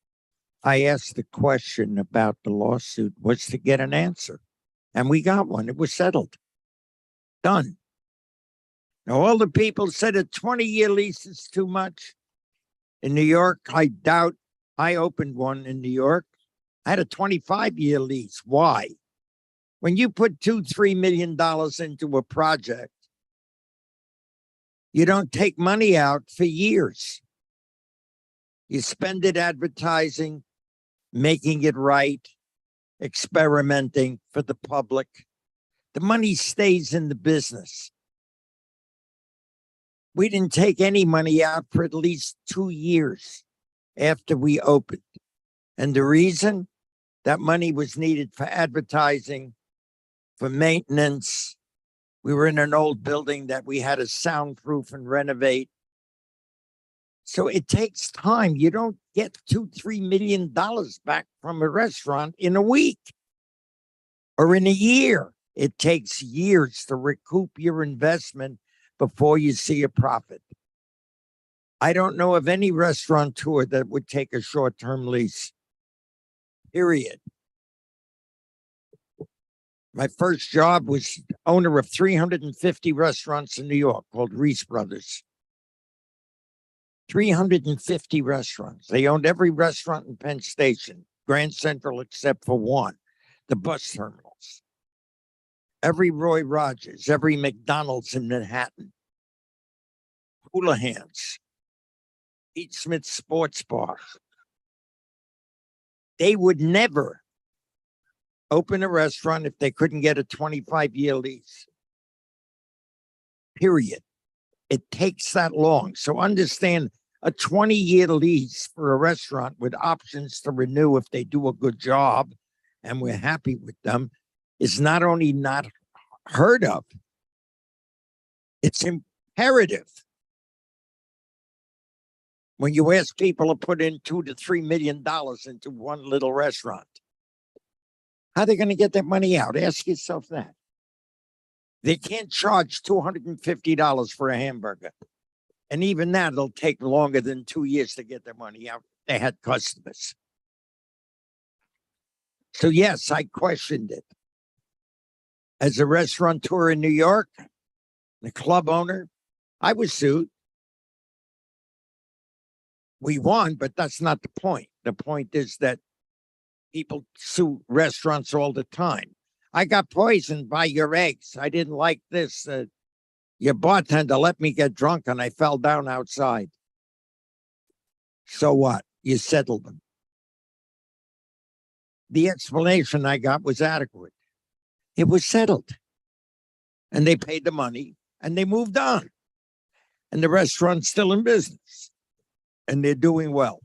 I asked the question about the lawsuit was to get an answer. And we got one. It was settled. Done. Now, all the people said a 20-year lease is too much. In New York, I doubt. I opened one in New York. I had a 25-year lease. Why? When you put $2-3 million into a project, you don't take money out for years. You spend it advertising, making it right, experimenting for the public. The money stays in the business. We didn't take any money out for at least 2 years after we opened. And the reason? That money was needed for advertising, for maintenance. We were in an old building that we had to soundproof and renovate. So it takes time. You don't get $2-3 million back from a restaurant in a week or in a year. It takes years to recoup your investment before you see a profit. I don't know of any restaurateur that would take a short-term lease. Period. My first job was owner of 350 restaurants in New York called Reese Brothers. 350 restaurants. They owned every restaurant in Penn Station, Grand Central except for one, the bus terminals. Every Roy Rogers, every McDonald's in Manhattan. Houlihan's, Pete Smith Sports Bar. They would never open a restaurant if they couldn't get a 25-year lease. Period. It takes that long. So understand, a 20-year lease for a restaurant with options to renew if they do a good job, and we're happy with them, is not only not heard of, it's imperative. When you ask people to put in $2 to $3 million into one little restaurant, how are they going to get that money out? Ask yourself that. They can't charge $250 for a hamburger. And even that, it'll take longer than 2 years to get their money out. They had customers. So yes, I questioned it. As a restaurateur in New York, the club owner, I was sued. We won, but that's not the point. The point is that people sue restaurants all the time. I got poisoned by your eggs. I didn't like this. Your bartender let me get drunk and I fell down outside. So what? You settled them. The explanation I got was adequate. It was settled. And they paid the money and they moved on. And the restaurant's still in business. And they're doing well.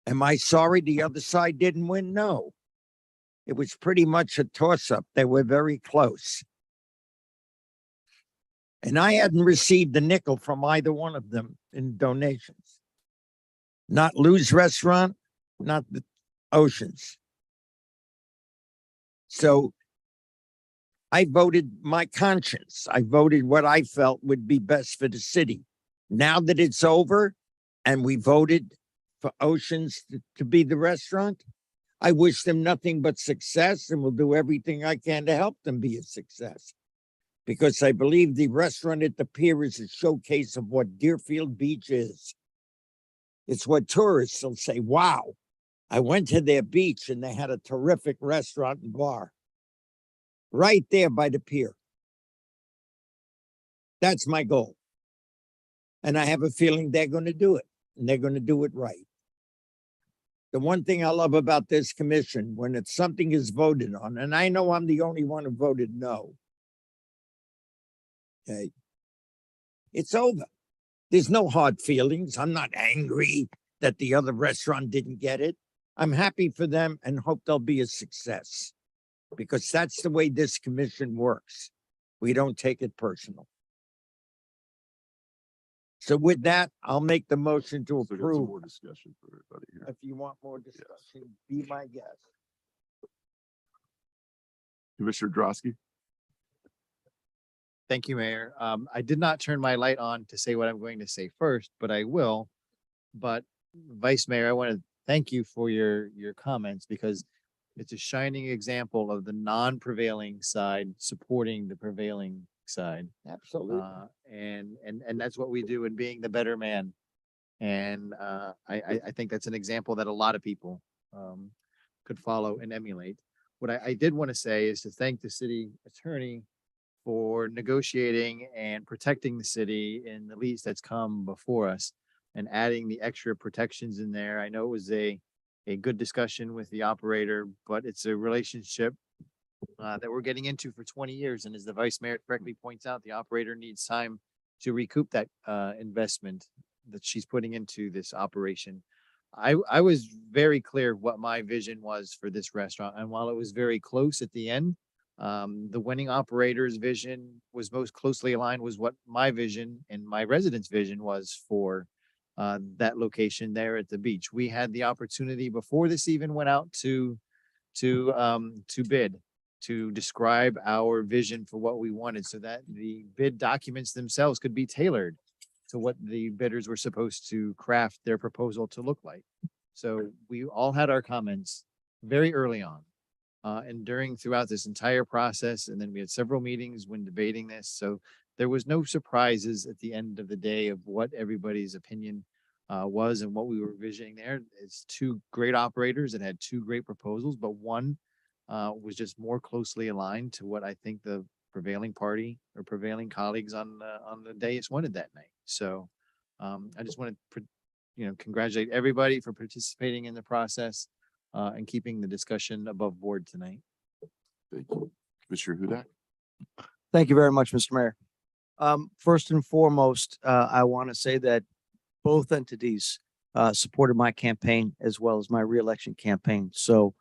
Am I sorry the other side didn't win? No. It was pretty much a toss-up. They were very close. And I hadn't received a nickel from either one of them in donations. Not Lou's Restaurant, not the Oceans. So I voted my conscience. I voted what I felt would be best for the city. Now that it's over and we voted for Oceans to be the restaurant, I wish them nothing but success and will do everything I can to help them be a success. Because I believe the restaurant at the pier is a showcase of what Deerfield Beach is. It's what tourists will say, wow, I went to their beach and they had a terrific restaurant and bar right there by the pier. That's my goal. And I have a feeling they're going to do it, and they're going to do it right. The one thing I love about this commission, when it's something is voted on, and I know I'm the only one who voted no. Okay. It's over. There's no hard feelings. I'm not angry that the other restaurant didn't get it. I'm happy for them and hope they'll be a success because that's the way this commission works. We don't take it personal. So with that, I'll make the motion to So we got some approve. more discussion for everybody here. If you want more discussion, be my guest. Commissioner Drosky? Thank you, Mayor. I did not turn my light on to say what I'm going to say first, but I will. But Vice Mayor, I want to thank you for your comments because it's a shining example of the non-prevailing side supporting the prevailing side. Absolutely. And that's what we do in being the better man. And I think that's an example that a lot of people could follow and emulate. What I did want to say is to thank the city attorney for negotiating and protecting the city in the lease that's come before us and adding the extra protections in there. I know it was a good discussion with the operator, but it's a relationship that we're getting into for 20 years. And as the Vice Mayor correctly points out, the operator needs time to recoup that investment that she's putting into this operation. I was very clear what my vision was for this restaurant. And while it was very close at the end, the winning operator's vision was most closely aligned with what my vision and my residents' vision was for that location there at the beach. We had the opportunity before this even went out to bid, to describe our vision for what we wanted so that the bid documents themselves could be tailored to what the bidders were supposed to craft their proposal to look like. So we all had our comments very early on. And throughout this entire process, and then we had several meetings when debating this. So there was no surprises at the end of the day of what everybody's opinion was and what we were visioning there. It's two great operators that had two great proposals, but one was just more closely aligned to what I think the prevailing party or prevailing colleagues on the dais wanted that night. So I just want to, congratulate everybody for participating in the process and keeping the discussion above board tonight. Thank you. Commissioner Hudak? Thank you very much, Mr. Mayor. First and foremost, I want to say that both entities supported my campaign as well as my reelection campaign. So,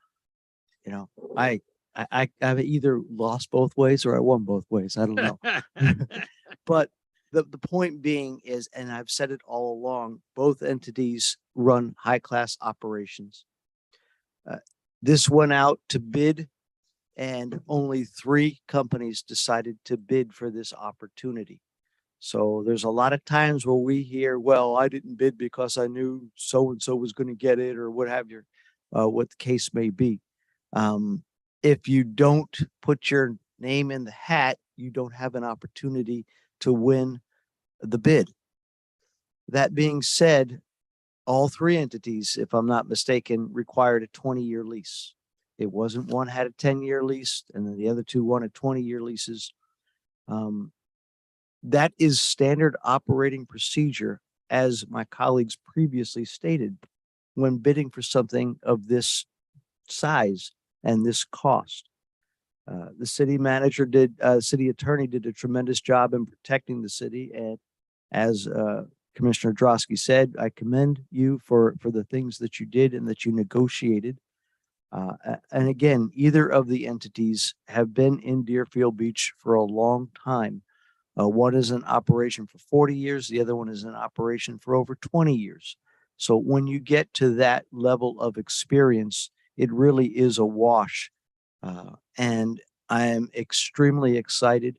I've either lost both ways or I won both ways. I don't know. But the point being is, and I've said it all along, both entities run high-class operations. This went out to bid and only 3 companies decided to bid for this opportunity. So there's a lot of times where we hear, well, I didn't bid because I knew so-and-so was going to get it or what have you, what the case may be. If you don't put your name in the hat, you don't have an opportunity to win the bid. That being said, all 3 entities, if I'm not mistaken, required a 20-year lease. It wasn't one had a 10-year lease and then the other 2 wanted 20-year leases. That is standard operating procedure, as my colleagues previously stated, when bidding for something of this size and this cost. The city manager city attorney did a tremendous job in protecting the city. And as Commissioner Drosky said, I commend you for the things that you did and that you negotiated. And again, either of the entities have been in Deerfield Beach for a long time. One is in operation for 40 years. The other one is in operation for over 20 years. So when you get to that level of experience, it really is a wash. And I am extremely excited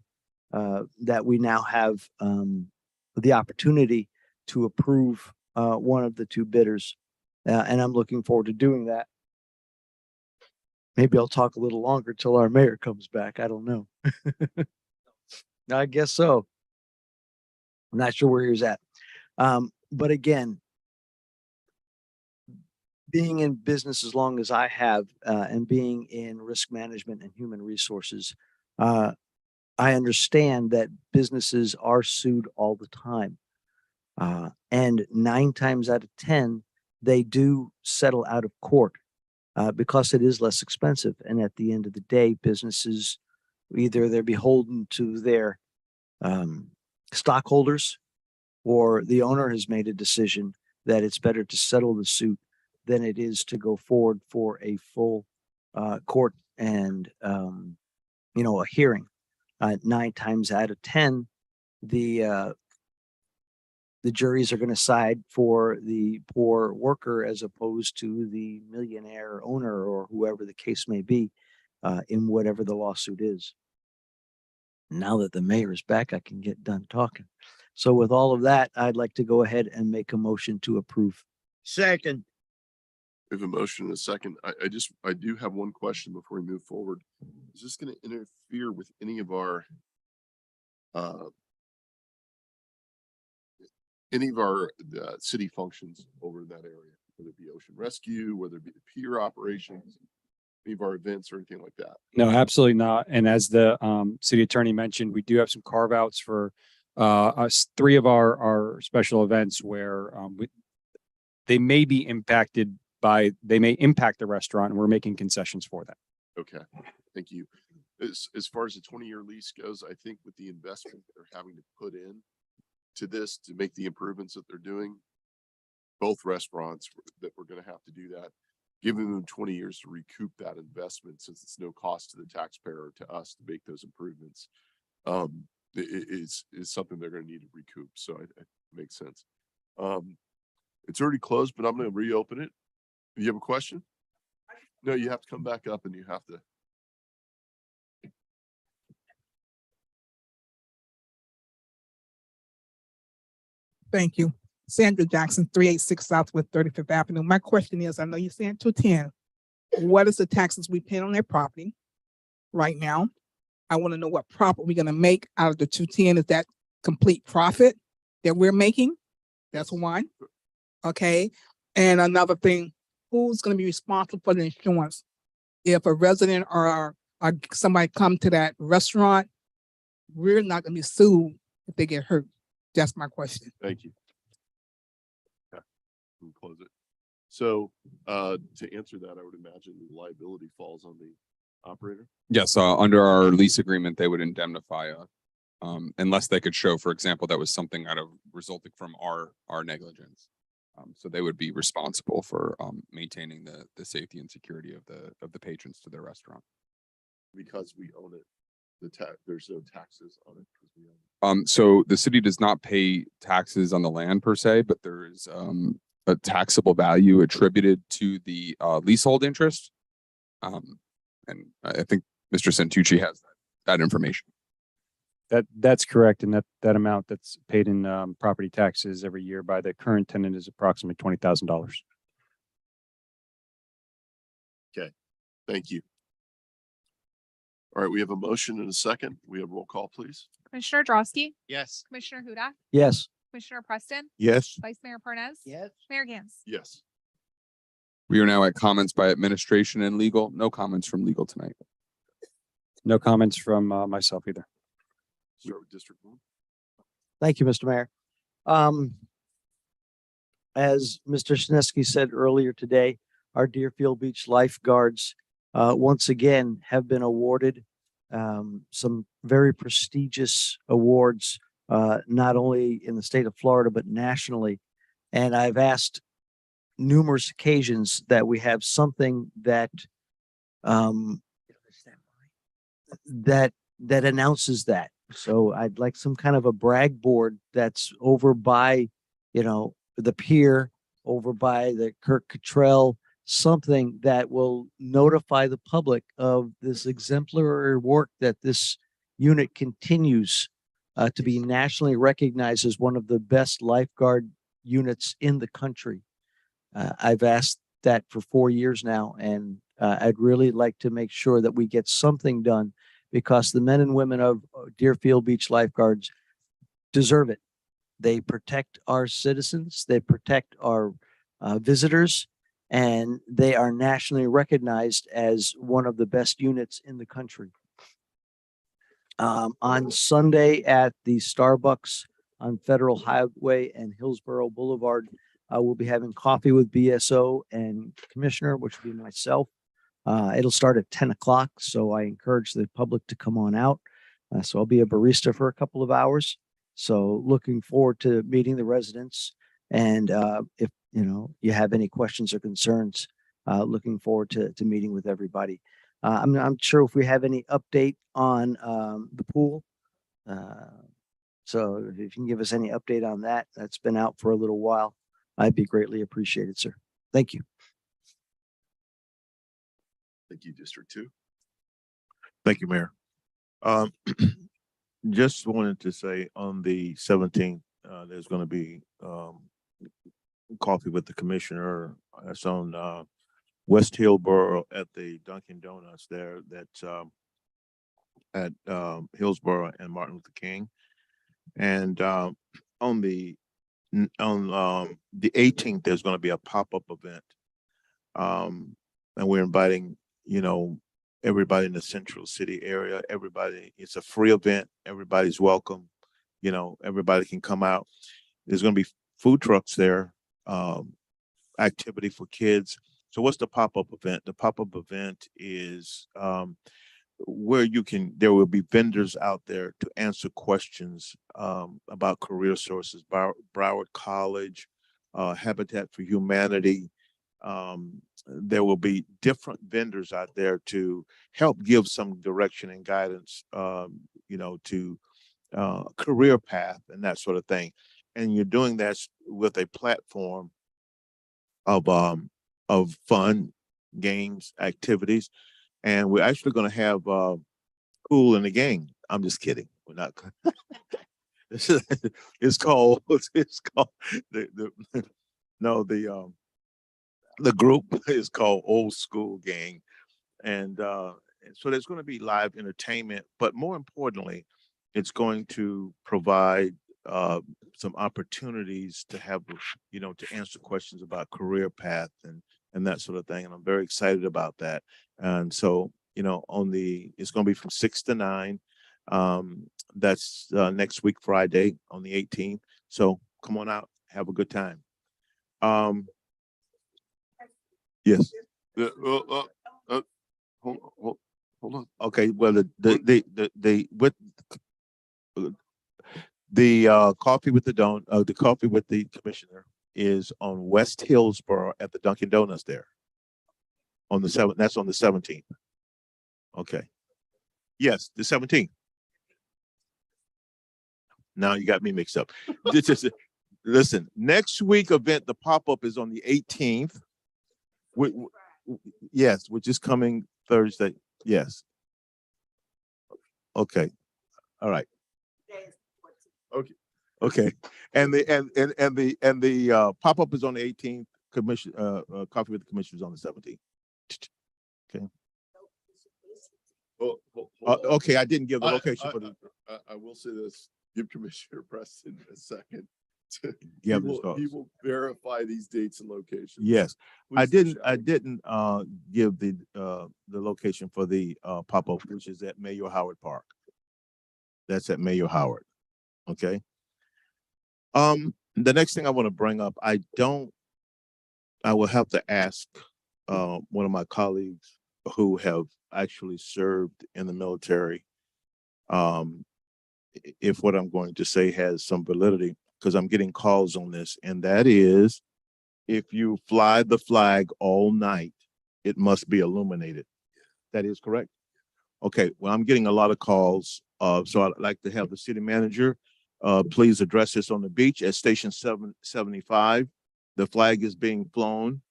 that we now have the opportunity to approve one of the 2 bidders. And I'm looking forward to doing that. Maybe I'll talk a little longer till our mayor comes back. I don't know. I guess so. I'm not sure where he was at. But again, being in business as long as I have and being in risk management and human resources, I understand that businesses are sued all the time. And 9 times out of 10, they do settle out of court because it is less expensive. And at the end of the day, businesses, either they're beholden to their stockholders or the owner has made a decision that it's better to settle the suit than it is to go forward for a full court and a hearing. 9 times out of 10, the juries are going to side for the poor worker as opposed to the millionaire owner or whoever the case may be in whatever the lawsuit is. Now that the mayor is back, I can get done talking. So with all of that, I'd like to go ahead and make a motion to approve. Second. We have a motion and a second. I do have one question before we move forward. Is this going to interfere with any of our city functions over in that area, whether it be ocean rescue, whether it be the pier operations, any of our events or anything like that? No, absolutely not. And as the city attorney mentioned, we do have some carve outs for us, 3 of our special events where they may be impacted they may impact the restaurant, and we're making concessions for that. Okay, thank you. As far as the 20-year lease goes, I think with the investment they're having to put in to this to make the improvements that they're doing, both restaurants that we're going to have to do that, giving them 20 years to recoup that investment, since it's no cost to the taxpayer or to us to make those improvements, is something they're going to need to recoup. So it makes sense. It's already closed, but I'm going to reopen it. Do you have a question? No, you have to come back up and you have to. Thank you. Sandra Jackson, 386 Southwest 35th Avenue. My question is, I know you're saying 210. What is the taxes we pay on their property right now? I want to know what profit we're going to make out of the 210. Is that complete profit that we're making? That's one. Okay. And another thing, who's going to be responsible for the insurance? If a resident or somebody come to that restaurant, we're not going to be sued if they get hurt. That's my question. Thank you. Okay, we'll close it. So to answer that, I would imagine the liability falls on the operator. Yes, under our lease agreement, they would indemnify unless they could show, for example, that was something resulting from our negligence. So they would be responsible for maintaining the safety and security of the patrons to their restaurant. Because we own it, there's no taxes on it because we own it. So the city does not pay taxes on the land per se, but there is a taxable value attributed to the leasehold interest. And I think Mr. Santucci has that information. That's correct. And that amount that's paid in property taxes every year by the current tenant is approximately $20,000. Okay, thank you. All right, we have a motion and a second. We have roll call, please. Commissioner Drosky, Yes. Commissioner Hudak, Yes. Commissioner Preston, Yes. Vice Mayor Parnas. Yes. Mayor Gans. Yes. We are now at comments by administration and legal. No comments from legal tonight. No comments from myself either. Start with District 1. Thank you, Mr. Mayor. As Mr. Shinesky said earlier today, our Deerfield Beach lifeguards once again have been awarded some very prestigious awards, not only in the state of Florida, but nationally. And I've asked numerous occasions that we have something that that announces that. So I'd like some kind of a brag board that's over by, the pier, over by the Kirk Cottrell, something that will notify the public of this exemplary work that this unit continues to be nationally recognized as one of the best lifeguard units in the country. I've asked that for 4 years now, and I'd really like to make sure that we get something done, because the men and women of Deerfield Beach lifeguards deserve it. They protect our citizens, they protect our visitors, and they are nationally recognized as one of the best units in the country. On Sunday at the Starbucks on Federal Highway and Hillsborough Boulevard, we'll be having coffee with BSO and Commissioner, which will be myself. It'll start at 10 o'clock, so I encourage the public to come on out. So I'll be a barista for a couple of hours. So looking forward to meeting the residents. And if, you have any questions or concerns, looking forward to meeting with everybody. I'm sure if we have any update on the pool. So if you can give us any update on that, that's been out for a little while, I'd be greatly appreciated, sir. Thank you. Thank you, District 2. Thank you, Mayor. Just wanted to say on the 17th, there's going to be coffee with the commissioner. That's on West Hillsborough at the Dunkin' Donuts there. That's at Hillsborough and Martin Luther King. And on the 18th, there's going to be a pop-up event. And we're inviting, everybody in the Central City area, everybody. It's a free event. Everybody's welcome. Everybody can come out. There's going to be food trucks there, activity for kids. So what's the pop-up event? The pop-up event is where there will be vendors out there to answer questions about career sources, Broward College, Habitat for Humanity. There will be different vendors out there to help give some direction and guidance, to career path and that sort of thing. And you're doing that with a platform of fun, games, activities. And we're actually going to have Kool and the Gang. I'm just kidding. We're not. It's called the group is called Old School Gang. And so there's going to be live entertainment, but more importantly, it's going to provide some opportunities to have, to answer questions about career path and that sort of thing. And I'm very excited about that. And so, it's going to be from 6 to 9. That's next week, Friday on the 18th. So come on out, have a good time. Yes. Hold on. Okay. Well, the coffee with the coffee with the commissioner is on West Hillsborough at the Dunkin' Donuts there on the 7th. That's on the 17th. Okay. Yes, the 17th. Now you got me mixed up. Listen, next week event, the pop-up is on the 18th. Yes, which is coming Thursday. Yes. Okay. All right. Okay. Okay. And the pop-up is on the 18th. Coffee with the commissioner is on the 17th. Okay. Okay, I didn't give the location for the. I will say this: give Commissioner Preston a second. He will verify these dates and locations. Yes, Please I do, didn't give the location for the pop-up, which is at Mayor Howard Park. That's at Mayor Howard. Okay. The next thing I want to bring up, I will have to ask one of my colleagues who have actually served in the military if what I'm going to say has some validity, because I'm getting calls on this, and that is, if you fly the flag all night, it must be illuminated. That is correct? Okay, well, I'm getting a lot of calls, so I'd like to have the city manager please address this on the beach at Station 775. The flag is being flown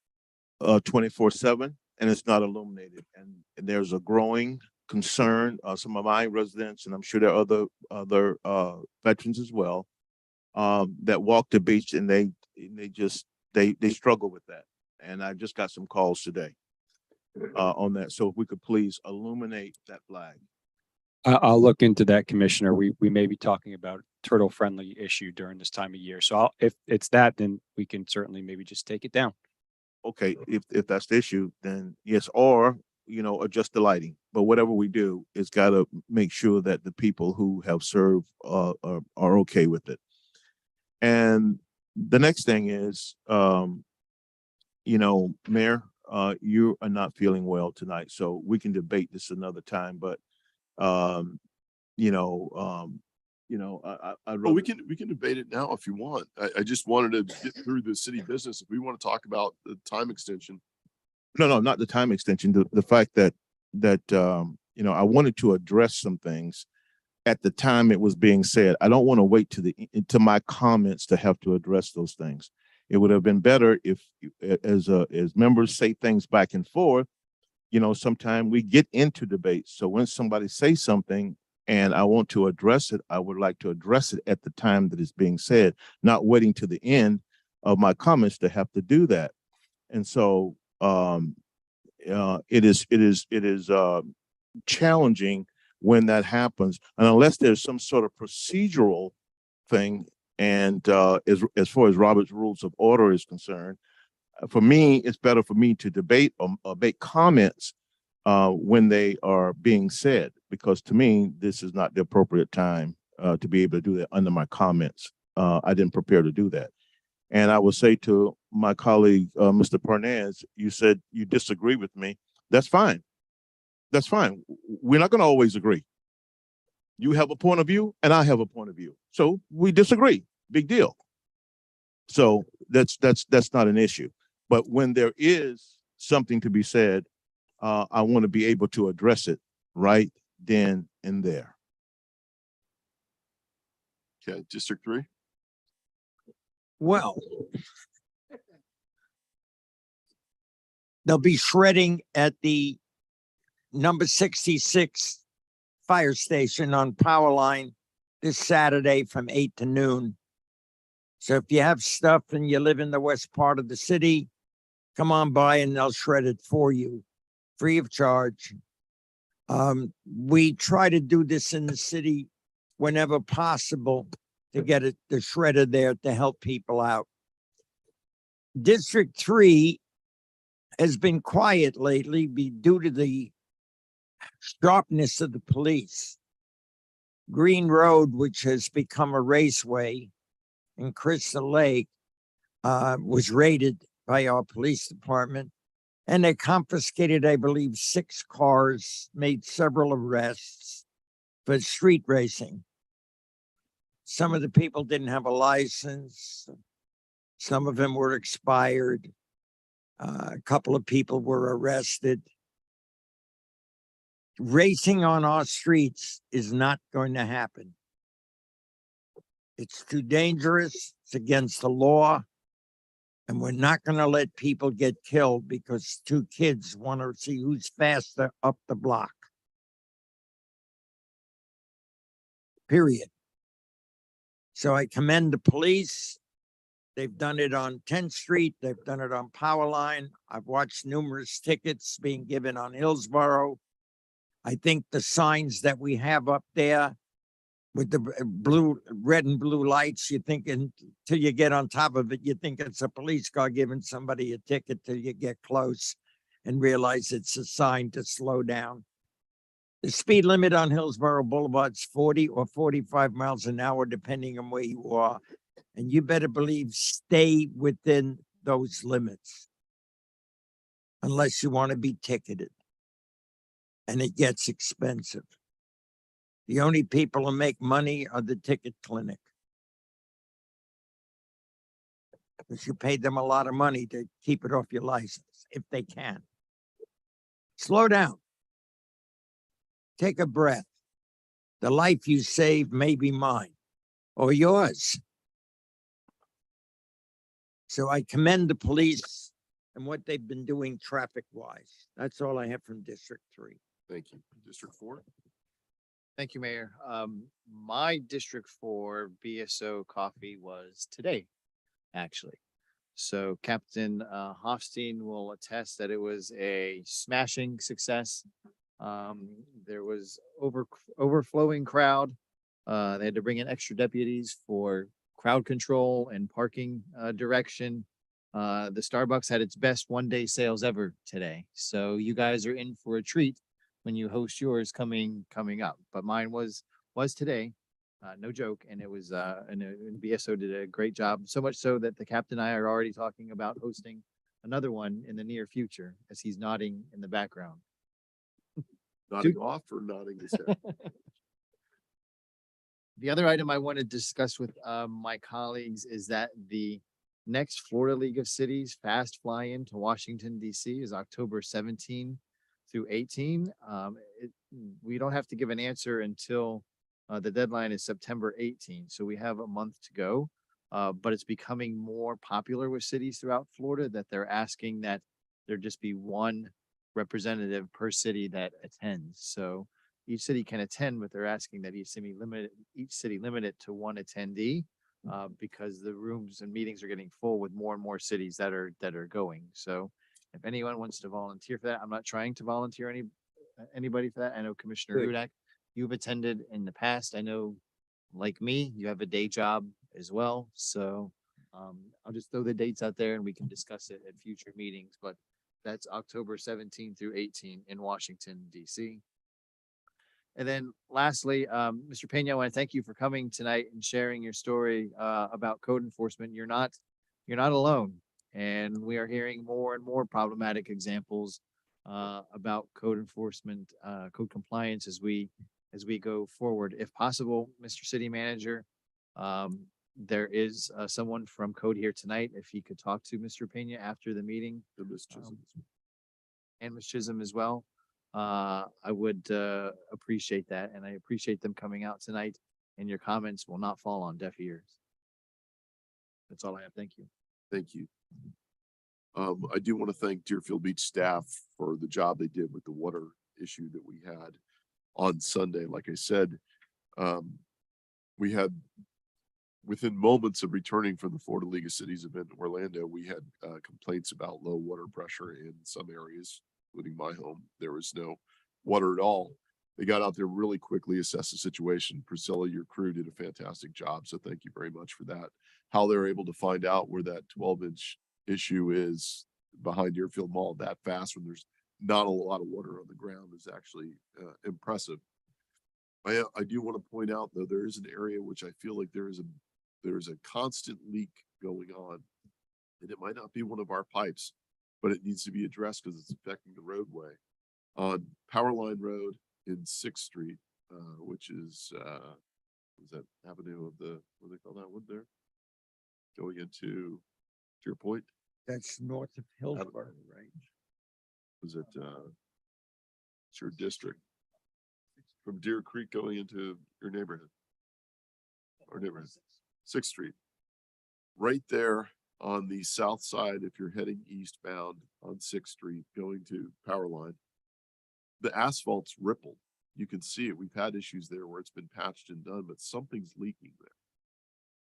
24/7, and it's not illuminated. And there's a growing concern. Some of my residents, and I'm sure there are other veterans as well, that walk the beach, and they struggle with that. And I just got some calls today on that. So if we could please illuminate that flag. I'll look into that, Commissioner. We may be talking about turtle friendly issue during this time of year. So if it's that, then we can certainly maybe just take it down. Okay, if that's the issue, then yes, or adjust the lighting. But whatever we do, it's got to make sure that the people who have served are okay with it. And the next thing is, Mayor, you are not feeling well tonight, so we can debate this another time. But I'd Well, rather. we can debate it now if you want. I just wanted to get through the city business. If we want to talk about the time extension. No, not the time extension. The fact that I wanted to address some things at the time it was being said. I don't want to wait to my comments to have to address those things. It would have been better if, as members say things back and forth, sometime we get into debates. So when somebody says something and I want to address it, I would like to address it at the time that it's being said, not waiting to the end of my comments to have to do that. And so it is challenging when that happens, and unless there's some sort of procedural thing. And as far as Robert's Rules of Order is concerned, for me, it's better for me to debate or make comments when they are being said, because to me, this is not the appropriate time to be able to do that under my comments. I didn't prepare to do that. And I will say to my colleague, Mr. Parnas, you said you disagree with me. That's fine. That's fine. We're not going to always agree. You have a point of view and I have a point of view. So we disagree. Big deal. So that's not an issue. But when there is something to be said, I want to be able to address it right then and there. Okay, District 3. Well, they'll be shredding at the number 66 fire station on Power Line this Saturday from 8 to noon. So if you have stuff and you live in the west part of the city, come on by and they'll shred it for you, free of charge. We try to do this in the city whenever possible to get the shredder there to help people out. District 3 has been quiet lately due to the sharpness of the police. Green Road, which has become a raceway in Crystal Lake, was raided by our police department, and they confiscated, I believe, 6 cars, made several arrests for street racing. Some of the people didn't have a license. Some of them were expired. A couple of people were arrested. Racing on our streets is not going to happen. It's too dangerous. It's against the law. And we're not going to let people get killed because 2 kids want to see who's faster up the block. Period. So I commend the police. They've done it on 10th Street. They've done it on Power Line. I've watched numerous tickets being given on Hillsborough. I think the signs that we have up there with the red and blue lights, you think until you get on top of it, you think it's a police car giving somebody a ticket till you get close and realize it's a sign to slow down. The speed limit on Hillsborough Boulevard is 40 or 45 miles an hour, depending on where you are. And you better believe stay within those limits unless you want to be ticketed. And it gets expensive. The only people who make money are the ticket clinic. Because you pay them a lot of money to keep it off your license, if they can. Slow down. Take a breath. The life you save may be mine or yours. So I commend the police and what they've been doing traffic-wise. That's all I have from District 3. Thank you. District 4. Thank you, Mayor. My District 4 BSO coffee was today, actually. So Captain Hofstein will attest that it was a smashing success. There was overflowing crowd. They had to bring in extra deputies for crowd control and parking direction. The Starbucks had its best one-day sales ever today. So you guys are in for a treat when you host yours coming up. But mine was today, no joke. And it was, and BSO did a great job. So much so that the captain and I are already talking about hosting another one in the near future, as he's nodding in the background. Nodding off or nodding his head? The other item I want to discuss with my colleagues is that the next Florida League of Cities fast fly-in to Washington DC is October 17 through 18. We don't have to give an answer until the deadline is September 18, so we have a month to go. But it's becoming more popular with cities throughout Florida that they're asking that there just be one representative per city that attends. So each city can attend, but they're asking that each city limit it to one attendee because the rooms and meetings are getting full with more and more cities that are going. So if anyone wants to volunteer for that, I'm not trying to volunteer anybody for that. I know Commissioner Good. Hudak, you've attended in the past. I know, like me, you have a day job as well. So I'll just throw the dates out there and we can discuss it at future meetings. But that's October 17 through 18 in Washington, DC. And then lastly, Mr. Pena, I want to thank you for coming tonight and sharing your story about code enforcement. You're not alone. And we are hearing more and more problematic examples about code enforcement, code compliance as we go forward. If possible, Mr. City Manager, there is someone from code here tonight. If he could talk to Mr. Pena after the meeting. And Ms. Chisholm as well. I would appreciate that, and I appreciate them coming out tonight, and your comments will not fall on deaf ears. That's all I have. Thank you. Thank you. I do want to thank Deerfield Beach staff for the job they did with the water issue that we had on Sunday. Like I said, we had, within moments of returning from the Florida League of Cities event in Orlando, we had complaints about low water pressure in some areas, including my home. There was no water at all. They got out there really quickly, assessed the situation. Priscilla, your crew did a fantastic job. So thank you very much for that. How they're able to find out where that 12-inch issue is behind Deerfield Mall that fast when there's not a lot of water on the ground is actually impressive. I do want to point out though, there is an area which I feel like there is a constant leak going on, and it might not be one of our pipes, but it needs to be addressed because it's affecting the roadway on Powerline Road in 6th Street, which is that Avenue of the, what do they call that one there? Going into, to your point? That's north of Hillsborough, right? Was it, it's your district? From Deer Creek going into your neighborhood? Our neighborhood, 6th Street. Right there on the south side, if you're heading eastbound on 6th Street, going to Powerline, the asphalt's rippled. You can see it. We've had issues there where it's been patched and done, but something's leaking there.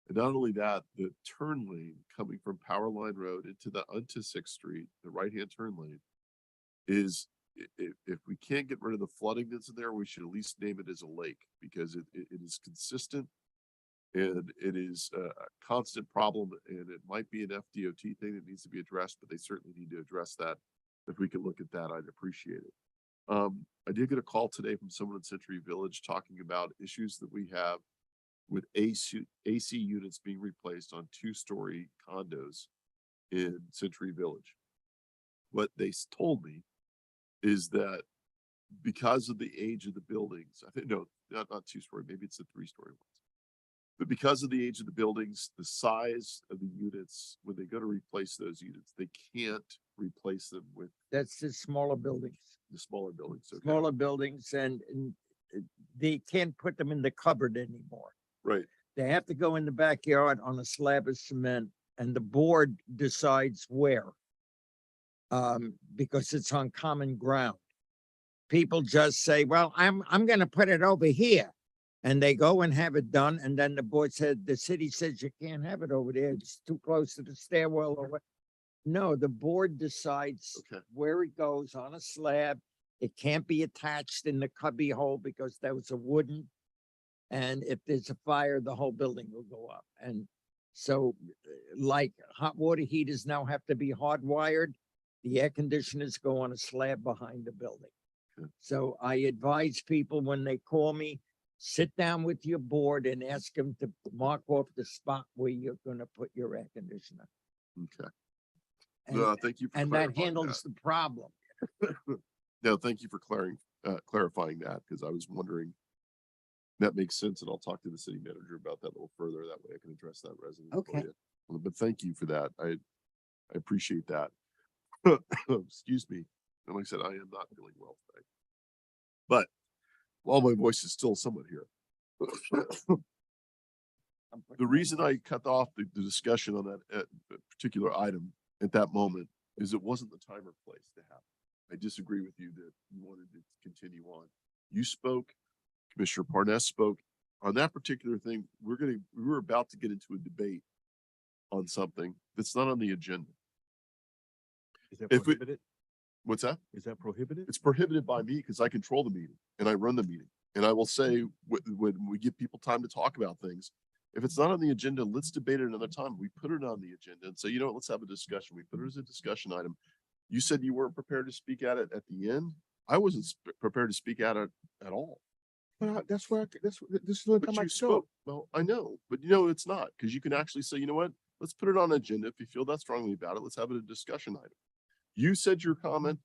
And not only that, the turn lane coming from Powerline Road onto 6th Street, the right-hand turn lane, is, if we can't get rid of the flooding that's in there, we should at least name it as a lake, because it is consistent and it is a constant problem, and it might be an FDOT thing that needs to be addressed, but they certainly need to address that. If we could look at that, I'd appreciate it. I did get a call today from someone in Century Village talking about issues that we have with AC units being replaced on 2-story condos in Century Village. What they told me is that because of the age of the buildings, I think, no, not 2-story, maybe it's the 3-story ones. But because of the age of the buildings, the size of the units, when they go to replace those units, they can't replace them with That's the smaller buildings. the smaller buildings. Okay. Smaller buildings and they can't put them in the cupboard anymore. Right. They have to go in the backyard on a slab of cement, and the board decides where. Because it's on common ground. People just say, well, I'm gonna put it over here. And they go and have it done, and then the board said, the city says you can't have it over there, it's too close to the stairwell or what. No, the board decides where it goes on a slab. It can't be attached in the cubby hole because that was a wooden. And if there's a fire, the whole building will go up. And so like hot water heaters now have to be hardwired, the air conditioners go on a slab behind the building. So I advise people when they call me, sit down with your board and ask them to mark off the spot where you're gonna put your air conditioner. Okay. And, No, thank you for and that clarifying handles the problem. No, thank you for clarifying that, because I was wondering That makes sense, and I'll talk to the city manager about that a little further. That way I can address that resident. for Okay. you. But thank you for that. I appreciate that. Excuse me. And like I said, I am not feeling well today. But while my voice is still somewhat here. The reason I cut off the discussion on that particular item at that moment is it wasn't the time or place to happen. I disagree with you that you wanted to continue on. You spoke, Commissioner Parnas spoke on that particular thing. We were about to get into a debate on something that's not on the agenda. Is that If we- prohibited? What's that? Is that prohibited? It's prohibited by me because I control the meeting and I run the meeting. And I will say, when we give people time to talk about things, if it's not on the agenda, let's debate it another time. We put it on the agenda and say, you know what, let's have a discussion. We put it as a discussion item. You said you weren't prepared to speak at it at the end. I wasn't prepared to speak at it at all. Well, this is the But time I you spoke. spoke. Well, I know, but you know, it's not, because you can actually say, you know what, let's put it on agenda. If you feel that strongly about it, let's have it a discussion item. You said your comment,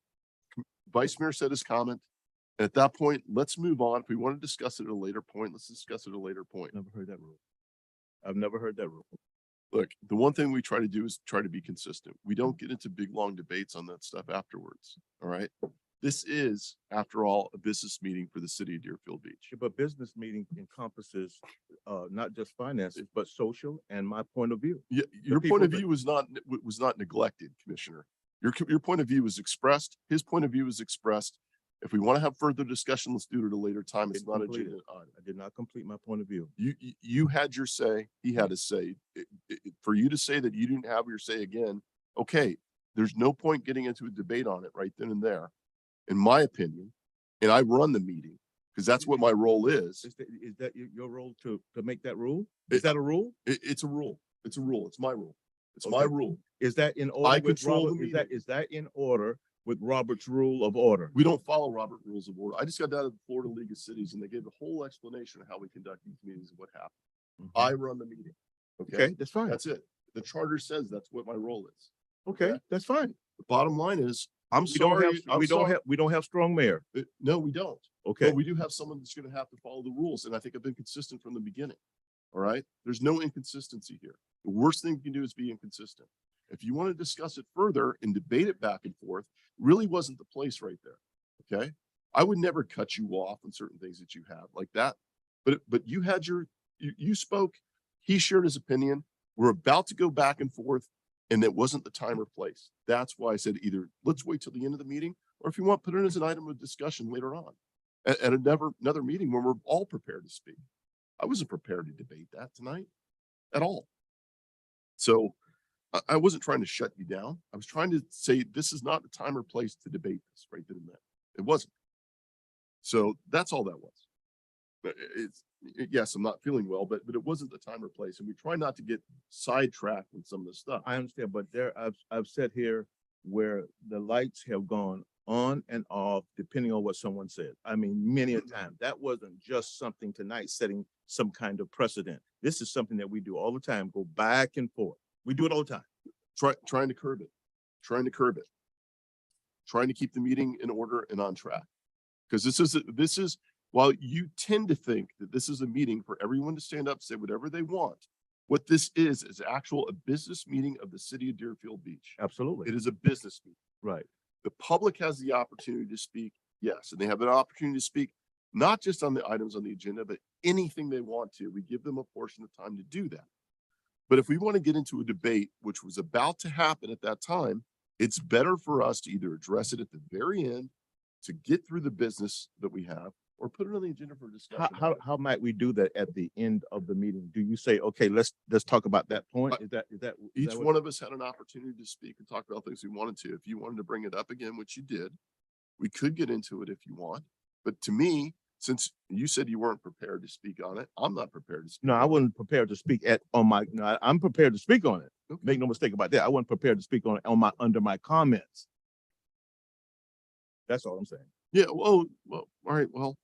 Vice Mayor said his comment. At that point, let's move on. If we want to discuss it at a later point, let's discuss it at a later point. Never heard that rule. I've never heard that rule. Look, the one thing we try to do is try to be consistent. We don't get into big, long debates on that stuff afterwards. All right. This is, after all, a business meeting for the city of Deerfield Beach. But business meeting encompasses not just finances, but social and my point of view. Yeah, your people point of that- view was not neglected, Commissioner. Your point of view was expressed. His point of view was expressed. If we want to have further discussion, let's do it at a later time. It's not a Completed. agenda item. I did not complete my point of view. You had your say, he had his say. For you to say that you didn't have your say again, okay, there's no point getting into a debate on it right then and there, in my opinion. And I run the meeting because that's what my role is. Is that your role to make that rule? Is that a rule? It's a rule. It's a rule. It's my rule. It's my Okay. rule. Is that in order? I with control the Robert- meeting. Is that in order with Robert's rule of order? We don't follow Robert Rules of Order. I just got down to the Florida League of Cities and they gave a whole explanation of how we conduct these meetings and what happened. I run the meeting. Okay, that's fine. That's it. The charter says that's what my role is. Okay, that's fine. The bottom line is, I'm We don't sorry. have, we don't have strong mayor. No, we don't. Okay. But we do have someone that's gonna have to follow the rules, and I think I've been consistent from the beginning. All right? There's no inconsistency here. The worst thing you can do is be inconsistent. If you want to discuss it further and debate it back and forth, really wasn't the place right there. Okay? I would never cut you off on certain things that you have like that. But you had you spoke, he shared his opinion. We're about to go back and forth, and it wasn't the time or place. That's why I said either let's wait till the end of the meeting, or if you want, put it as an item of discussion later on at another meeting when we're all prepared to speak. I wasn't prepared to debate that tonight at all. So I wasn't trying to shut you down. I was trying to say this is not the time or place to debate this right then and there. It wasn't. So that's all that was. But yes, I'm not feeling well, but it wasn't the time or place. And we try not to get sidetracked with some of this stuff. I understand, but I've sat here where the lights have gone on and off depending on what someone said. I mean, many a time. That wasn't just something tonight setting some kind of precedent. This is something that we do all the time, go back and forth. We do it all the time. Trying to curb it, trying to keep the meeting in order and on track. Because this is, while you tend to think that this is a meeting for everyone to stand up, say whatever they want, what this is a business meeting of the city of Deerfield Beach. Absolutely. It is a business meeting. Right. The public has the opportunity to speak, yes, and they have an opportunity to speak, not just on the items on the agenda, but anything they want to. We give them a portion of time to do that. But if we want to get into a debate, which was about to happen at that time, it's better for us to either address it at the very end to get through the business that we have, or put it on the agenda for discussion. How might we do that at the end of the meeting? Do you say, okay, let's talk about that point? Is that Each one of us had an opportunity to speak and talk about things we wanted to. If you wanted to bring it up again, which you did, we could get into it if you want. But to me, since you said you weren't prepared to speak on it, I'm not prepared to speak. No, I wasn't prepared to speak I'm prepared to speak on it. Okay. Make no mistake about that. I wasn't prepared to speak on it under my comments. That's all I'm saying. Yeah, well, all right, well,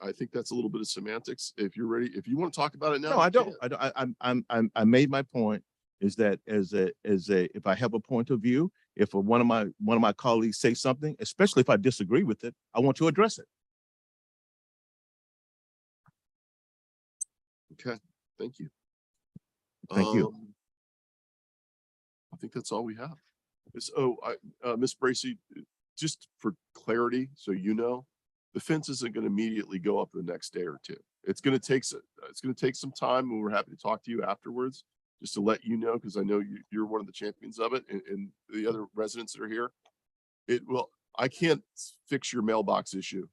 I think that's a little bit of semantics. If you're ready, if you want to talk about it now. No, I you don't. can. I made my point is that if I have a point of view, if one of my colleagues say something, especially if I disagree with it, I want to address it. Okay, thank you. Thank you. I think that's all we have. Miss Bracy, just for clarity, so you know, the fence isn't gonna immediately go up the next day or two. It's gonna take some time, and we're happy to talk to you afterwards, just to let you know, because I know you're one of the champions of it, and the other residents that are here. I can't fix your mailbox issue.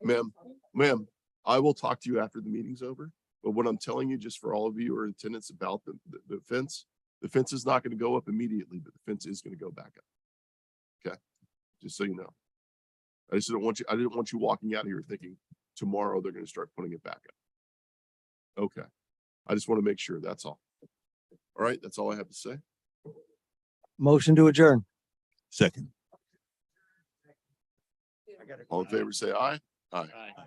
Ma'am, I will talk to you after the meeting's over, but what I'm telling you, just for all of you who are in attendance about the fence is not gonna go up immediately, but the fence is gonna go back up. Okay, just so you know. I didn't want you walking out of here thinking tomorrow they're gonna start putting it back up. Okay, I just want to make sure, that's all. All right, that's all I have to say. Motion to adjourn. Second. All in favor, say aye. Aye. Aye.